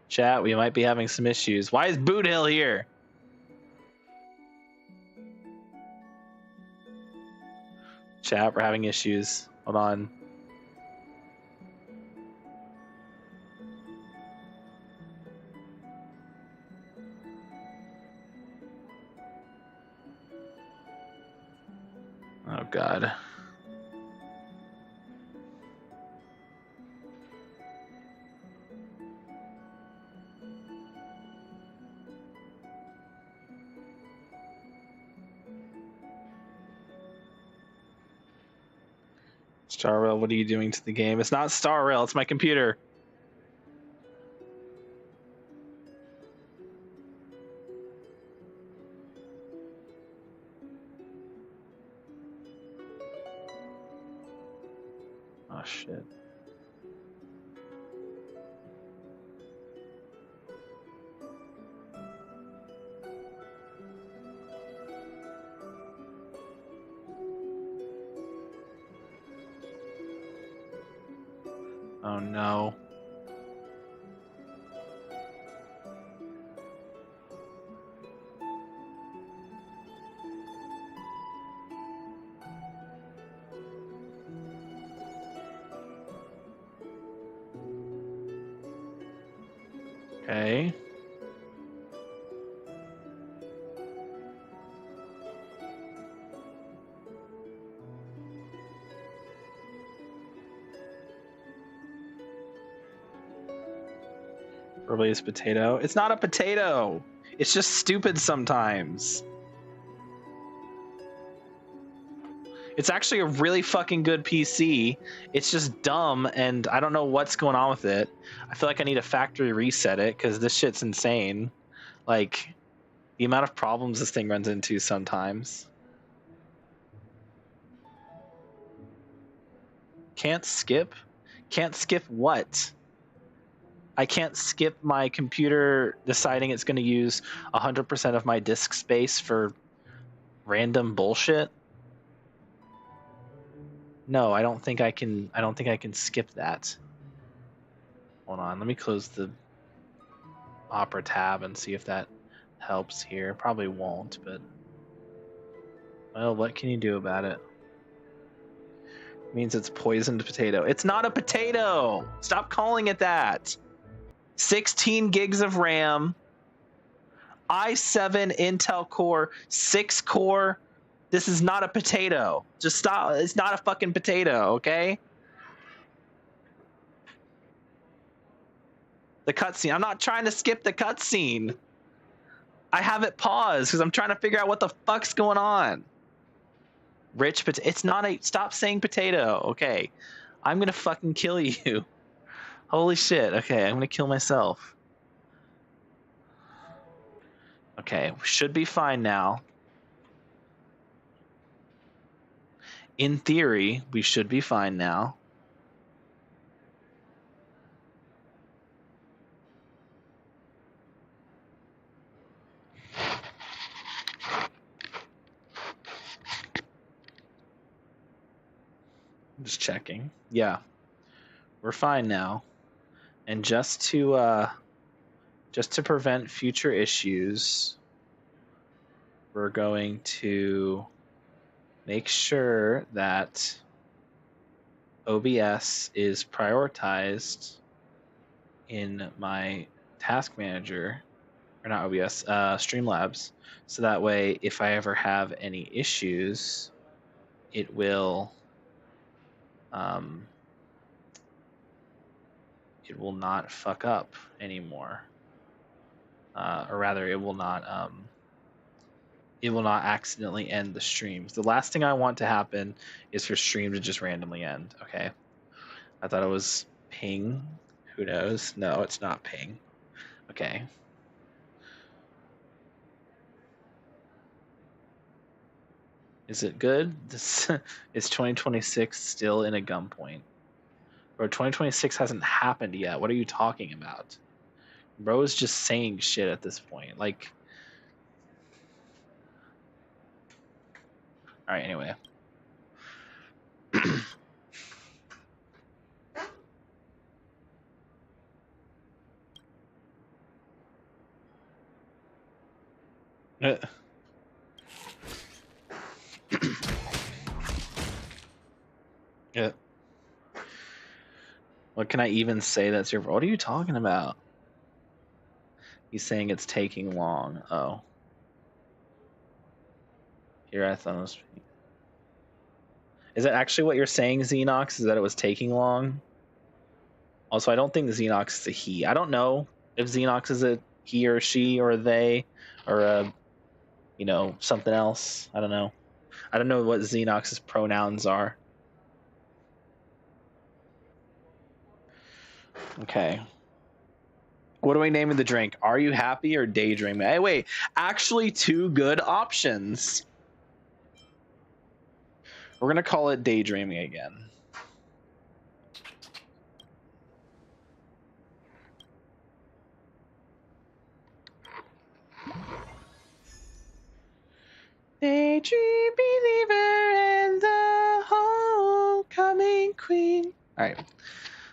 Chat, we might be having some issues. Why is Boot Hill here? Chat, we're having issues. Hold on. Oh, God. Star Rail, what are you doing to the game? It's not Star Rail, it's my computer. Oh, shit. Oh, no. Okay. Release potato. It's not a potato. It's just stupid sometimes. It's actually a really fucking good PC. It's just dumb, and I don't know what's going on with it. I feel like I need to factory reset it because this shit's insane. Like, the amount of problems this thing runs into sometimes. Can't skip? Can't skip what? I can't skip my computer deciding it's going to use 100% of my disk space for random bullshit. No, I don't think I can. I don't think I can skip that. Hold on, let me close the Opera tab and see if that helps here. Probably won't, but well, what can you do about it? It means it's poisoned potato. It's not a potato. Stop calling it that. 16 gigs of RAM, i7 Intel Core, 6 core. This is not a potato. Just stop. It's not a fucking potato, okay? The cutscene. I'm not trying to skip the cutscene. I have it paused because I'm trying to figure out what the fuck's going on. Rich potato. It's not a. Stop saying potato. Okay. I'm gonna fucking kill you. Holy shit. Okay, I'm gonna kill myself. Okay, should be fine now. In theory, we should be fine now. I'm just checking. Yeah, we're fine now. And just to prevent future issues, we're going to make sure that OBS is prioritized in my task manager, or not OBS, Streamlabs, so that way if I ever have any issues, it will not fuck up anymore, or rather, it will not accidentally end the streams. The last thing I want to happen is for stream to just randomly end. Okay, I thought it was ping. Who knows? No, it's not ping. Okay. Is it good? This is 2026 still in a gunpoint, or 2026 hasn't happened yet. What are you talking about? Bro is just saying shit at this point. Like, all right. Anyway. Yeah. What can I even say that's your? What are you talking about? He's saying it's taking long. Oh. Here I thought it was. Is that actually what you're saying, Xenox? Is that it was taking long? Also, I don't think Xenox is a he. I don't know if Xenox is a he or she or they or a, something else. I don't know. I don't know what Xenox's pronouns are. Okay. What are we naming the drink? Are you happy or daydreaming? Hey, wait. Actually, two good options. We're going to call it daydreaming again. Daydream believer and the homecoming queen. All right.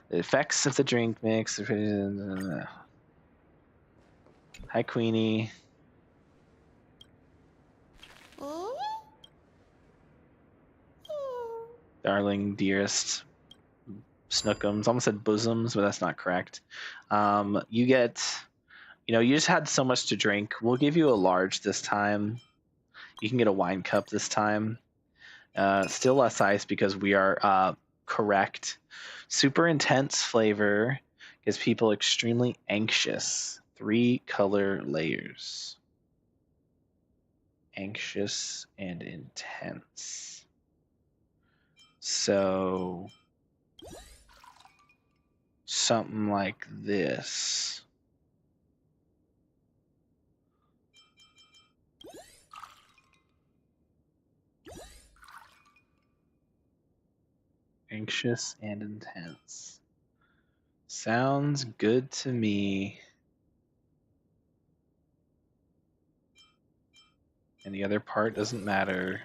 The effects of the drink mix. Hi, Queenie. Darling, dearest, Snookums. Almost said bosoms, but that's not correct. You get, you just had so much to drink. We'll give you a large this time. You can get a wine cup this time. Still less ice because we are correct. Super intense flavor gets people extremely anxious. 3 color layers. Anxious and intense. So something like this. Anxious and intense. Sounds good to me. And the other part doesn't matter.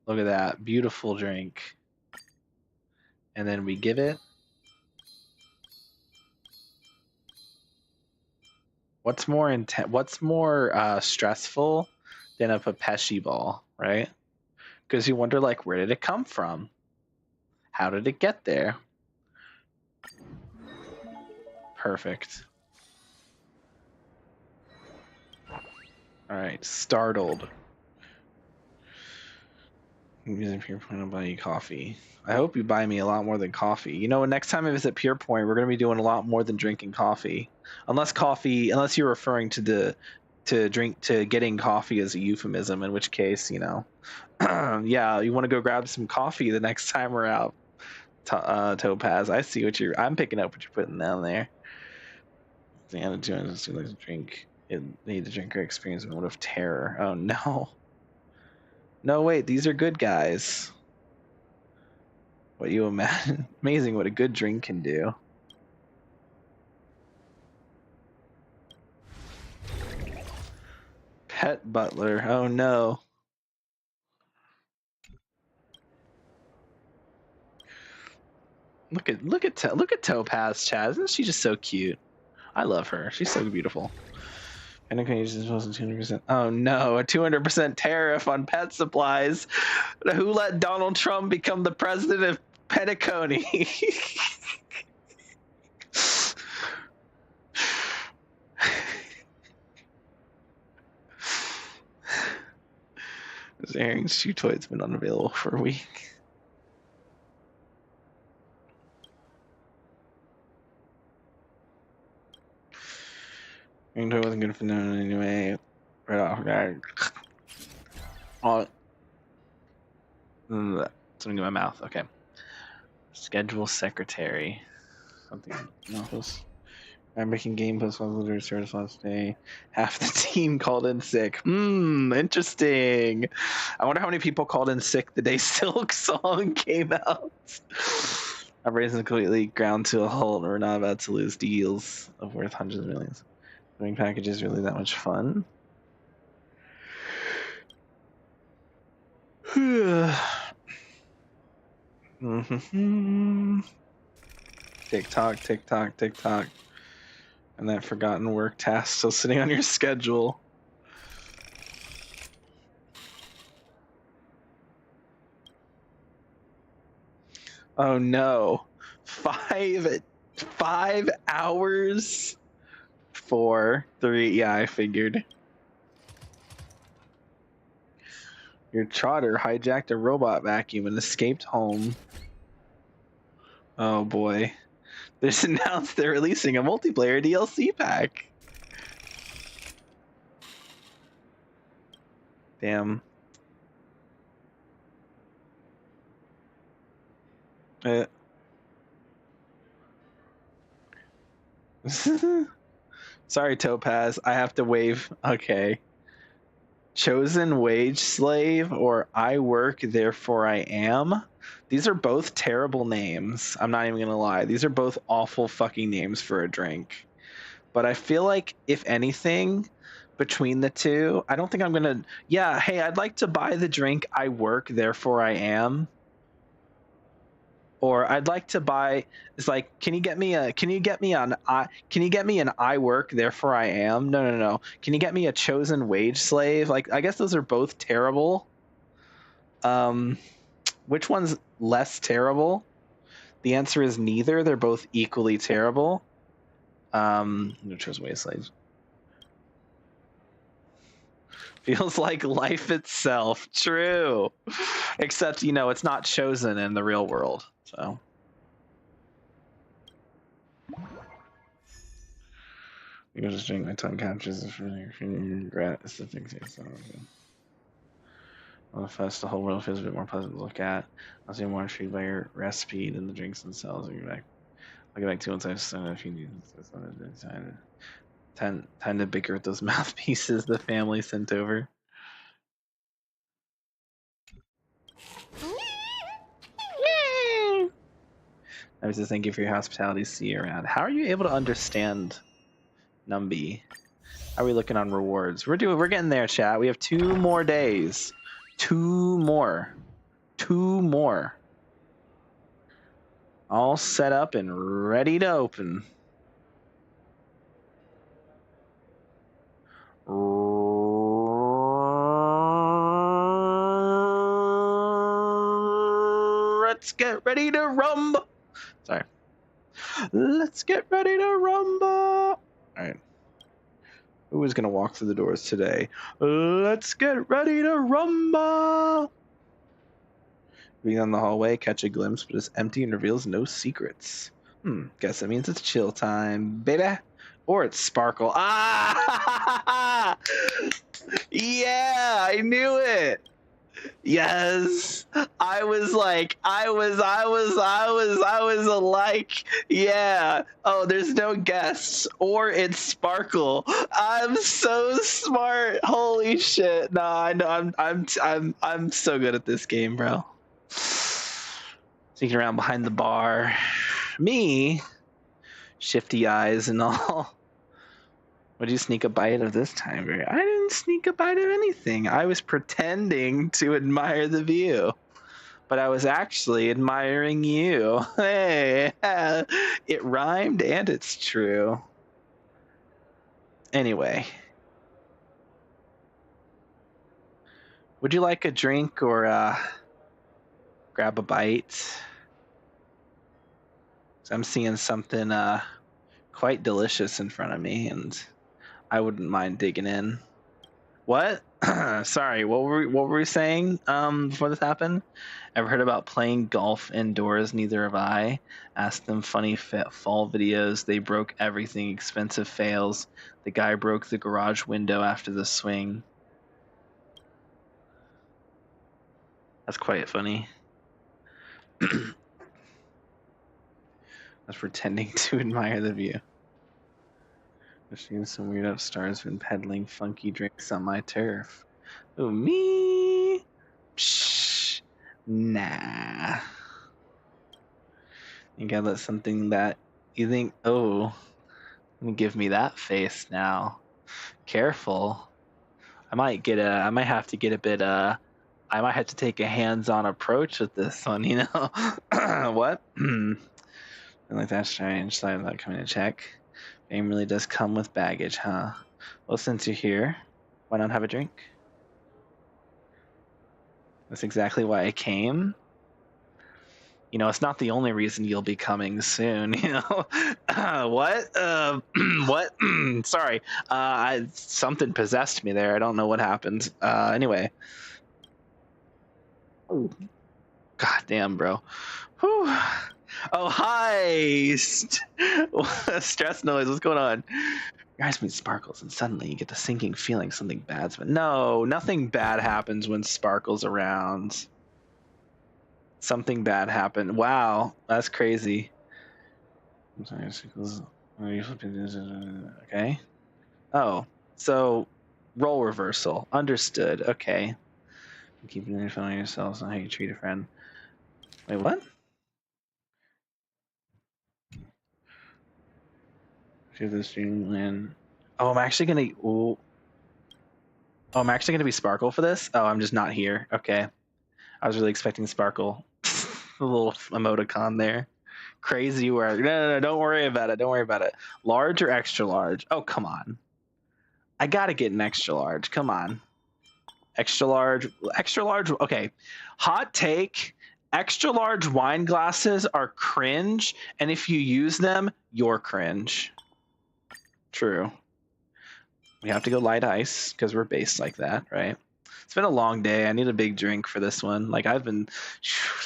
Look at that. Beautiful drink. And then we give it. What's more stressful than a Papeshi ball, right? Because you wonder, like, where did it come from? How did it get there? Perfect. All right, startled. Using Pure Point, I'll buy you coffee. I hope you buy me a lot more than coffee. You know, next time I visit Pure Point, we're gonna be doing a lot more than drinking coffee. Unless you're referring to getting coffee as a euphemism, in which case, you know, yeah, you want to go grab some coffee the next time we're out. Topaz, I see I'm picking up what you're putting down there. The attitude is to drink. Need to drink or experience a moment of terror. Oh no. No, wait, these are good guys. What you imagine? Amazing what a good drink can do. Pet butler. Oh no. Look at Topaz, Chaz. Isn't she just so cute? I love her. She's so beautiful. And I can use this wasn't 200%. Oh no, a 200% tariff on pet supplies. Who let Donald Trump become the president of Petticone? This Airing's shoe toy's been unavailable for a week. Airing toy wasn't good for no anyway. Right off guard. Oh, something in my mouth. Okay. Schedule secretary. Something in office. I'm making game post service last day. Half the team called in sick. Interesting. I wonder how many people called in sick the day Silk Song came out. Our brains completely ground to a halt. We're not about to lose deals of worth hundreds of millions. Doing packages really that much fun? Tick tock, tick tock, tick tock. And that forgotten work task still sitting on your schedule. Oh no. 5 hours? 4, 3, yeah, I figured. Your trotter hijacked a robot vacuum and escaped home. Oh boy. They just announced they're releasing a multiplayer DLC pack. Damn. Sorry, Topaz. I have to wave. Okay. Chosen wage slave or I work, therefore I am. These are both terrible names. I'm not even gonna lie. These are both awful fucking names for a drink. But I feel like, if anything, between the two, I don't think I'm gonna. Yeah, hey, I'd like to buy the drink I work, therefore I am. Or I'd like to buy. It's like, can you get me an I work, therefore I am? No. Can you get me a chosen wage slave? Like, I guess those are both terrible. Which one's less terrible? The answer is neither. They're both equally terrible. No chosen wage slaves. Feels like life itself. True. Except, you know, it's not chosen in the real world. So. You just drink my tongue captures for regret. It's the thing. On the fest, the whole world feels a bit more pleasant to look at. I'll see more intrigued by your recipe than the drinks themselves. I'll get back to once I've done if you need time to bicker with those mouthpieces the family sent over. I was just thank you for your hospitality. See you around. How are you able to understand Numby? How are we looking on rewards? We're getting there, chat. We have 2 more days. 2 more. All set up and ready to open. Let's get ready to rumble. Sorry. Let's get ready to rumble. All right. Who is going to walk through the doors today? Let's get ready to rumble. Being on the hallway, catch a glimpse, but it's empty and reveals no secrets. Guess that means it's chill time, baby. Or it's sparkle. Ah! Yeah, I knew it. Yes. I was like, yeah. Oh, there's no guests. Or it's sparkle. I'm so smart. Holy shit. No, I know I'm so good at this game, bro. Sneaking around behind the bar. Me, shifty eyes and all. What did you sneak a bite of this time, Barry? I didn't sneak a bite of anything. I was pretending to admire the view, but I was actually admiring you. Hey, it rhymed and it's true. Anyway, would you like a drink or grab a bite? I'm seeing something quite delicious in front of me, and I wouldn't mind digging in. What? Sorry, what were we saying before this happened? Ever heard about playing golf indoors? Neither have I. Ask them funny fall videos. They broke everything. Expensive fails. The guy broke the garage window after the swing. That's quite funny. I was pretending to admire the view. I've seen some weird upstarts been peddling funky drinks on my turf. Oh, me? Psh, nah. You gotta let something that you think, oh, give me that face now. Careful. I might have to get a bit, I might have to take a hands-on approach with this one, you know? What? Like, that's strange. So I'm not coming to check. Game really does come with baggage, huh? Well, since you're here, why not have a drink? That's exactly why I came. You know, it's not the only reason you'll be coming soon, you know? What? What? Sorry. Something possessed me there. I don't know what happened. Anyway. Oh. God damn, bro. Whew. Oh, hi! Stress noise, what's going on? Your eyes meet sparkles, and suddenly you get the sinking feeling something bad's but no, nothing bad happens when sparkles around. Something bad happened. Wow, that's crazy. I'm sorry, okay. Oh, so role reversal. Understood. Okay. Keeping your phone on yourself is not how you treat a friend. Wait, what? To the streamland. Oh, I'm actually gonna. Ooh. Oh, I'm actually gonna be Sparkle for this. Oh, I'm just not here. Okay. I was really expecting Sparkle. A little emoticon there. Crazy work. No, don't worry about it. Don't worry about it. Large or extra large? Oh, come on. I gotta get an extra large. Come on. Extra large. Extra large. Okay. Hot take. Extra large wine glasses are cringe, and if you use them, you're cringe. True. We have to go light ice because we're based like that, right? It's been a long day. I need a big drink for this one. Like it's been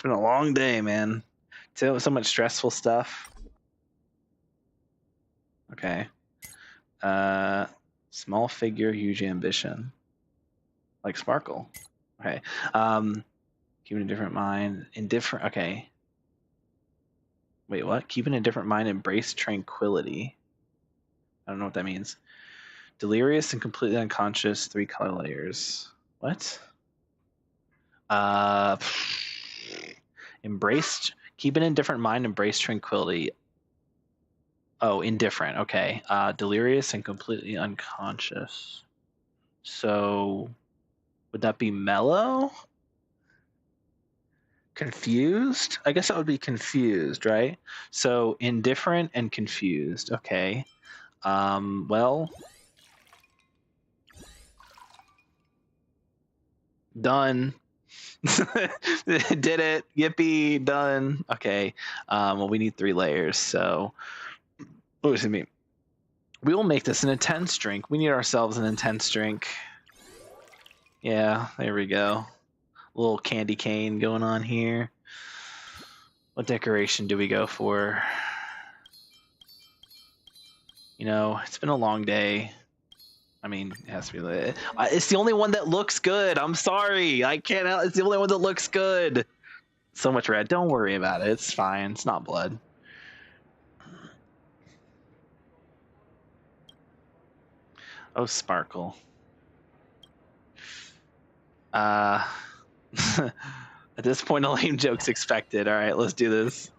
a long day, man. So much stressful stuff. Okay. Small figure, huge ambition. Like Sparkle. Okay. Keeping a different mind. Indifferent. Okay. Wait, what? Keeping a different mind, embrace tranquility. I don't know what that means. Delirious and completely unconscious, 3 color layers. What? Embraced. Keep an indifferent mind, embrace tranquility. Oh, indifferent. Okay. Delirious and completely unconscious. So, would that be mellow? Confused? I guess that would be confused, right? So, indifferent and confused. Okay. Well, done. Did it. Yippee, done. Okay. Well, we need 3 layers, so oh, excuse me. We will make this an intense drink. We need ourselves an intense drink. Yeah, there we go. Little candy cane going on here. What decoration do we go for? You know, it's been a long day. I mean, it has to be lit. It's the only one that looks good. I'm sorry. I can't. It's the only one that looks good. So much red. Don't worry about it. It's fine. It's not blood. Oh, sparkle. At this point, a lame joke's expected. All right, let's do this.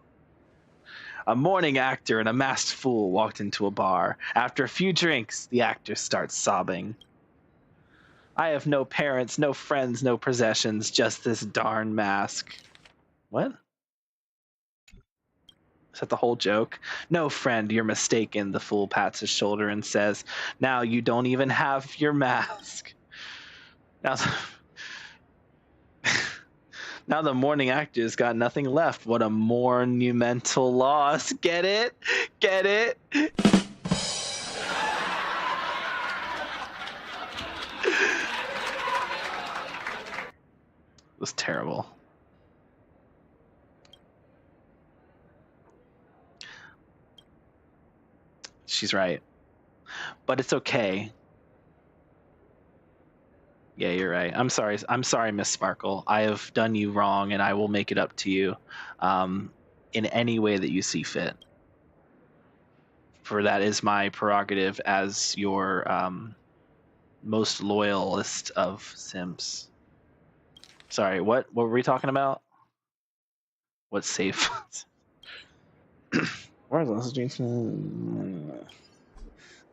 A morning actor and a masked fool walked into a bar. After a few drinks, the actor starts sobbing. I have no parents, no friends, no possessions, just this darn mask. What? Is that the whole joke? No, friend, you're mistaken. The fool pats his shoulder and says, now you don't even have your mask. Now the morning actor's got nothing left. What a monumental loss. Get it? Get it? It was terrible. She's right. But it's okay. Yeah, you're right. I'm sorry. I'm sorry, Miss Sparkle. I have done you wrong, and I will make it up to you in any way that you see fit. For that is my prerogative as your most loyalist of Sims. Sorry, what were we talking about? What's safe? Where's this?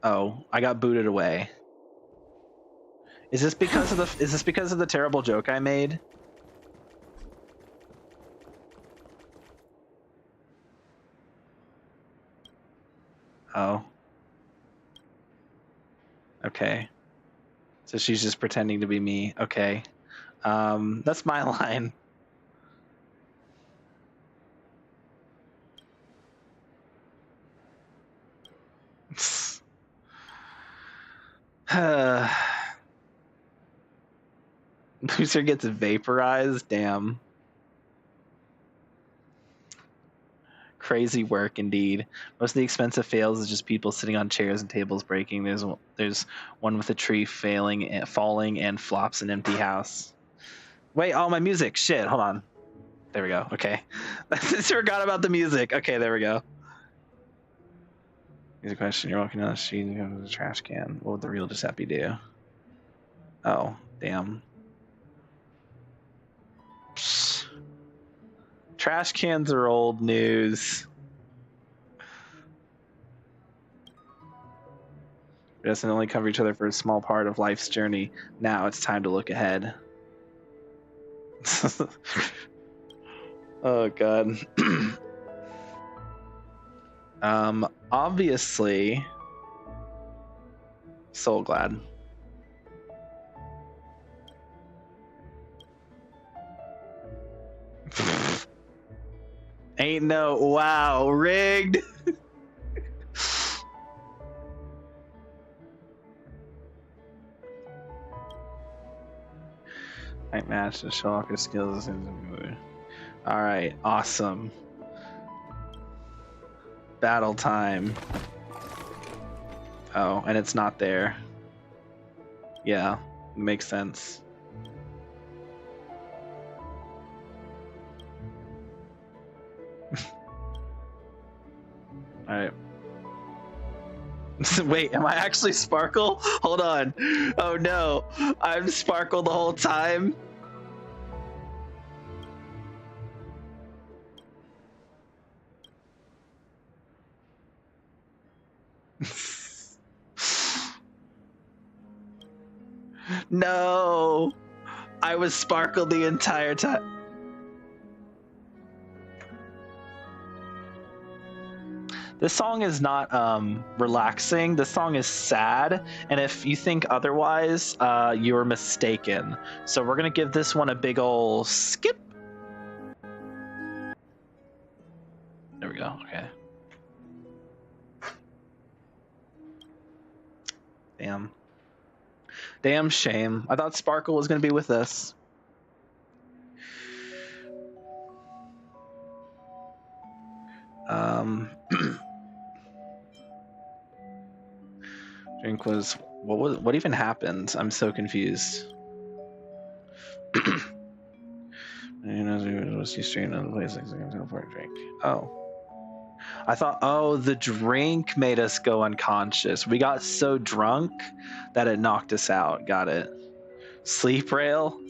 Oh, I got booted away. Is this because of the terrible joke I made? Oh. Okay. So she's just pretending to be me. Okay. That's my line. Loser gets vaporized. Damn. Crazy work indeed. Most of the expensive fails is just people sitting on chairs and tables breaking. There's one with a tree falling and flops an empty house. Wait, oh, my music. Shit, hold on. There we go. Okay. I forgot about the music. Okay, there we go. Here's a question. You're walking down the street and you have a trash can. What would the real Giuseppe do? Oh, damn. Psst. Trash cans are old news. We doesn't only cover each other for a small part of life's journey. Now it's time to look ahead. Oh god. Obviously, Soul Glad. Ain't no wow, rigged. Night match to show off your skills. All right, awesome. Battle time. Oh, and it's not there. Yeah, makes sense. All right. Wait, am I actually Sparkle? Hold on. Oh no, I'm Sparkle the whole time. No, I was Sparkle the entire time. This song is not relaxing. This song is sad, and if you think otherwise, you're mistaken. So we're gonna give this one a big ol' skip. There we go. Okay. Damn shame. I thought Sparkle was gonna be with us. Drink was what even happened? I'm so confused. Was he straight on the place like for a drink? Oh. I thought, oh, the drink made us go unconscious. We got so drunk that it knocked us out. Got it. Sleep rail,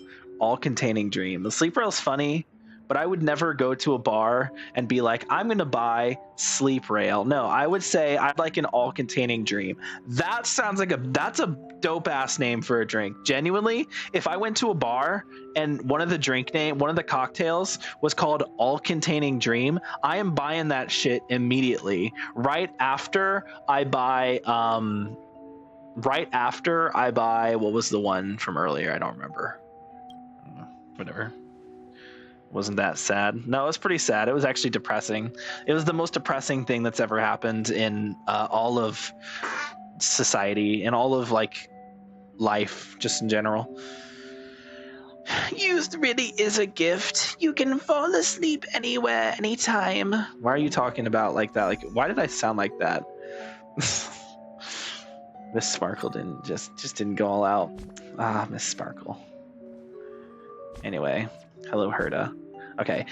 all containing dream. The sleep rail's funny, but I would never go to a bar and be like, I'm gonna buy sleep rail. No, I would say I'd like an all containing dream. That sounds like that's a dope ass name for a drink. Genuinely, if I went to a bar and one of the cocktails was called all containing dream, I am buying that shit immediately. Right after I buy what was the one from earlier? I don't remember. Whatever. Wasn't that sad? No, it was pretty sad. It was actually depressing. It was the most depressing thing that's ever happened in all of society and all of like life, just in general. Youth really is a gift. You can fall asleep anywhere, anytime. Why are you talking about like that? Like, why did I sound like that? Miss Sparkle didn't didn't go all out. Ah, Miss Sparkle. Anyway, hello Herda. Okay.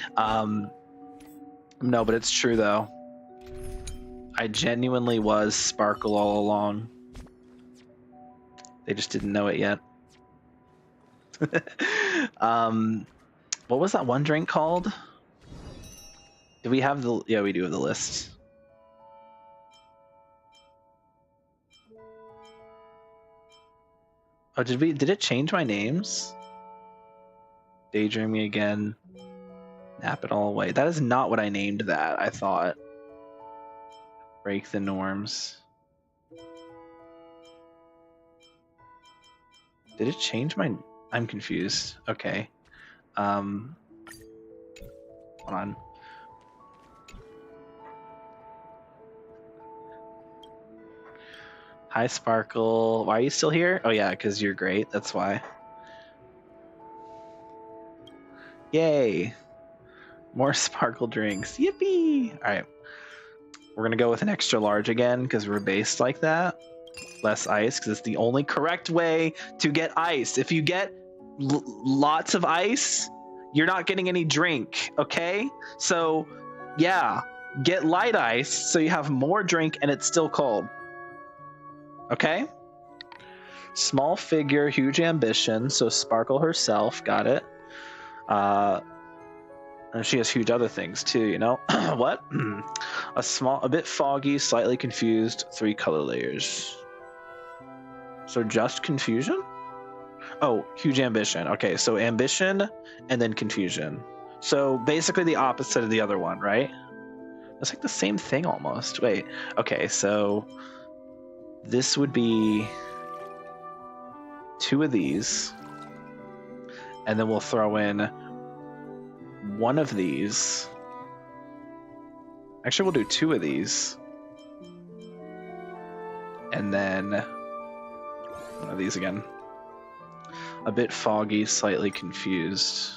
No, but it's true though. I genuinely was Sparkle all along. They just didn't know it yet. What was that one drink called? Do we have the? Yeah, we do have the list. Oh, did it change my names? Daydreaming again. Nap it all away. That is not what I named that, I thought. Break the norms. Did it change my... I'm confused. Okay. Hold on. Hi, Sparkle. Why are you still here? Oh, yeah, because you're great. That's why. Yay. More Sparkle drinks. Yippee! All right. We're going to go with an extra large again because we're based like that. Less ice because it's the only correct way to get ice. If you get lots of ice, you're not getting any drink, okay? So, yeah, get light ice so you have more drink and it's still cold. Okay? Small figure, huge ambition. So Sparkle herself, got it. And she has huge other things too, you know? What? A bit foggy, slightly confused, 3 color layers. So just confusion? Oh, huge ambition. Okay, so ambition and then confusion. So basically the opposite of the other one, right? It's like the same thing almost. Wait, okay, so this would be 2 of these. And then we'll throw in 1 of these. Actually, we'll do 2 of these. And then 1 of these again. A bit foggy, slightly confused.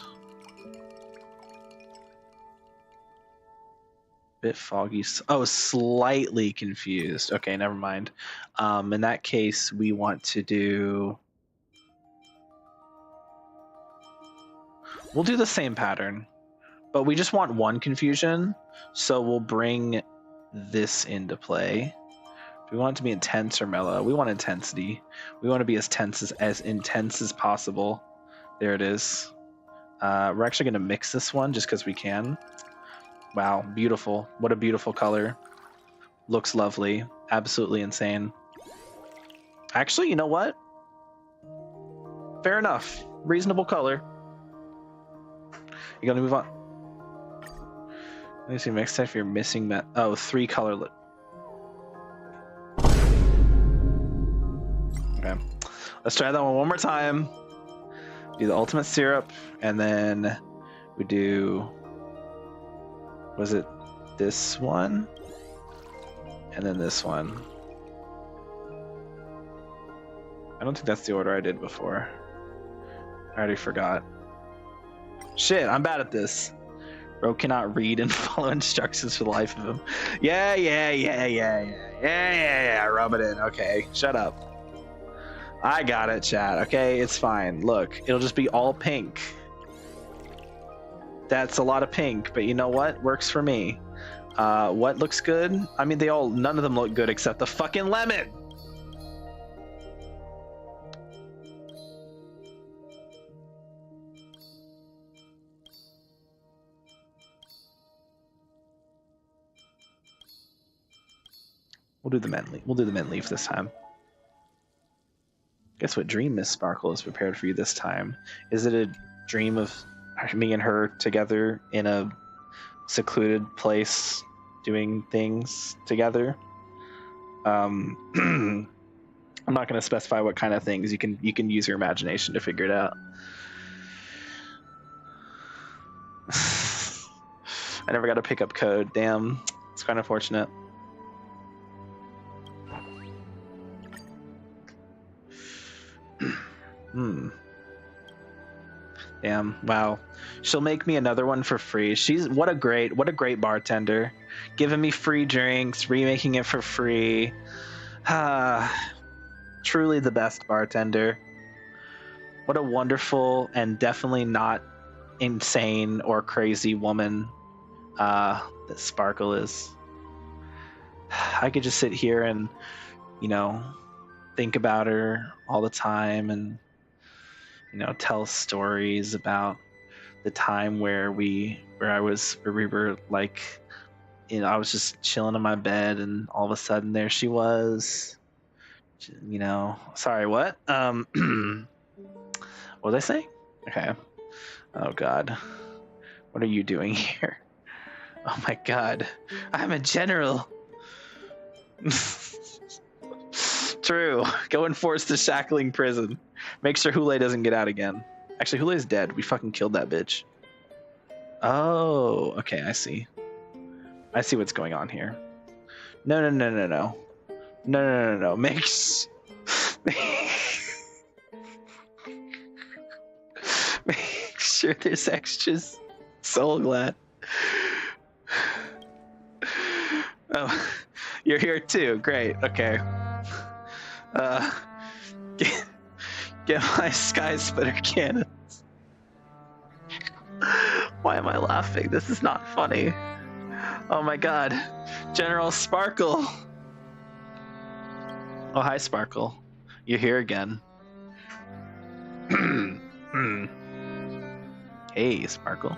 Bit foggy. Oh, slightly confused. Okay, never mind. In that case, we want to do... We'll do the same pattern, but we just want 1 confusion, so we'll bring this into play. Do we want it to be intense or mellow? We want intensity. We want to be as intense as possible. There it is. We're actually going to mix this one just because we can. Wow, beautiful. What a beautiful color. Looks lovely. Absolutely insane. Actually, you know what? Fair enough. Reasonable color. You gotta move on. Let me see. Next time if you're missing that. Oh, 3 color. Okay. Let's try that one more time. Do the ultimate syrup, and then we do. Was it this one? And then this one. I don't think that's the order I did before. I already forgot. Shit, I'm bad at this. Bro cannot read and follow instructions for the life of him. Yeah. Rub it in. Okay, shut up. I got it, chat. Okay, it's fine. Look, it'll just be all pink. That's a lot of pink, but you know what? Works for me. What looks good? I mean, none of them look good except the fucking lemon. We'll do the mint leaf. We'll do the mint leaf this time. Guess what dream Miss Sparkle has prepared for you this time? Is it a dream of me and her together in a secluded place doing things together? I'm not going to specify what kind of things. You can use your imagination to figure it out. I never got to pick up code. Damn, it's kind of fortunate. Damn, wow. She'll make me another one for free. What a great bartender. Giving me free drinks, remaking it for free. Truly the best bartender. What a wonderful and definitely not insane or crazy woman that Sparkle is. I could just sit here and, think about her all the time and tell stories about the time where we were like, I was just chilling in my bed and all of a sudden there she was. Sorry, what? What was I saying? Okay. Oh God, what are you doing here? Oh my God, I'm a general. True. Go enforce the shackling prison. Make sure Hule doesn't get out again. Actually, Hule's dead. We fucking killed that bitch. Oh, okay, I see. I see what's going on here. No. Make sure there's extras. So glad. Oh, you're here too. Great. Okay. Get my sky splitter cannons. Why am I laughing? This is not funny. Oh my God, General Sparkle. Oh, hi Sparkle. You're here again. Hey Sparkle.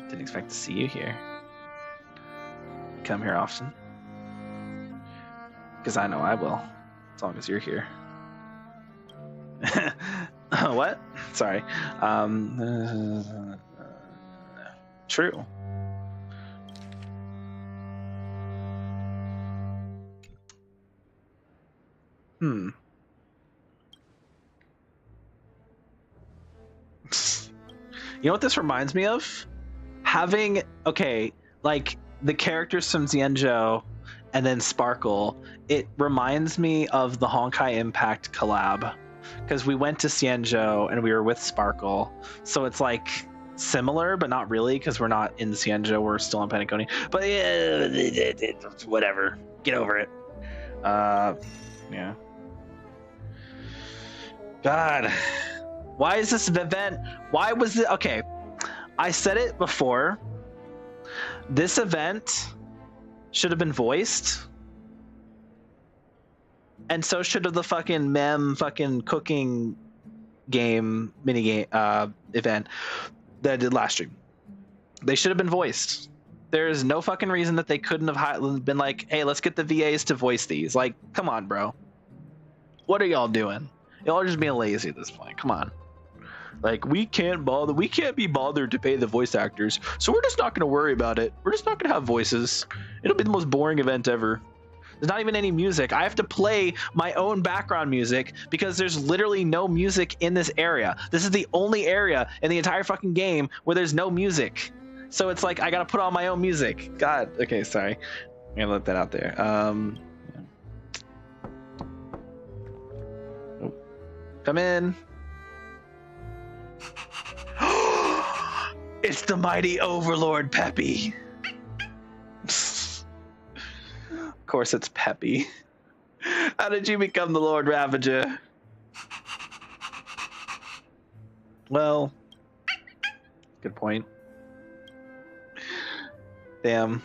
Didn't expect to see you here. You come here often? Because I know I will. As long as you're here. What? Sorry. True. You know what this reminds me of? Having, like the characters from Xianzhou and then Sparkle, it reminds me of the Honkai Impact collab. Because we went to Xianzhou and we were with Sparkle. So it's like similar, but not really, because we're not in Xianzhou, we're still in Penacony. But yeah, whatever. Get over it. Yeah. God. Why is this event? Why was it? Okay. I said it before. This event should have been voiced. And so should have the fucking fucking cooking game minigame event that I did last stream. They should have been voiced. There is no fucking reason that they couldn't have been like, hey, let's get the VAs to voice these. Like, come on, bro. What are y'all doing? Y'all are just being lazy at this point. Come on. Like, we can't be bothered to pay the voice actors, so we're just not going to worry about it. We're just not going to have voices. It'll be the most boring event ever. There's not even any music. I have to play my own background music because there's literally no music in this area. This is the only area in the entire fucking game where there's no music. So it's like, I got to put on my own music. God. Okay, sorry. I'm going to let that out there. Come in. It's the mighty Overlord Peppy. Of course it's Peppy. How did you become the Lord Ravager? Well, good point. Damn.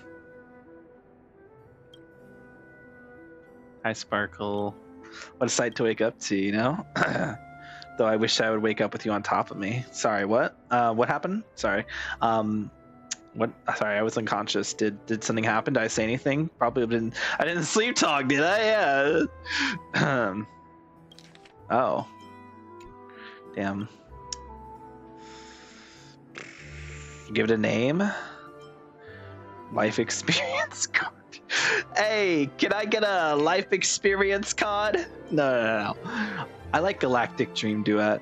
Hi, Sparkle. What a sight to wake up to, you know? Though I wish I would wake up with you on top of me. Sorry, what? What happened? Sorry. What? Sorry, I was unconscious. Did something happen? Did I say anything? Probably didn't. I didn't sleep talk, did I? Yeah. Oh. Damn. Give it a name. Life experience card. Hey, can I get a life experience card? No. I like Galactic Dream Duet.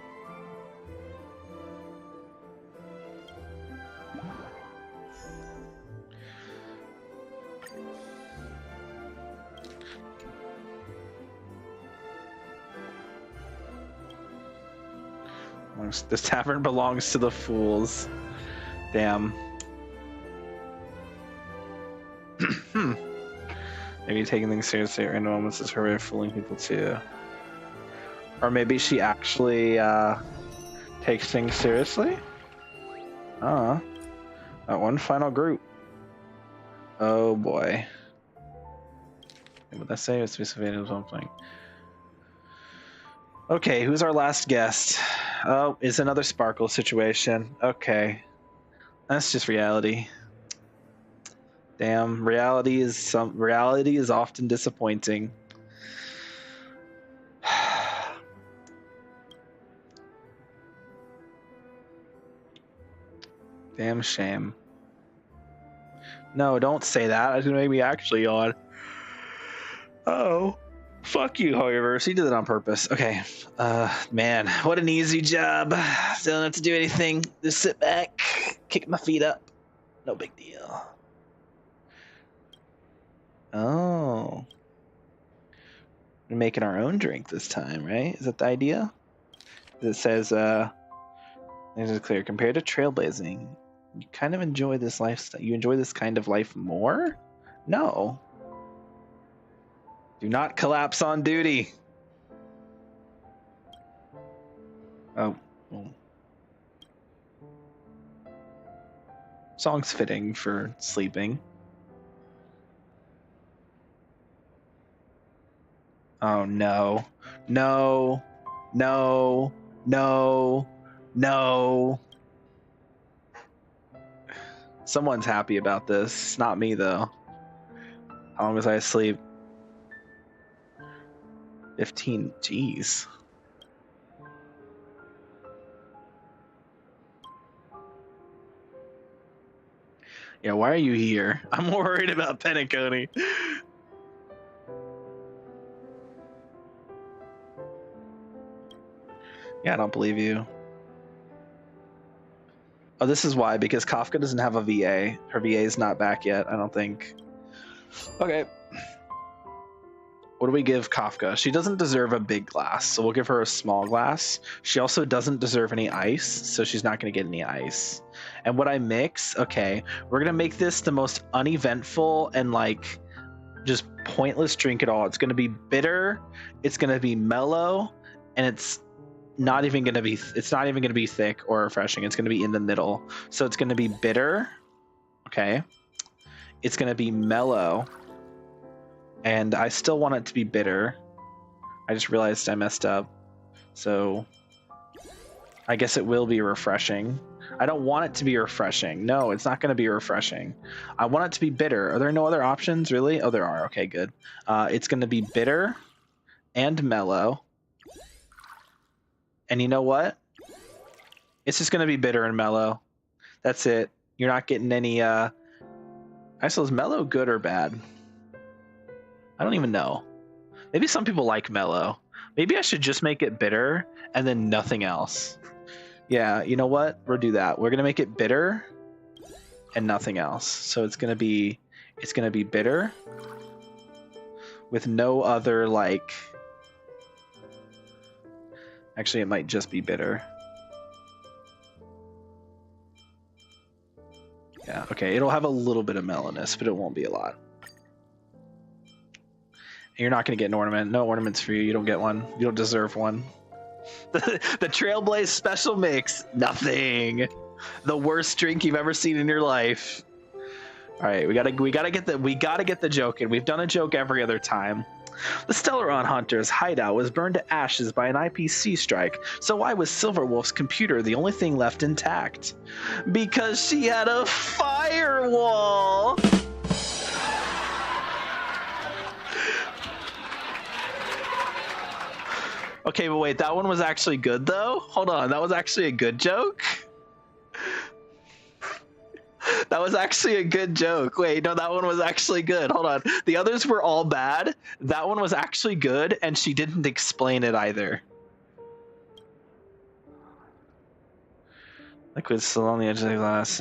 This tavern belongs to the fools. Damn. Maybe taking things seriously at random moments is her way of fooling people too. Or maybe she actually takes things seriously? That one final group. Oh boy. What did I say? It's specific something. Okay, who's our last guest? Oh, it's another Sparkle situation. Okay. That's just reality. Damn, reality is often disappointing. Damn shame. No, don't say that. It's gonna make me actually yawn. Oh. Fuck you, however. He did it on purpose. Okay. Man, what an easy job. Still don't have to do anything. Just sit back, kick my feet up. No big deal. Oh. We're making our own drink this time, right? Is that the idea? It says, this is clear. Compared to trailblazing, you kind of enjoy this lifestyle. You enjoy this kind of life more? No. Do not collapse on duty. Oh. Song's fitting for sleeping. Oh no. No. No. No. No. Someone's happy about this. Not me though. How long was I asleep? 15. Jeez. Yeah, why are you here? I'm more worried about Penacony. Yeah, I don't believe you. Oh, this is why, because Kafka doesn't have a VA. Her VA is not back yet, I don't think. Okay. What do we give Kafka? She doesn't deserve a big glass, so we'll give her a small glass. She also doesn't deserve any ice, so she's not going to get any ice. And what I mix, okay, we're going to make this the most uneventful and like just pointless drink at all. It's going to be bitter, it's going to be mellow, and it's not even going to be thick or refreshing. It's going to be in the middle. So it's going to be bitter, okay? It's going to be mellow. And I still want it to be bitter. I just realized I messed up. So I guess it will be refreshing. I don't want it to be refreshing. No, it's not going to be refreshing. I want it to be bitter. Are there no other options, really? Oh, there are. Okay, good. It's going to be bitter and mellow. And you know what? It's just going to be bitter and mellow. That's it. You're not getting any... I suppose mellow good or bad? I don't even know. Maybe some people like mellow. Maybe I should just make it bitter and then nothing else. Yeah, you know what? We'll do that. We're gonna make it bitter and nothing else. So it's gonna be bitter with no other like. Actually, it might just be bitter. Yeah, okay, it'll have a little bit of mellowness, but it won't be a lot. You're not going to get an ornament. No ornaments for you. You don't get one. You don't deserve one. The Trailblaze special mix. Nothing. The worst drink you've ever seen in your life. All right, we gotta get the joke in. We've done a joke every other time. The Stellaron Hunter's hideout was burned to ashes by an IPC strike. So why was Silverwolf's computer the only thing left intact? Because she had a firewall. Okay, but wait, that one was actually good though? Hold on, that was actually a good joke? That was actually a good joke. Wait, no, that one was actually good. Hold on. The others were all bad. That one was actually good, and she didn't explain it either. Liquid still on the edge of the glass.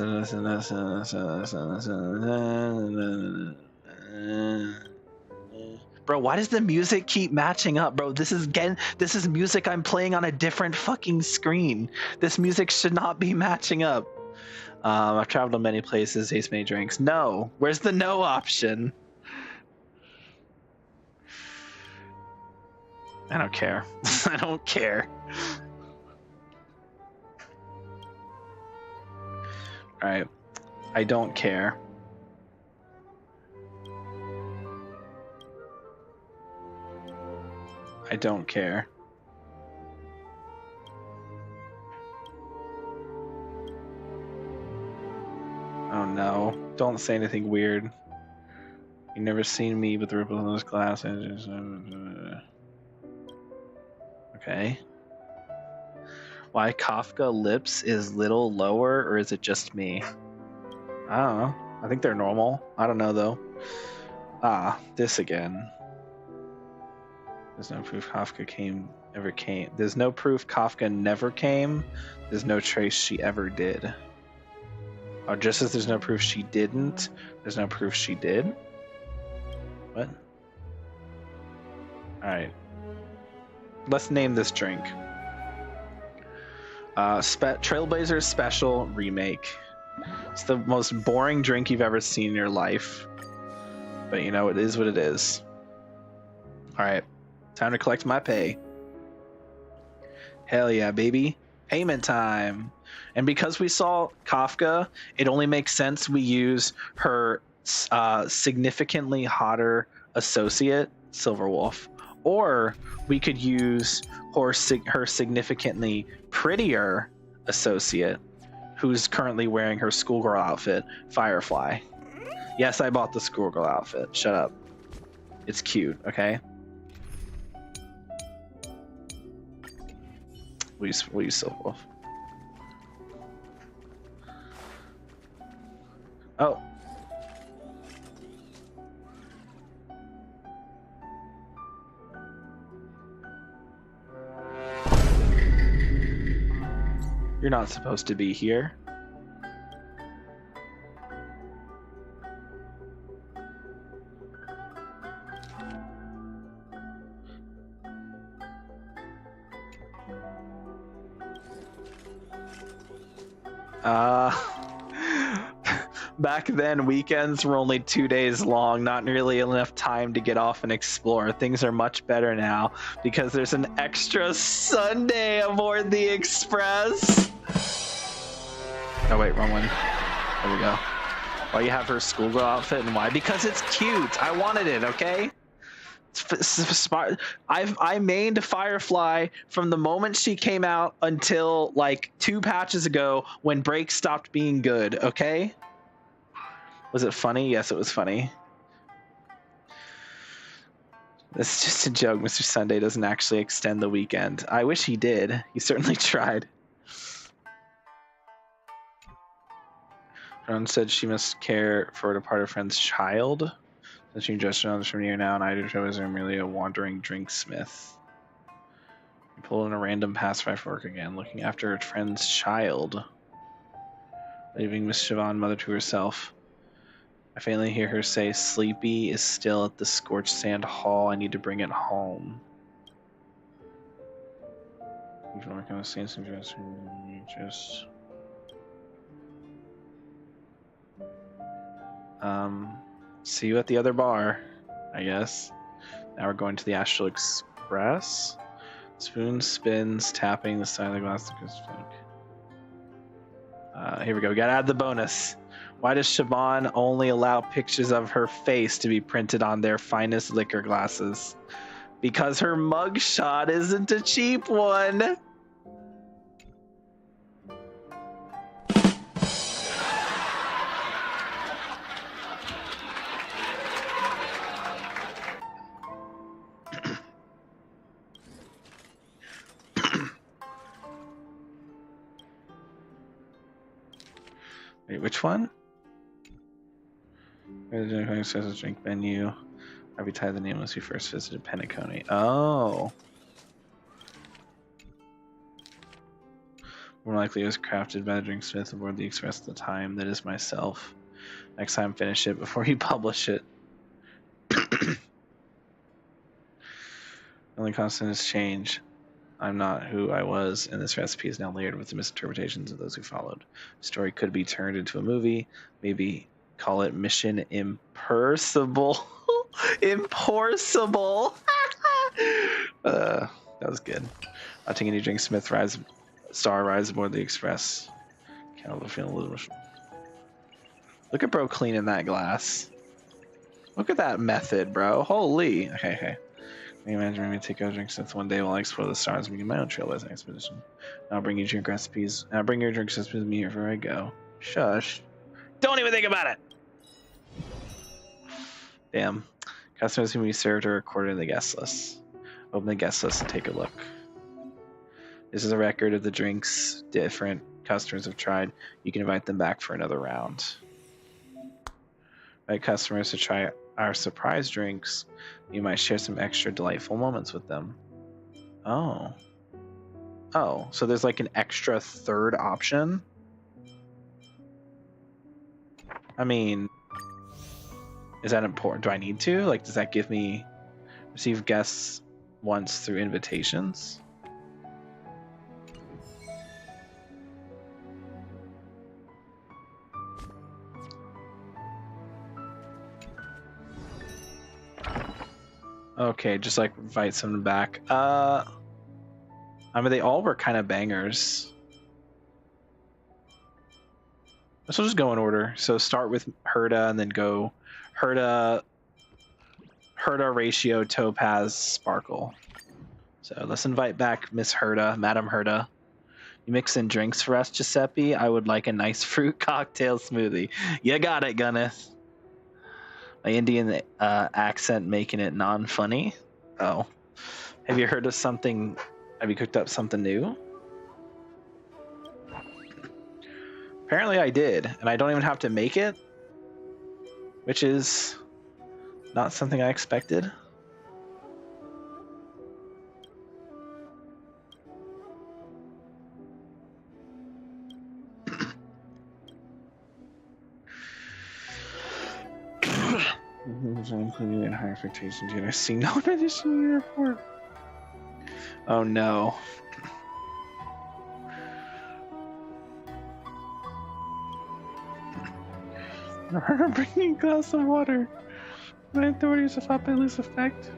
Bro, why does the music keep matching up, bro? This is music I'm playing on a different fucking screen. This music should not be matching up. I've traveled to many places, taste many drinks. No. Where's the no option? I don't care. I don't care. All right. I don't care. I don't care. Oh no. Don't say anything weird. You never seen me with the ripples in those glasses. Okay. Why Kafka lips is little lower, or is it just me? I don't know. I think they're normal. I don't know though. Ah, this again. There's no proof Kafka ever came. There's no proof Kafka never came. There's no trace she ever did. Oh, just as there's no proof she didn't, there's no proof she did? What? Alright. Let's name this drink. Trailblazer Special Remake. It's the most boring drink you've ever seen in your life. But you know, it is what it is. Alright. Time to collect my pay. Hell yeah, baby. Payment time. And because we saw Kafka, it only makes sense we use her significantly hotter associate, Silverwolf. Or we could use her significantly prettier associate, who's currently wearing her schoolgirl outfit, Firefly. Yes, I bought the schoolgirl outfit. Shut up. It's cute, okay? We'll use Silverwolf. Oh. You're not supposed to be here. Back then, weekends were only 2 days long, not nearly enough time to get off and explore. Things are much better now because there's an extra Sunday aboard the Express. Oh wait, wrong one. There we go. Why you have her schoolgirl outfit and why? Because it's cute. I wanted it, okay? Smart. I mained Firefly from the moment she came out until like 2 patches ago when Break stopped being good, okay? Was it funny? Yes, it was funny. This is just a joke. Mr. Sunday doesn't actually extend the weekend. I wish he did. He certainly tried. Ron said she must care for a departed friend's child. Since you just know this from here now, and I just was merely a wandering drink smith. You pull in a random pacify for work again, looking after a friend's child. Leaving Miss Siobhan mother to herself. I faintly hear her say, Sleepy is still at the scorched sand hall. I need to bring it home. You can work on the same suggestion. Just... See you at the other bar, I guess. Now we're going to the Astral Express. Spoon spins, tapping the side of the glass. Here we go. We gotta add the bonus. Why does Siobhan only allow pictures of her face to be printed on their finest liquor glasses? Because her mugshot isn't a cheap one. Wait, which one? Says a drink menu. Every time the nameless you first visited Penacony. Oh. More likely it was crafted by the drinksmith aboard the Express at the time. That is myself. Next time finish it before you publish it. Only constant is change. I'm not who I was, and this recipe is now layered with the misinterpretations of those who followed. The story could be turned into a movie. Maybe call it Mission Impossible. Impossible. That was good. Not taking any drink. Smith rise aboard the Express. Can't feel a little. Look at bro cleaning that glass. Look at that method, bro. Holy. Okay. Can you imagine me take a drink since one day while I explore the stars and begin my own trailblazing expedition? I'll bring you drink recipes. I'll bring your drink recipes with me wherever I go. Shush. Don't even think about it. Damn. Customers who be served are recorded in the guest list. Open the guest list and take a look. This is a record of the drinks different customers have tried. You can invite them back for another round. Invite customers to try our surprise drinks. You might share some extra delightful moments with them. Oh, so there's like an extra third option? I mean, is that important? Do I need to? Like, does that give me receive guests once through invitations? Okay, just like invite someone back. I mean, they all were kind of bangers. So we'll just go in order. So start with Herda and then go Herda, Ratio, Topaz, Sparkle. So let's invite back Miss Herda, Madam Herda. You mix in drinks for us, Giuseppe? I would like a nice fruit cocktail smoothie. You got it, Gunneth. My Indian accent making it non-funny. Oh. Have you heard of something? Have you cooked up something new? Apparently I did, and I don't even have to make it, which is not something I expected. Including in high expectations, you know, seeing no additional report. Oh no. I'm bringing a glass of water. My authorities have thought by lose effect.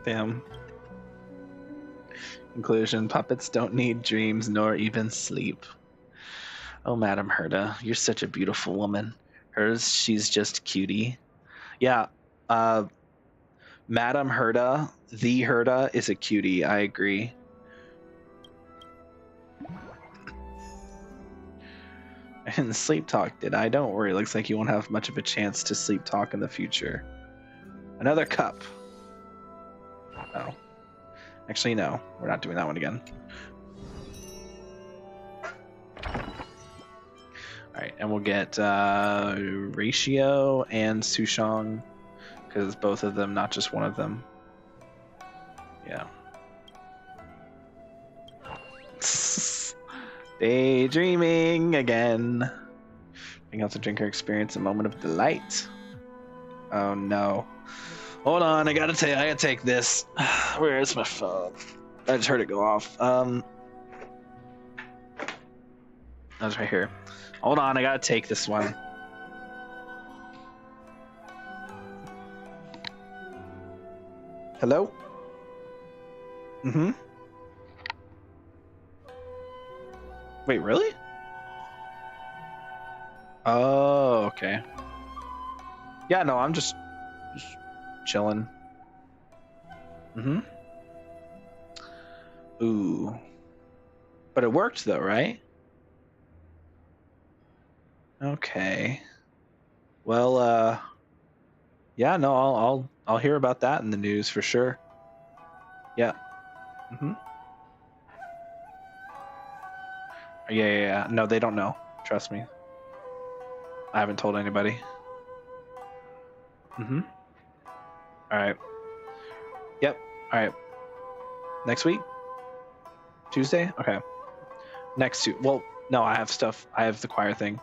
Damn. Conclusion: puppets don't need dreams nor even sleep. Oh, Madam Herda, you're such a beautiful woman. Hers, she's just cutie. Yeah, Madam Herda, the Herda, is a cutie. I agree. I didn't sleep talk, did I? Don't worry. Looks like you won't have much of a chance to sleep talk in the future. Another cup. Oh. Actually, no. We're not doing that one again. Alright, and we'll get Ratio and Sushong, because both of them, not just one of them. Yeah. Daydreaming again. Bring out the drinker experience, a moment of delight. Oh no. Hold on, I gotta take this. Where is my phone? I just heard it go off. That's right here. Hold on, I gotta take this one. Hello? Mm-hmm. Wait, really? Oh, okay. Yeah, no, I'm just chilling. Mm-hmm. Ooh. But it worked though, right? Okay. Well, yeah, no, I'll hear about that in the news for sure. Yeah. Mm-hmm. Yeah. No, they don't know. Trust me. I haven't told anybody. Mm-hmm. All right. Yep. All right. Next week? Tuesday? Okay. Next two. Well, no, I have stuff. I have the choir thing.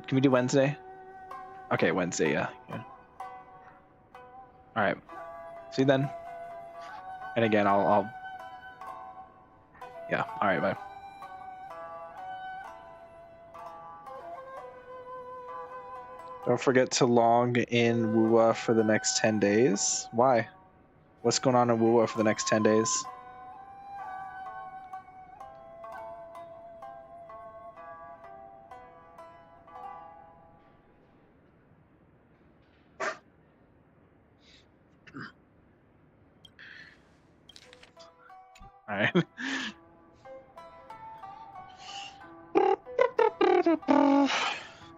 Can we do Wednesday? Okay, Wednesday, yeah. All right. See you then. And again, I'll yeah. All right, bye. Don't forget to log in WUA for the next 10 days. Why? What's going on in WUA for the next 10 days? All right.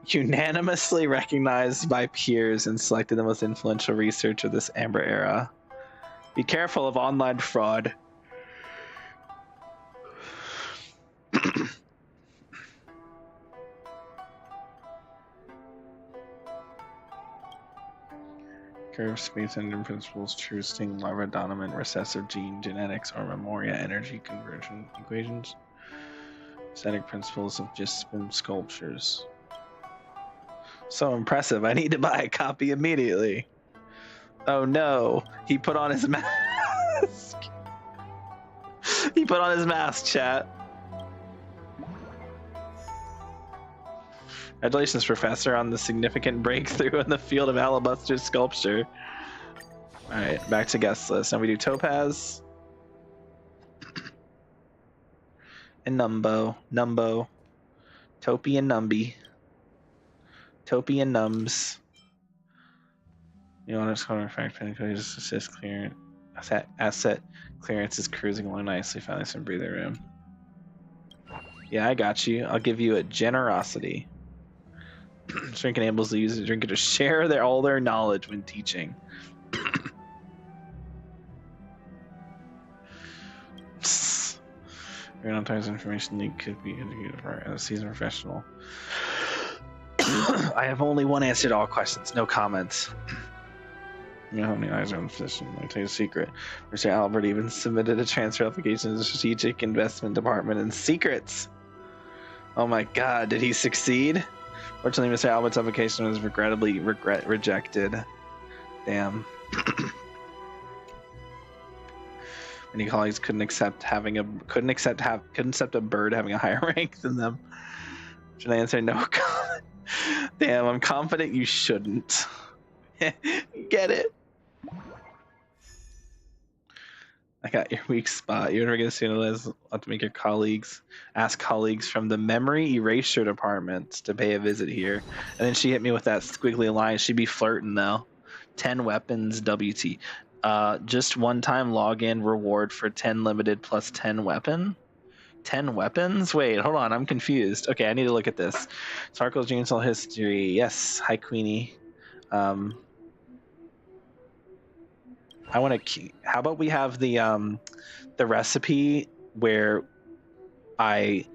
Unanimously recognized by peers and selected the most influential research of this Amber era. Be careful of online fraud. Curve space engine principles, true sting, larva dominant, recessive gene genetics, or memoria energy conversion equations. Static principles of just spin sculptures. So impressive. I need to buy a copy immediately. Oh no, he put on his mask. He put on his mask, chat. Congratulations, Professor, on the significant breakthrough in the field of alabaster sculpture. All right, back to guest list. Now we do Topaz and Numbo, Topi and Numby, Topi and Nums. You want to score effect just assist clearance. Asset clearance is cruising along nicely. Finally, some breathing room. Yeah, I got you. I'll give you a generosity. Drink enables the user drinker to share all their knowledge when teaching. Sometimes information leak could be indicated for a seasoned professional. I have only one answer to all questions, no comments. You know how many eyes are on the position? Let me tell you a secret. Mr. Albert even submitted a transfer application to the Strategic Investment Department in secrets. Oh my god, did he succeed? Fortunately, Mr. Albert's application was regrettably rejected. Damn. Many colleagues couldn't accept a bird having a higher rank than them. Should I answer no comment? Damn, I'm confident you shouldn't. Get it? I got your weak spot. You're never gonna see it. Have to make your ask colleagues from the memory erasure department to pay a visit here. And then she hit me with that squiggly line. She'd be flirting though. 10 weapons WT. Just one time login reward for 10 limited plus 10 weapon. 10 weapons? Wait, hold on. I'm confused. Okay, I need to look at this. Sparkle's Dreamsol history. Yes. Hi, Queenie. I want to. How about we have the recipe where I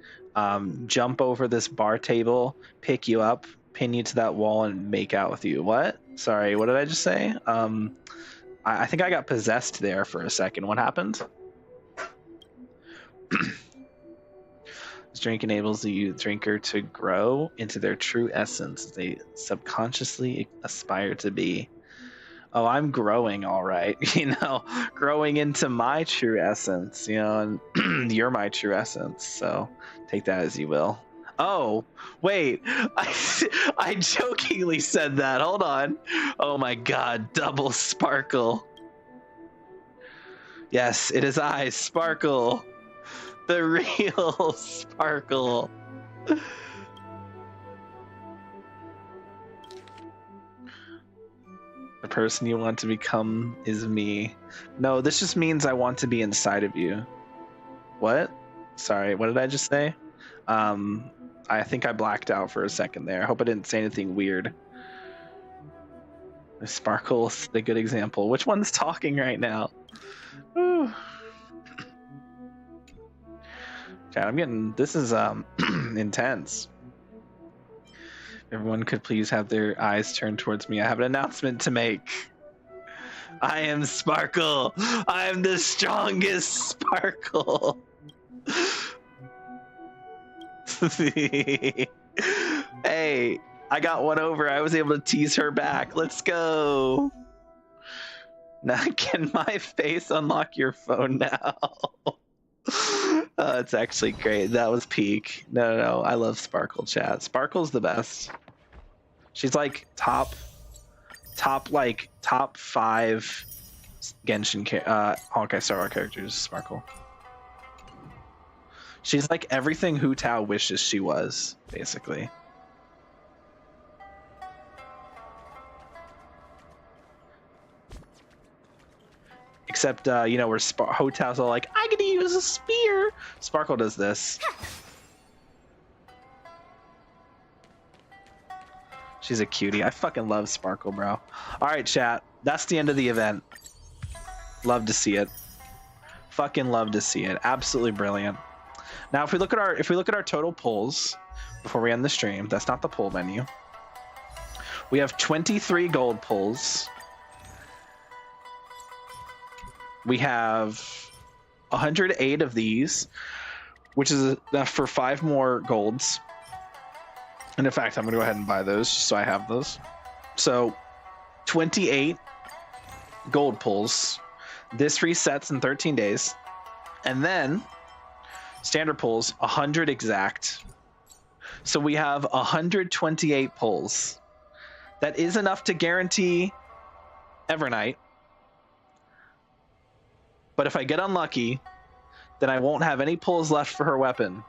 jump over this bar table, pick you up, pin you to that wall, and make out with you. What? Sorry, what did I just say? I think I got possessed there for a second. What happened? This drink enables the drinker to grow into their true essence they subconsciously aspire to be. Oh, I'm growing, all right. Growing into my true essence, and you're my true essence. So take that as you will. Oh, wait, I jokingly said that. Hold on. Oh my God, double sparkle. Yes, it is I, Sparkle. The real Sparkle. The person you want to become is me. No, this just means I want to be inside of you. What? Sorry, what did I just say? I think I blacked out for a second there. I hope I didn't say anything weird. Sparkle's a good example. Which one's talking right now? Ooh. Okay, I'm getting, this is intense. Everyone could please have their eyes turned towards me. I have an announcement to make. I am Sparkle. I am the strongest Sparkle. Hey, I got one over. I was able to tease her back. Let's go. Now, can my face unlock your phone now? It's actually great. That was peak. No. I love Sparkle chat. Sparkle's the best. She's like top 5 Genshin Honkai Star Rail characters. Sparkle. She's like everything Hu Tao wishes she was, basically. Except, where Hu Tao's all like, I get to use a spear. Sparkle does this. She's a cutie. I fucking love Sparkle, bro. All right, chat. That's the end of the event. Love to see it. Fucking love to see it. Absolutely brilliant. Now, if we look at our total pulls before we end the stream, that's not the pull menu. We have 23 gold pulls. We have 108 of these, which is enough for 5 more golds. And in fact, I'm going to go ahead and buy those just so I have those. So 28 gold pulls. This resets in 13 days. And then standard pulls, 100 exact. So we have 128 pulls. That is enough to guarantee Evernight. But if I get unlucky, then I won't have any pulls left for her weapon.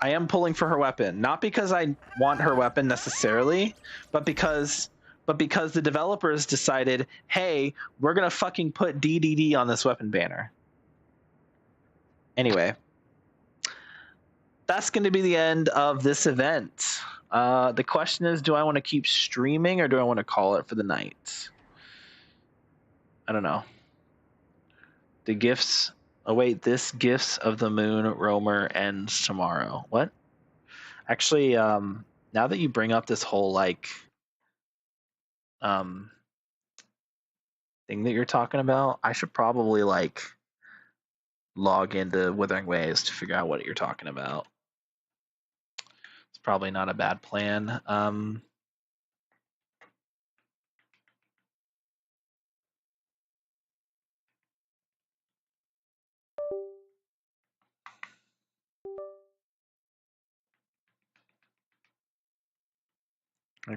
I am pulling for her weapon, not because I want her weapon necessarily, but because the developers decided, hey, we're gonna fucking put DDD on this weapon banner. Anyway, that's going to be the end of this event. The question is, do I want to keep streaming or do I want to call it for the night? I don't know. The gifts await. This Gifts of the Moon Roamer ends tomorrow. What? Actually, now that you bring up this whole thing that you're talking about, I should probably log into Withering Waves to figure out what you're talking about. It's probably not a bad plan.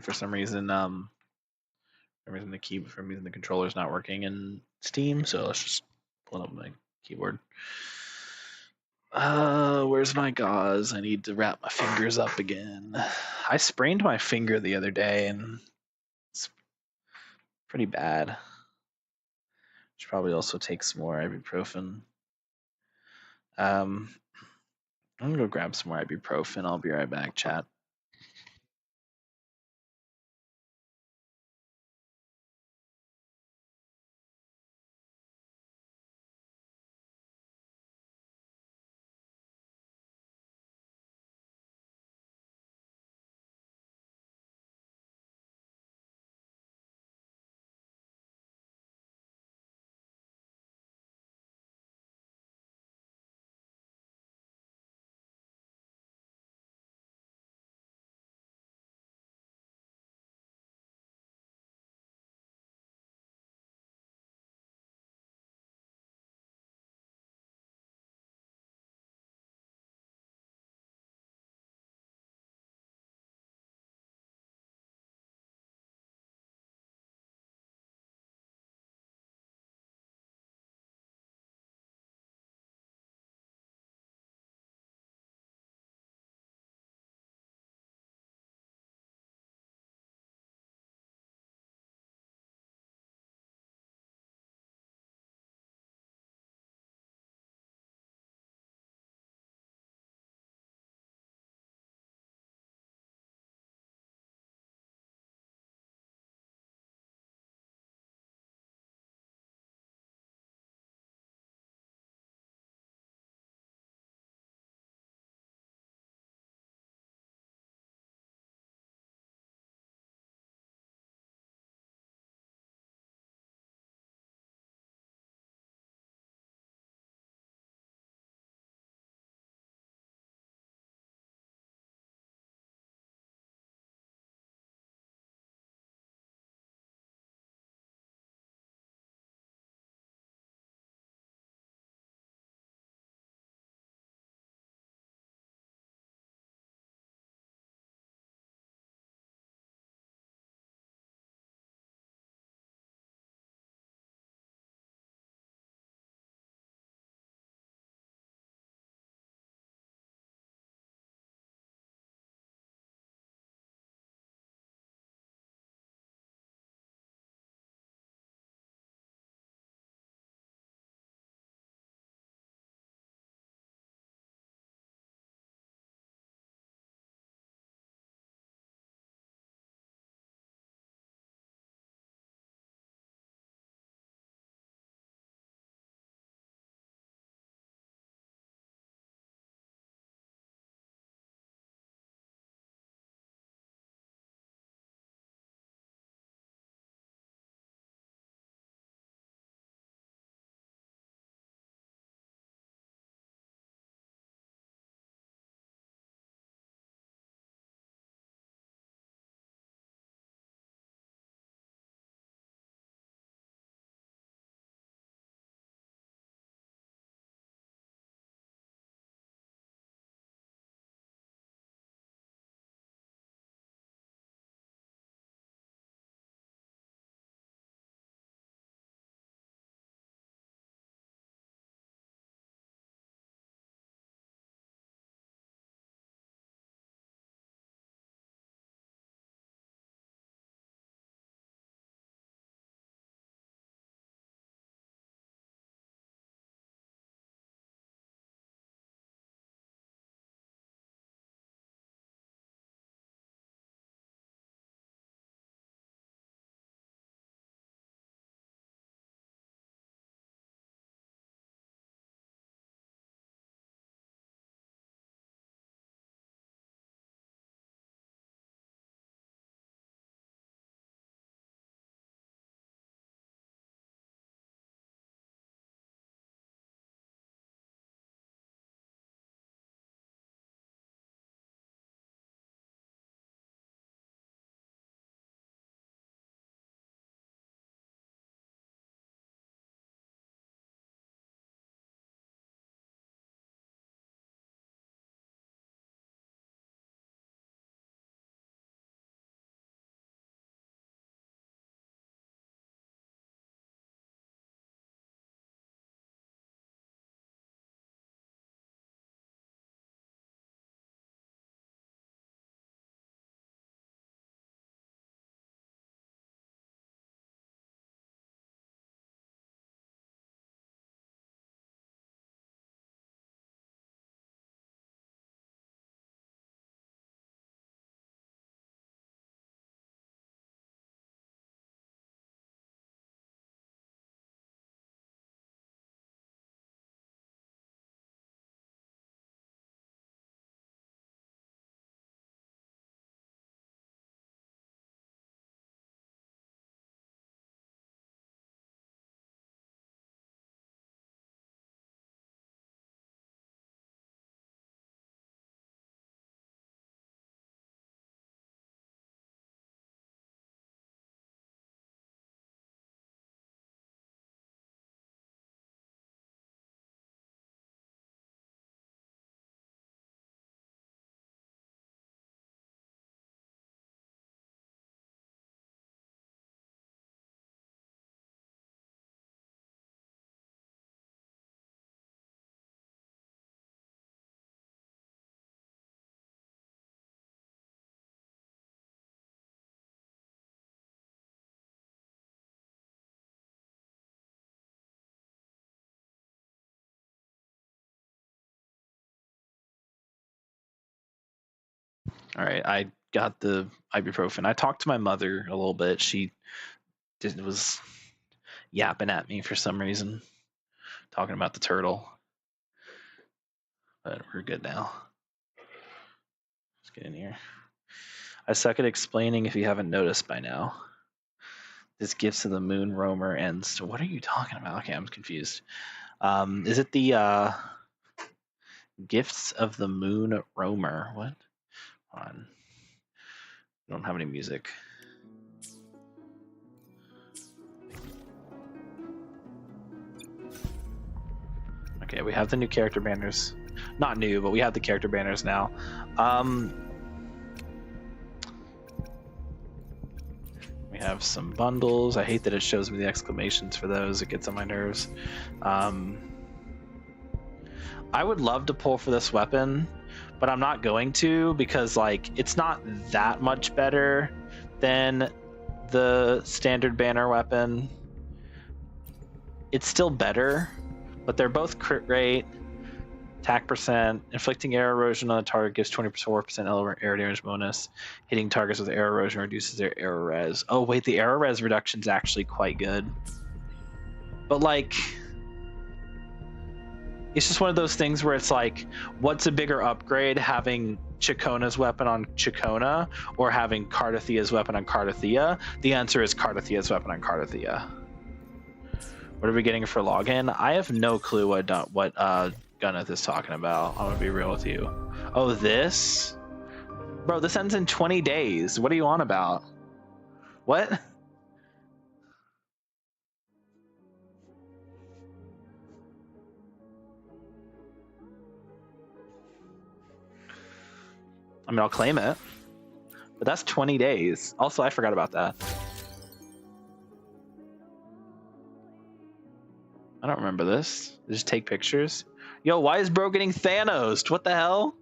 For some reason, the controller's not working in Steam, so let's just pull up my keyboard. Where's my gauze? I need to wrap my fingers up again. I sprained my finger the other day, and it's pretty bad. Should probably also take some more ibuprofen. I'm gonna go grab some more ibuprofen. I'll be right back, chat. All right, I got the ibuprofen. I talked to my mother a little bit. She was yapping at me for some reason, talking about the turtle. But we're good now. Let's get in here. I suck at explaining if you haven't noticed by now. This Gifts of the Moon Roamer ends. What are you talking about? Okay, I'm confused. Is it the Gifts of the Moon Roamer? What? Hold on. I don't have any music. Okay, we have the new character banners. Not new, but we have the character banners now. We have some bundles. I hate that it shows me the exclamations for those. It gets on my nerves. I would love to pull for this weapon, but I'm not going to because like it's not that much better than the standard banner weapon. It's still better, but they're both crit rate, attack percent, inflicting air erosion on the target gives 24% air damage bonus. Hitting targets with air erosion reduces their air res. Oh wait, the air res reduction is actually quite good. But like, it's just one of those things where it's like, what's a bigger upgrade, having Chacona's weapon on Chacona or having Cardathea's weapon on Cardathea? The answer is Cardathea's weapon on Cardathea. What are we getting for login? I have no clue what Gunneth is talking about. I'm gonna be real with you. Oh, this? Bro, this ends in 20 days. What are you on about? What? I mean, I'll claim it, but that's 20 days. Also, I forgot about that. I don't remember this. Just take pictures. Yo, why is bro getting Thanos? What the hell?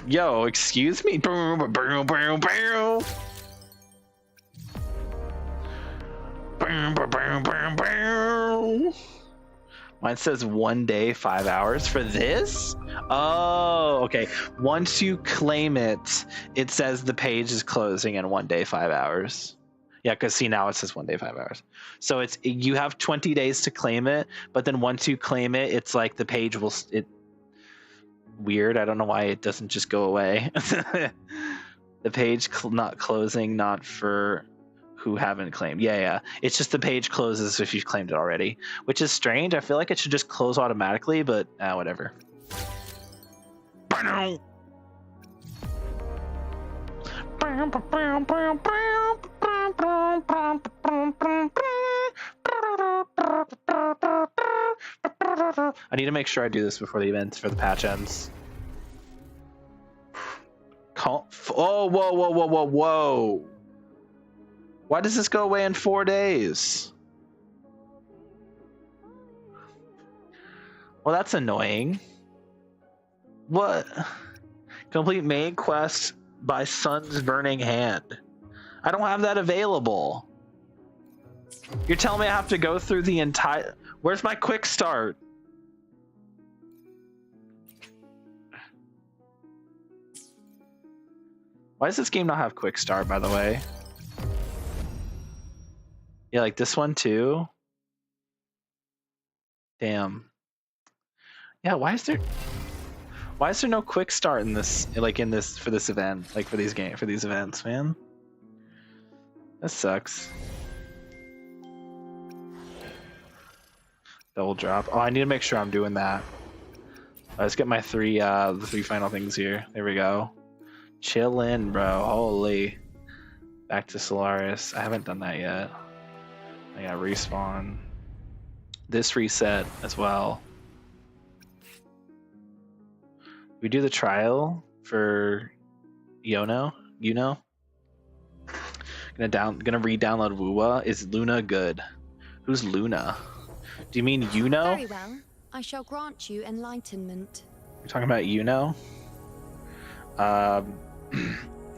Yo, excuse me? Mine says 1 day, 5 hours for this? Oh, okay. Once you claim it, it says the page is closing in 1 day, 5 hours. Yeah, because see, now it says 1 day, 5 hours. So it's, you have 20 days to claim it, but then once you claim it, it's like the page will, weird. I don't know why it doesn't just go away. The page not closing, not for who haven't claimed. Yeah. It's just the page closes if you've claimed it already, which is strange. I feel like it should just close automatically, but whatever. I need to make sure I do this before the event for the patch ends. Oh, whoa. Why does this go away in 4 days? Well, that's annoying. What? Complete main quest by Sun's Burning Hand. I don't have that available. You're telling me I have to go through the entire... Where's my quick start? Why does this game not have quick start, by the way? Yeah, like this one too. Damn. Yeah, why is there no quick start in this, like in this, for this event, like for these events, man? That sucks. Double drop. Oh, I need to make sure I'm doing that. Let's get my the three final things here. There we go. Chillin', bro. Holy. Back to Solaris. I haven't done that yet. I got respawn. This reset as well. We do the trial for Gonna re-download Wuwa. Is Luna good? Who's Luna? Do you mean Very well. I shall grant you enlightenment. You're talking about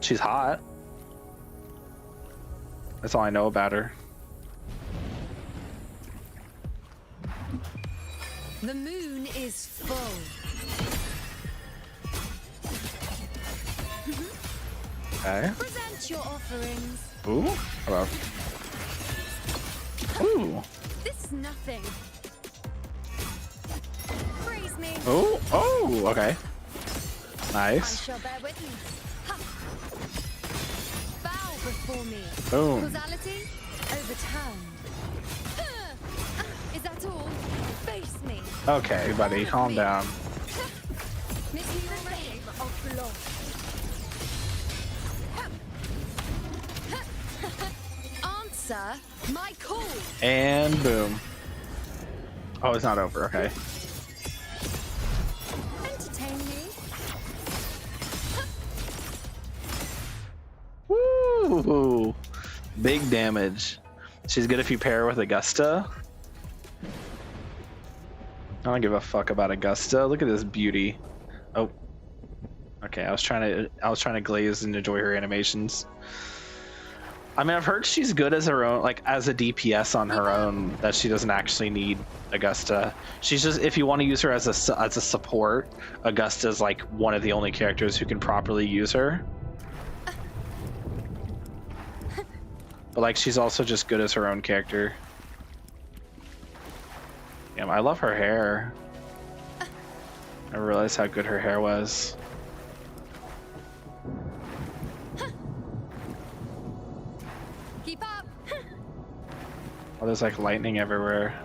she's hot. That's all I know about her. The moon is full. Okay. Present your offerings. Ooh. Hello. Ooh. This is nothing. Praise me. Oh. Oh. Okay. I Nice. shall bear witness. Ha. Bow before me. Boom. Causality overturned. Is that all? Face me. Okay, buddy, calm down. Miss me the name of love. Answer my call. And boom. Oh, it's not over. Okay. Entertain me. Woo! Big damage. She's good if you pair her with Augusta. I don't give a fuck about Augusta. Look at this beauty. Oh. Okay, I was trying to glaze and enjoy her animations. I mean, I've heard she's good as her own, like as a DPS on her own, that she doesn't actually need Augusta. She's just, if you want to use her as a support, Augusta's like one of the only characters who can properly use her. But like, she's also just good as her own character. Yeah, I love her hair. I realized how good her hair was. Keep up. Oh, there's like lightning everywhere.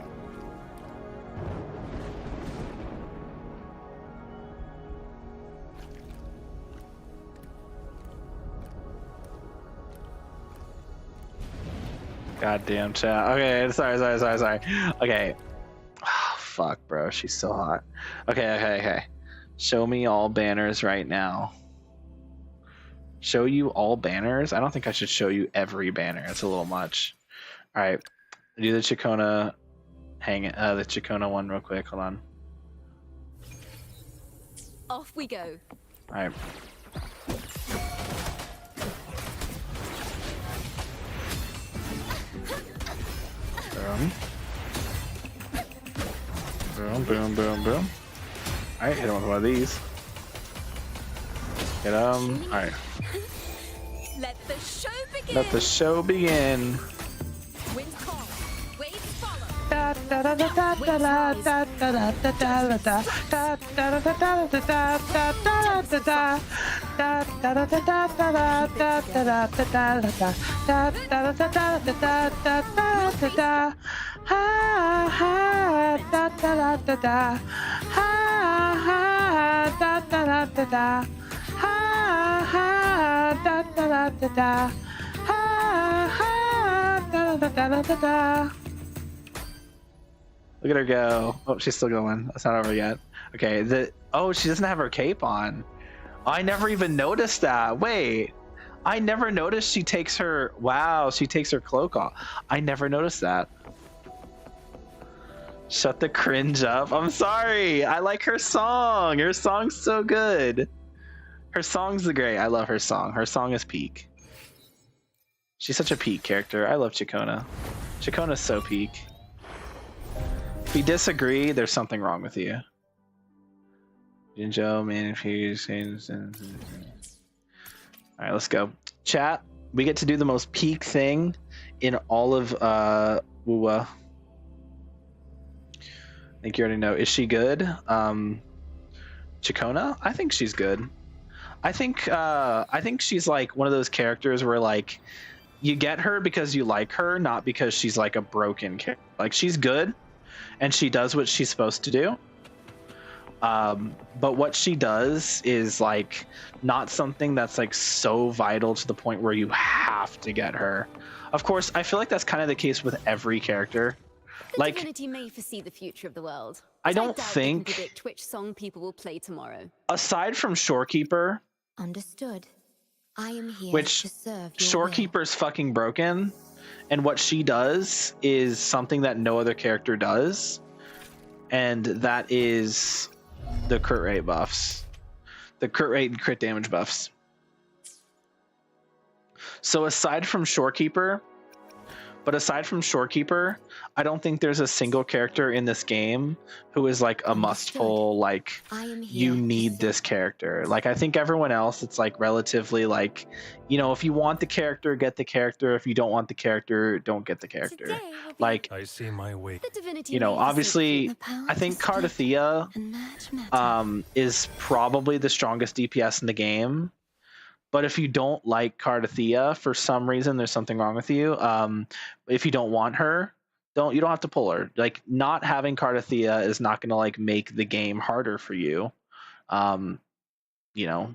Goddamn chat. Okay, sorry. Okay. Oh, fuck, bro. She's so hot. Okay. Show me all banners right now. Show you all banners? I don't think I should show you every banner. It's a little much. All right. Do the Chikona the Chikona one real quick. Hold on. Off we go. All right. Boom. All right, hit him with one of these. Get him. All right. Let the show begin. Let the show begin. Winds calm. Waves follow. Look at her go. Oh, she's still going. That's not over yet. Okay, oh, she doesn't have her cape on. I never even noticed that. Wait. I never noticed she takes her... Wow, she takes her cloak off. I never noticed that. Shut the cringe up. I'm sorry. I like her song. Her song's so good. Her song's great. I love her song. Her song is peak. She's such a peak character. I love Chikona. Chikona's so peak. If you disagree, there's something wrong with you. Jinjo, man, if you... Alright, let's go. Chat, we get to do the most peak thing in all of WoWa. I think you already know. Is she good? Chikona? I think she's good. I think she's like one of those characters where like you get her because you like her, not because she's like a broken character. Like she's good and she does what she's supposed to do. But what she does is like not something that's like so vital to the point where you have to get her. Of course, I feel like that's kind of the case with every character. Like, Divinity may foresee the future of the world. I but don't doubt think- they can predict which song people will play tomorrow. aside from Shorekeeper, Understood. I am here which to serve your will. Shorekeeper's fucking broken, and what she does is something that no other character does, and that is the crit rate buffs, the crit rate and crit damage buffs. So aside from Shorekeeper, But aside from Shorekeeper, I don't think there's a single character in this game who is like a must pull, like I am you here to need serve. this character. Like I think everyone else, it's like relatively like, you know, if you want the character, get the character. If you don't want the character, don't get the character. Today will be Like, I see my way. the divinity you know, may forsake obviously you. The power I think to split Cardathea and merge matter. is probably the strongest DPS in the game. But if you don't like Cardathea for some reason, there's something wrong with you. If you don't want her, you don't have to pull her. Like not having Cardathea is not going to like make the game harder for you. You know,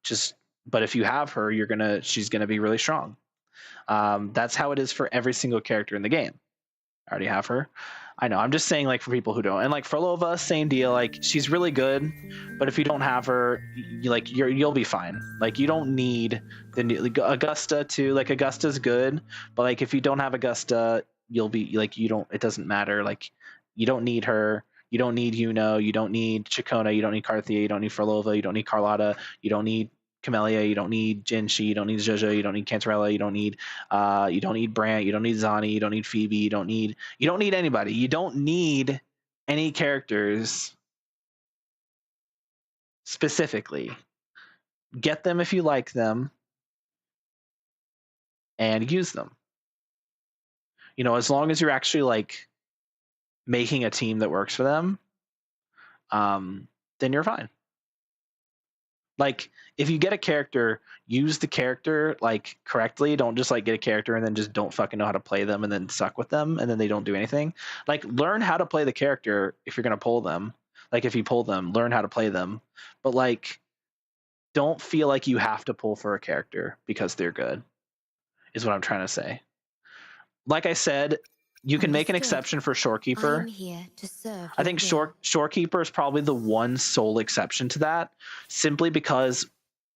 just but if you have her, she's gonna be really strong. That's how it is for every single character in the game. I already have her. I know. I'm just saying, like for people who don't, and like for Lova, same deal. Like she's really good, but if you don't have her, you'll be fine. Like you don't need Augusta too. Like Augusta's good, but like if you don't have Augusta, you'll be like you don't. It doesn't matter. Like you don't need her. You don't need Yuno. You don't need Chikona. You don't need Carthea. You don't need Frolova. You don't need Carlotta. You don't need Camellia, you don't need Jinshi, you don't need Jojo, you don't need Cantarella, you don't need Brant, you don't need Zani, you don't need Phoebe, you don't need anybody. You don't need any characters specifically. Get them if you like them and use them. You know, as long as you're actually like making a team that works for them, then you're fine. Like if you get a character, use the character like correctly. Don't just like get a character and then just don't fucking know how to play them and then suck with them and then they don't do anything. Like learn how to play the character if you're gonna pull them. Like if you pull them, learn how to play them. But like don't feel like you have to pull for a character because they're good, is what I'm trying to say. Like I said, you can make an exception for Shorekeeper. I'm here to serve. I think Shorekeeper is probably the one sole exception to that, simply because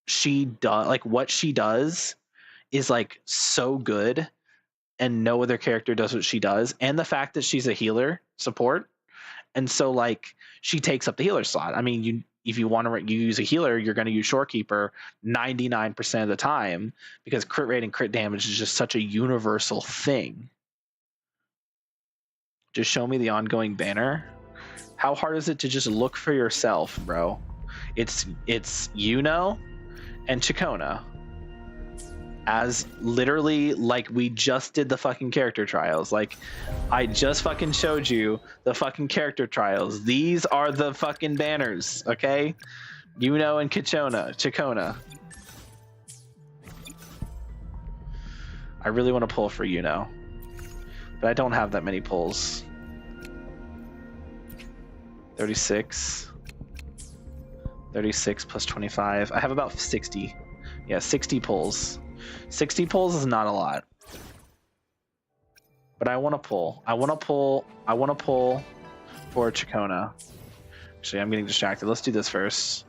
she does like what she does is like so good, and no other character does what she does, and the fact that she's a healer support, and so like she takes up the healer slot. I mean, if you want to use a healer, you're going to use Shorekeeper 99% of the time because crit rate and crit damage is just such a universal thing. Just show me the ongoing banner. How hard is it to just look for yourself, bro? It's Yuno and Chikona. As literally like we just did the fucking character trials. Like I just fucking showed you the fucking character trials. These are the fucking banners, okay? Yuno and Chikona. I really want to pull for Yuno, but I don't have that many pulls. 36 plus 25. I have about 60. Yeah, 60 pulls. 60 pulls is not a lot. But I want to pull. I want to pull for Chikona. Actually, I'm getting distracted. Let's do this first.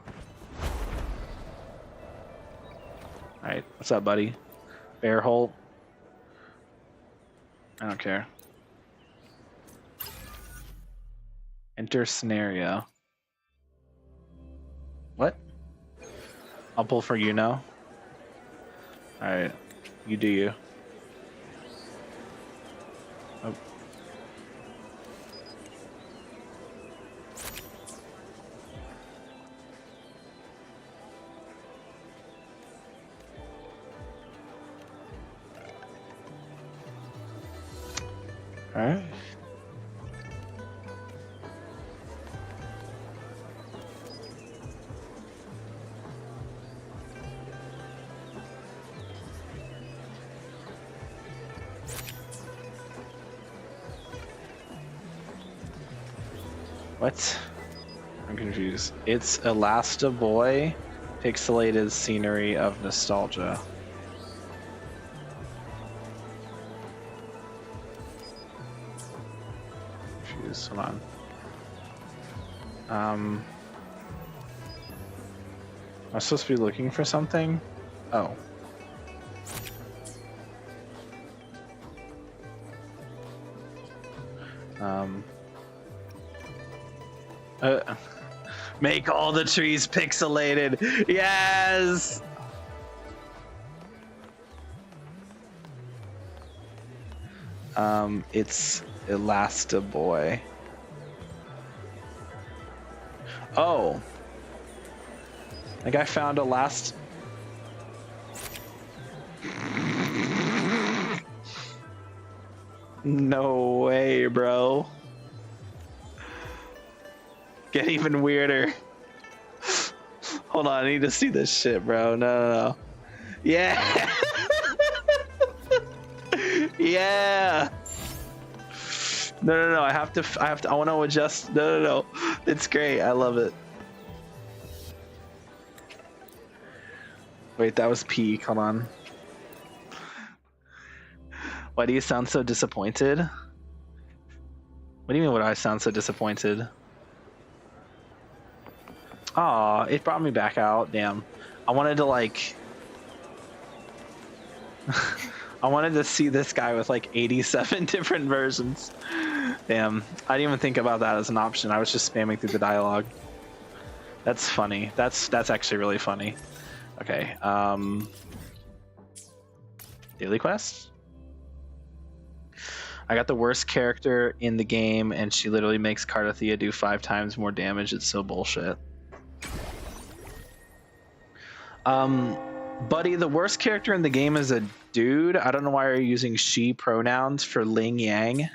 All right, what's up, buddy? Bear Holt. I don't care. Enter scenario. What? I'll pull for you now. Alright. You do you. Oh. Alright. What? I'm confused. It's Elasta Boy, pixelated scenery of nostalgia. Confused. Hold on. Am I supposed to be looking for something? Oh. Make all the trees pixelated. Yes. It's Elastaboy. Oh, I think I found a last. No way, bro. Get even weirder. Hold on, I need to see this shit, bro. No. Yeah. Yeah. No. I have to. I want to adjust. No. It's great. I love it. Wait, that was peak. Hold on. Why do you sound so disappointed? What do you mean? Why do I sound so disappointed? Aw, it brought me back out. Damn. I wanted to like. I wanted to see this guy with like 87 different versions. Damn, I didn't even think about that as an option. I was just spamming through the dialogue. That's funny. That's actually really funny. Okay. Daily quest. I got the worst character in the game, and she literally makes Cardathea do 5 times more damage. It's so bullshit. Buddy, the worst character in the game is a dude. I don't know why you're using she pronouns for Ling Yang.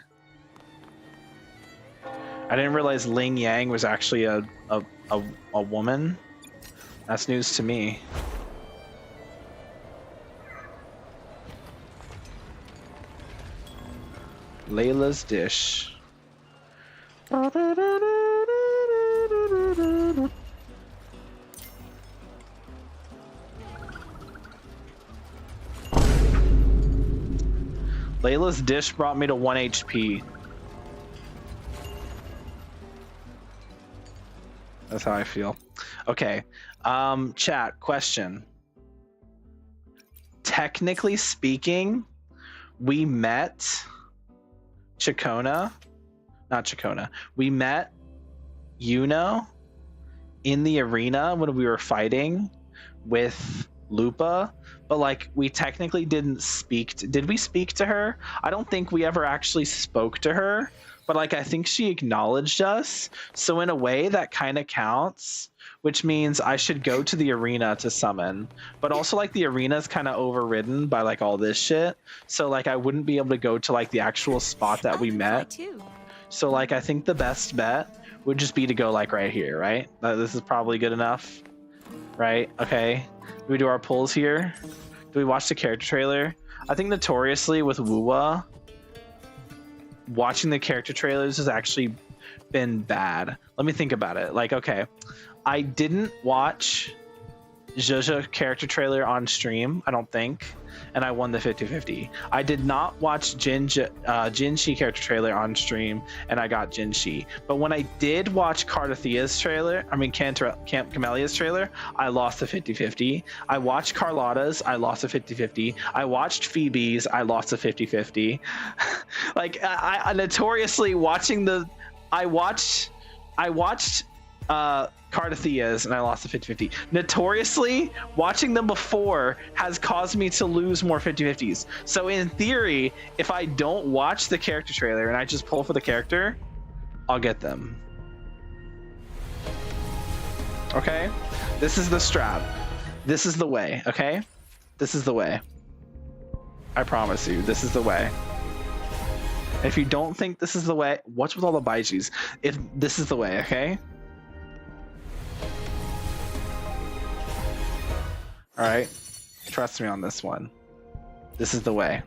I didn't realize Ling Yang was actually a woman. That's news to me. Layla's dish. Layla's dish brought me to 1 HP. That's how I feel. Okay. Chat, question. Technically speaking, we met Chacona. Not Chacona. We met Yuno in the arena when we were fighting with Lupa, but like we technically didn't speak to, did we speak to her? I don't think we ever actually spoke to her, but like I think she acknowledged us, so in a way that kind of counts, which means I should go to the arena to summon, but also like the arena is kind of overridden by like all this shit, so like I wouldn't be able to go to like the actual spot that we met. So like I think the best bet would just be to go like right here, right? This is probably good enough, right? Okay. Do we do our pulls here? Do we watch the character trailer? I think notoriously with Wuwa, watching the character trailers has actually been bad. Let me think about it. Like, okay, I didn't watch Zhuzha character trailer on stream, I don't think, and I won the 50-50. I did not watch Jinshi character trailer on stream, and I got Jinshi. But when I did watch Cardathea's trailer, I mean Camp Camelia's trailer, I lost the 50-50. I watched Carlotta's, I lost the 50-50. I watched Phoebe's, I lost the 50-50. Like I notoriously watching the, I watched Cardathea's and I lost the 50-50. Notoriously, watching them before has caused me to lose more 50-50s. So in theory, if I don't watch the character trailer and I just pull for the character, I'll get them. Okay? This is the strat. This is the way, okay? This is the way. I promise you, this is the way. If you don't think this is the way, what's with all the Baijis? If this is the way, okay? All right, trust me on this one. This is the way.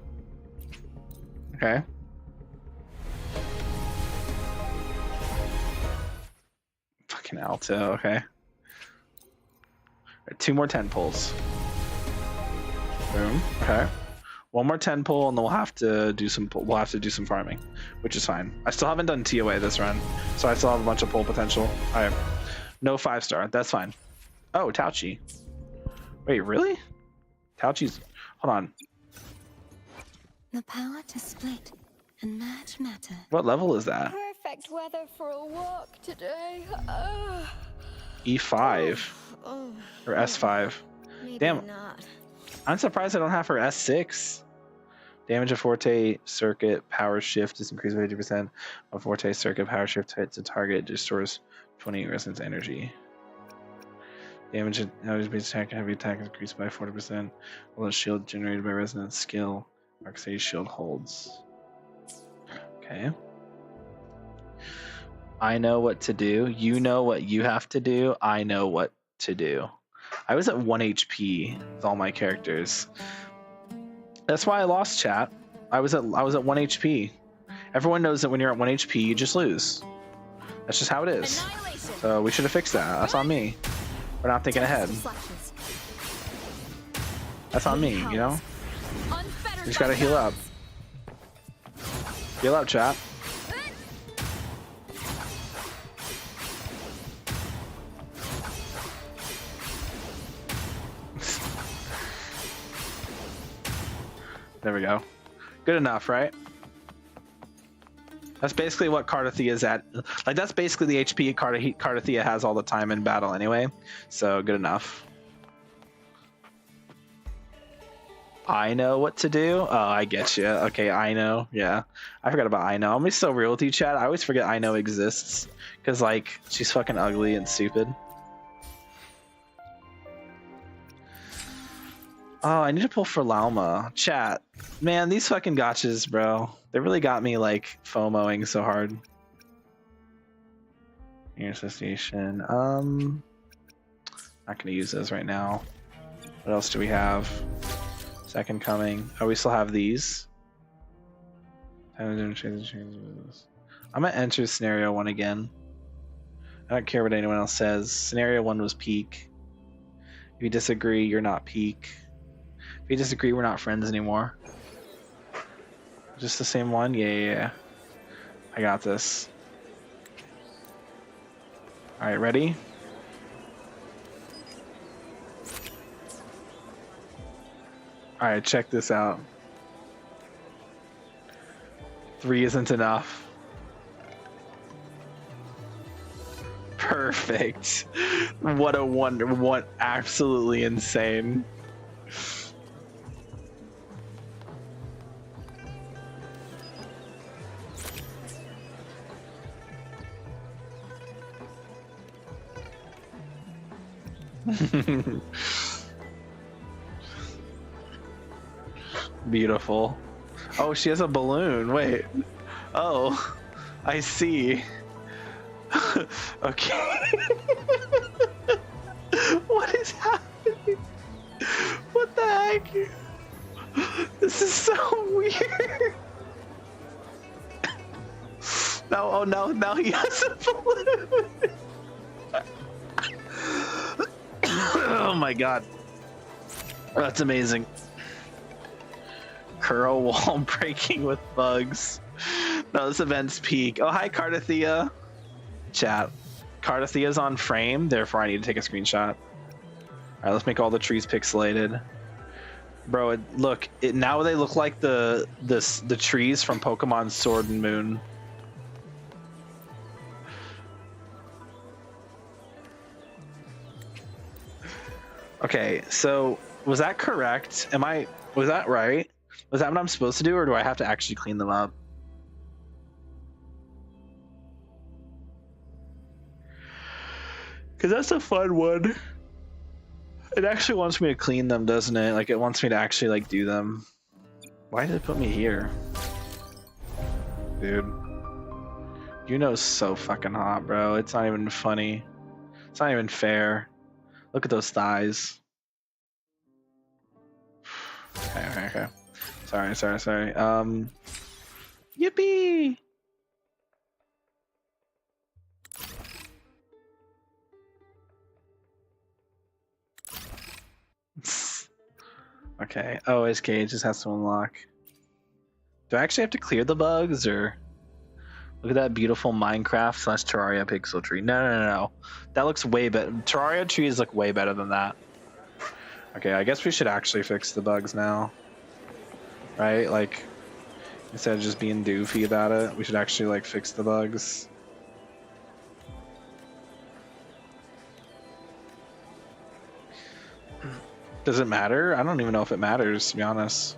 Okay. Fucking Alto. Okay. All right, 2 more 10 pulls. Boom. Okay. 1 more 10 pull, and then we'll have to do some. We'll have to do some farming, which is fine. I still haven't done TOA this run, so I still have a bunch of pull potential. I have no 5-star. That's fine. Oh, Tauchi. Wait, really? Tauchi's... Hold on. The power to split and merge matter. What level is that? Perfect weather for a walk today. E5. Or S5. Maybe Damn. not. I'm surprised I don't have her S6. Damage of Forte Circuit Power Shift is increased by 50%. A Forte Circuit Power Shift hits a target, it restores 28 resistance energy. Damage based attack, heavy attack is increased by 40%. While the shield generated by resonance skill, Arcade Shield holds. Okay. I know what to do. You know what you have to do. I know what to do. I was at 1 HP with all my characters. That's why I lost, chat. I was at 1 HP. Everyone knows that when you're at 1 HP, you just lose. That's just how it is. So we should have fixed that. That's on me. We're not thinking ahead. That's on me, you know? You just gotta heal up. Heal up, chat. There we go. Good enough, right? That's basically what Cardathea is at. Like, that's basically the HP Cardathea has all the time in battle anyway. So, good enough. I know what to do? Oh, I get you. Okay, I know. Yeah. I forgot about I know. I'm gonna be so real with you, chat. I always forget I know exists. Because, like, she's fucking ugly and stupid. Oh, I need to pull for Lauma. Chat. Man, these fucking gotchas, bro. They really got me, like, FOMOing so hard. Your association. Not gonna use those right now. What else do we have? Second Coming. Oh, we still have these. I'm gonna enter Scenario 1 again. I don't care what anyone else says. Scenario 1 was peak. If you disagree, you're not peak. If you disagree, we're not friends anymore. Just the same one? Yeah. I got this. Alright, ready? Alright, check this out. 3 isn't enough. Perfect. What a wonder. What absolutely insane. Beautiful. Oh, she has a balloon. Wait. Oh, I see. Okay. What is happening? What the heck? This is so weird. No, oh no, now he has a balloon. Oh my god. That's amazing. Curl wall breaking with bugs. No, this event's peak. Oh, hi, Cardathea. Chat. Cardathea's on frame, therefore I need to take a screenshot. Alright, let's make all the trees pixelated. Bro, look, now they look like the trees from Pokemon Sword and Moon. Okay, so was that correct? Was that right? Was that what I'm supposed to do, or do I have to actually clean them up? Because that's a fun one. It actually wants me to clean them, doesn't it? Like, it wants me to actually, like, do them. Why did it put me here? Dude. Yuno's so fucking hot, bro. It's not even funny. It's not even fair. Look at those thighs. Okay. Sorry. Yippee! Okay. Oh, his cage just has to unlock. Do I actually have to clear the bugs, or look at that beautiful Minecraft / Terraria pixel tree? No. That looks way better. Terraria trees look way better than that. Okay, I guess we should actually fix the bugs now. Right? Like, instead of just being doofy about it, we should actually, like, fix the bugs. Does it matter? I don't even know if it matters, to be honest.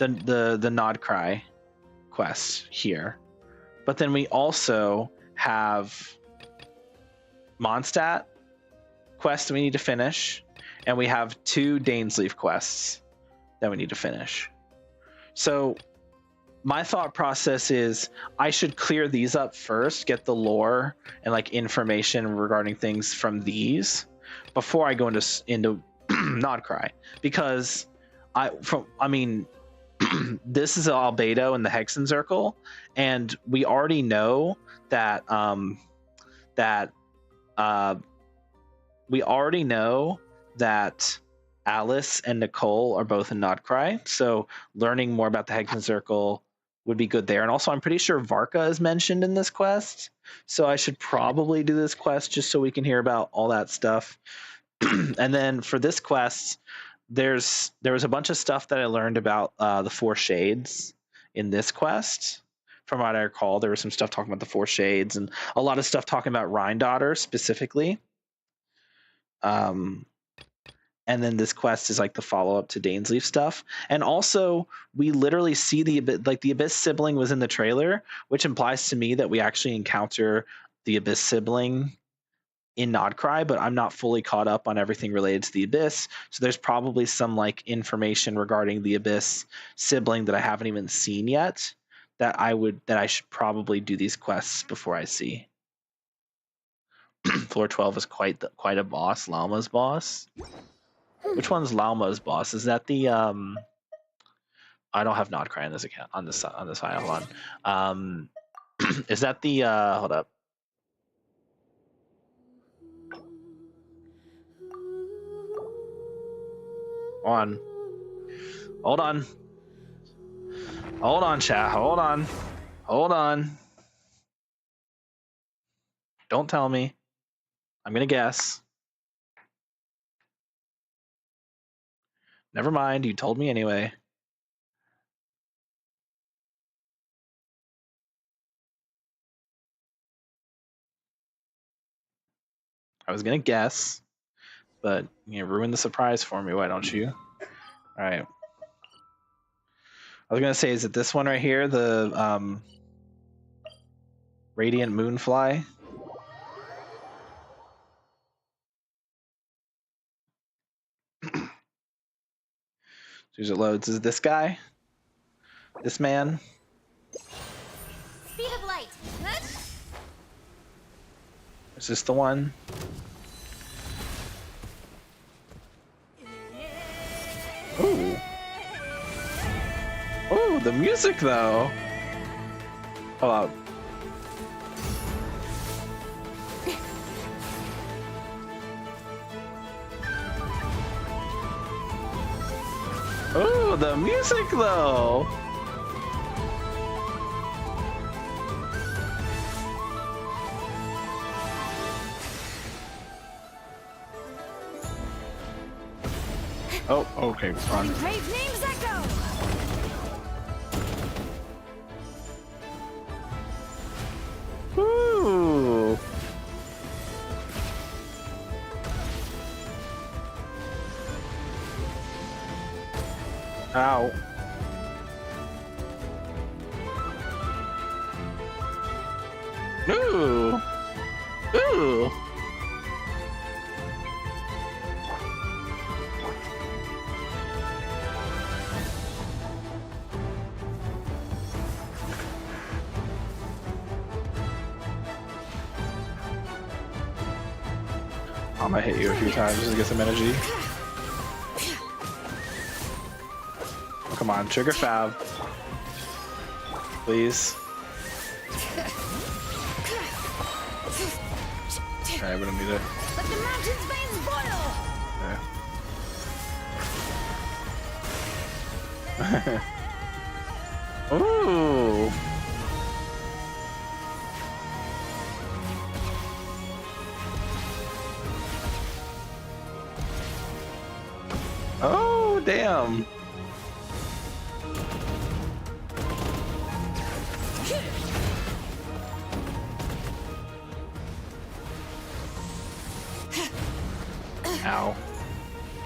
the Nod Cry quest here, but then we also have Mondstadt quests we need to finish, and we have 2 Dainsleif quests that we need to finish. So my thought process is I should clear these up first, get the lore and like information regarding things from these before I go into Nodcry, because this is Albedo and the Hexen Circle, and we already know that Alice and Nicole are both in Nodcry, so learning more about the Hexen Circle would be good there. And also, I'm pretty sure Varka is mentioned in this quest, so I should probably do this quest just so we can hear about all that stuff. And then for this quest, there was a bunch of stuff that I learned about the 4 Shades in this quest. From what I recall, there was some stuff talking about the 4 Shades and a lot of stuff talking about Rhine specifically. And then this quest is like the follow-up to Dainsleif stuff. And also, we literally see the Abyss sibling was in the trailer, which implies to me that we actually encounter the Abyss sibling in Nodcry, but I'm not fully caught up on everything related to the Abyss. So there's probably some like information regarding the Abyss sibling that I haven't even seen yet that I should probably do these quests before I see. Floor 12 is quite a boss, Llama's boss. Which one's Llama's boss? Is that the I don't have Nodcry on this account on this file. Hold on. Is that the hold up. Hold on, chat. Hold on. Don't tell me. I'm gonna guess. Never mind, you told me anyway. I was gonna guess, but you ruined the surprise for me, why don't you? Alright. I was gonna say, is it this one right here, the Radiant Moonfly? As it loads, is it this guy? This man? Speed of light. Is this the one? Ooh. Oh, the music though. Hold on. Oh, the music though. Oh, okay, run. Brave names echo. Ooh. Ow. Ooh. Ooh. I'm gonna hit you a few times just to get some energy. Come on, trigger fab. Please. Alright, we don't need it. Let the mountain's veins boil. Okay. Ooh. Oh, damn. Ow.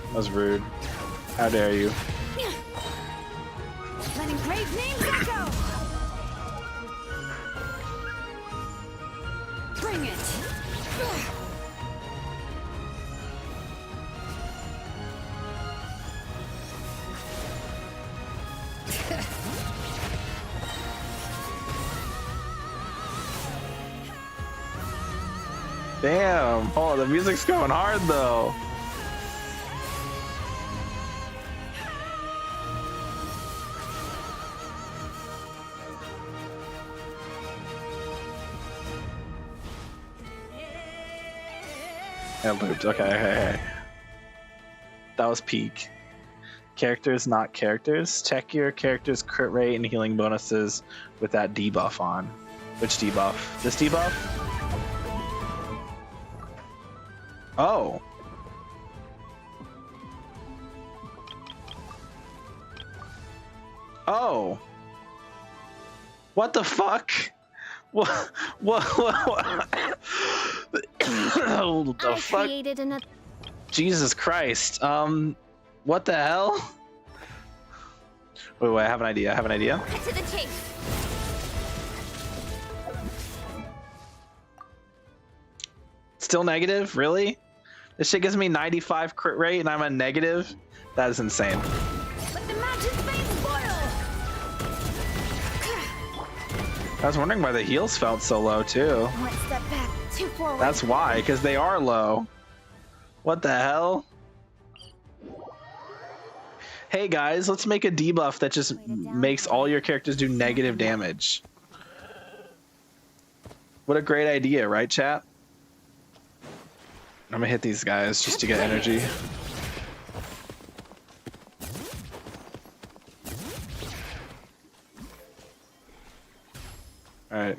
That was rude. How dare you? an engraved name's echo! Bring it! Damn. Oh, the music's going hard though. It looped. Okay. That was peak. Characters, not characters. Check your character's crit rate and healing bonuses with that debuff on. Which debuff? This debuff? Oh. Oh. What the fuck? What? What the I fuck? created another. Jesus Christ. What the hell? Wait, I have an idea. Cut to the chase. Still negative? Really? This shit gives me 95 crit rate and I'm a negative? That is insane. Let the magic's veins boil. I was wondering why the heals felt so low too. One step back, two forward. That's why, because they are low. What the hell? Hey guys, let's make a debuff that just makes all your characters do negative damage. What a great idea, right, chat? I'm gonna hit these guys just to get energy. Alright.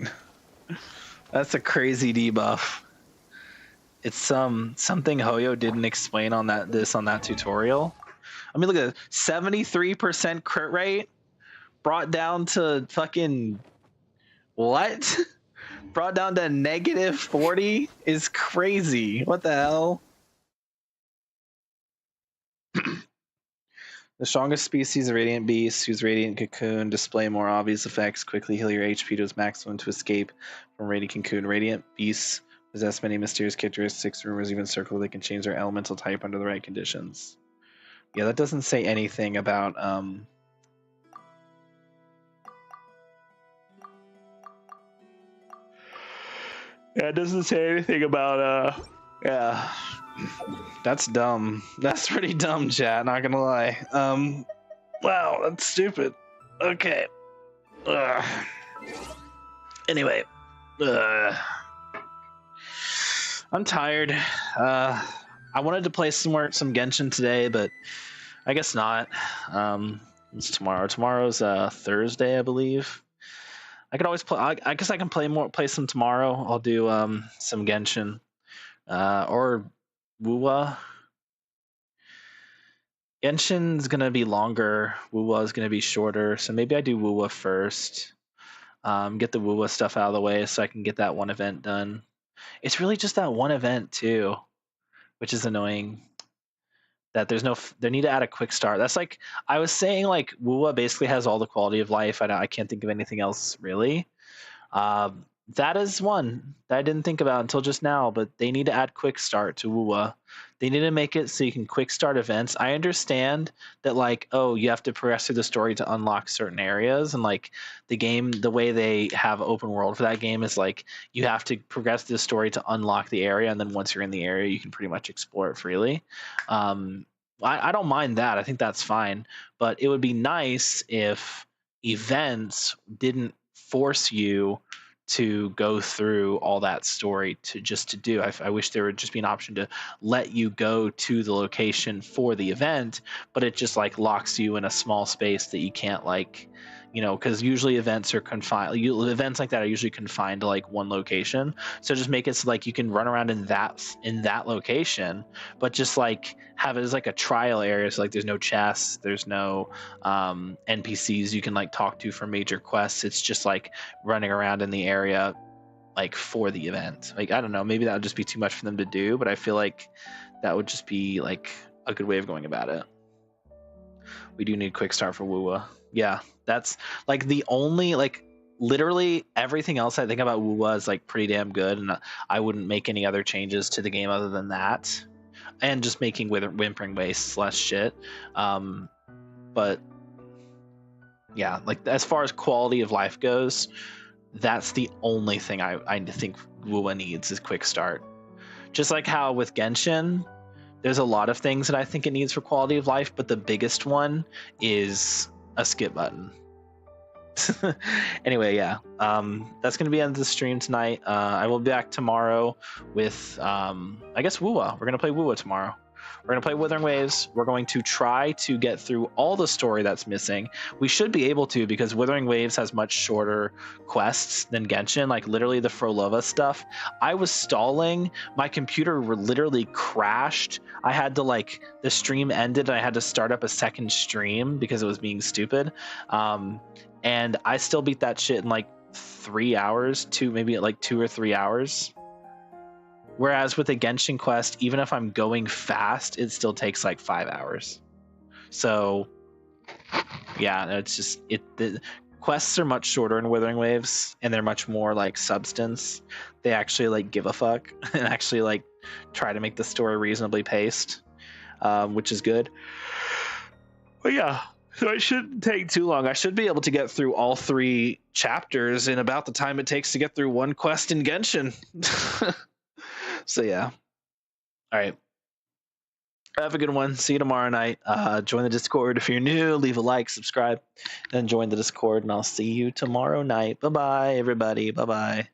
That's a crazy debuff. It's something Hoyo didn't explain on that tutorial. I mean, look at it. 73% crit rate brought down to fucking what? Brought down to negative 40 is crazy. What the hell? The strongest species, Radiant Beast, whose Radiant Cocoon display more obvious effects, quickly heal your HP to its maximum to escape from Radiant Cocoon. Radiant Beasts possess many mysterious characteristics. Rumors even circle they can change their elemental type under the right conditions. Yeah, that doesn't say anything about yeah, it doesn't say anything about yeah. That's dumb. That's pretty dumb, chat, not gonna lie. Wow, that's stupid. Okay. Ugh. Anyway. I'm tired. I wanted to play some Genshin today, but I guess not. It's tomorrow. Tomorrow's Thursday, I believe. I could always play. I guess I can play some tomorrow. I'll do some Genshin or Wuwa. Genshin's gonna be longer. Wuwa is gonna be shorter. So maybe I do Wuwa first. Get the Wuwa stuff out of the way so I can get that one event done. It's really just that one event too, which is annoying. That they need to add a quick start. That's like I was saying, like Wuwa basically has all the quality of life. I can't think of anything else really. That is one that I didn't think about until just now, but they need to add quick start to Wuwa. They need to make it so you can quick start events. I understand that, like, oh, you have to progress through the story to unlock certain areas, and like the game, the way they have open world for that game is like you have to progress through the story to unlock the area, and then once you're in the area, you can pretty much explore it freely. I don't mind that. I think that's fine, but it would be nice if events didn't force you to go through all that story to do. I wish there would just be an option to let you go to the location for the event, but it just like locks you in a small space that you can't, like, you know, because usually events are confined. Events like that are usually confined to like one location. So just make it so like you can run around in that location, but just like have it as like a trial area. So like there's no chests, there's no NPCs you can like talk to for major quests. It's just like running around in the area like for the event. Like, I don't know, maybe that would just be too much for them to do, but I feel like that would just be like a good way of going about it. We do need quick start for Wuwa. Yeah, that's like the only like literally everything else I think about Wuwa is like pretty damn good, and I wouldn't make any other changes to the game other than that, and just making Whimpering Wastes less shit. But yeah, like as far as quality of life goes, that's the only thing I think Wuwa needs is quick start. Just like how with Genshin, there's a lot of things that I think it needs for quality of life, but the biggest one is a skip button. Anyway, yeah, that's gonna be end of the stream tonight. I will be back tomorrow with I guess Wuwa. We're gonna play Wuwa tomorrow. We're gonna play Withering Waves. We're going to try to get through all the story that's missing. We should be able to, because Withering Waves has much shorter quests than Genshin. Like literally the Frolova stuff. I was stalling. My computer literally crashed. I had to like the stream ended. And I had to start up a second stream because it was being stupid. And I still beat that shit in like 3 hours, maybe like 2 or 3 hours. Whereas with a Genshin quest, even if I'm going fast, it still takes like 5 hours. So yeah, it's just the quests are much shorter in Withering Waves, and they're much more like substance. They actually like give a fuck and actually like try to make the story reasonably paced, which is good. But yeah, so it shouldn't take too long. I should be able to get through all 3 chapters in about the time it takes to get through one quest in Genshin. So yeah. All right. Have a good one. See you tomorrow night. Join the Discord if you're new. Leave a like, subscribe, and join the Discord. And I'll see you tomorrow night. Bye-bye, everybody. Bye-bye.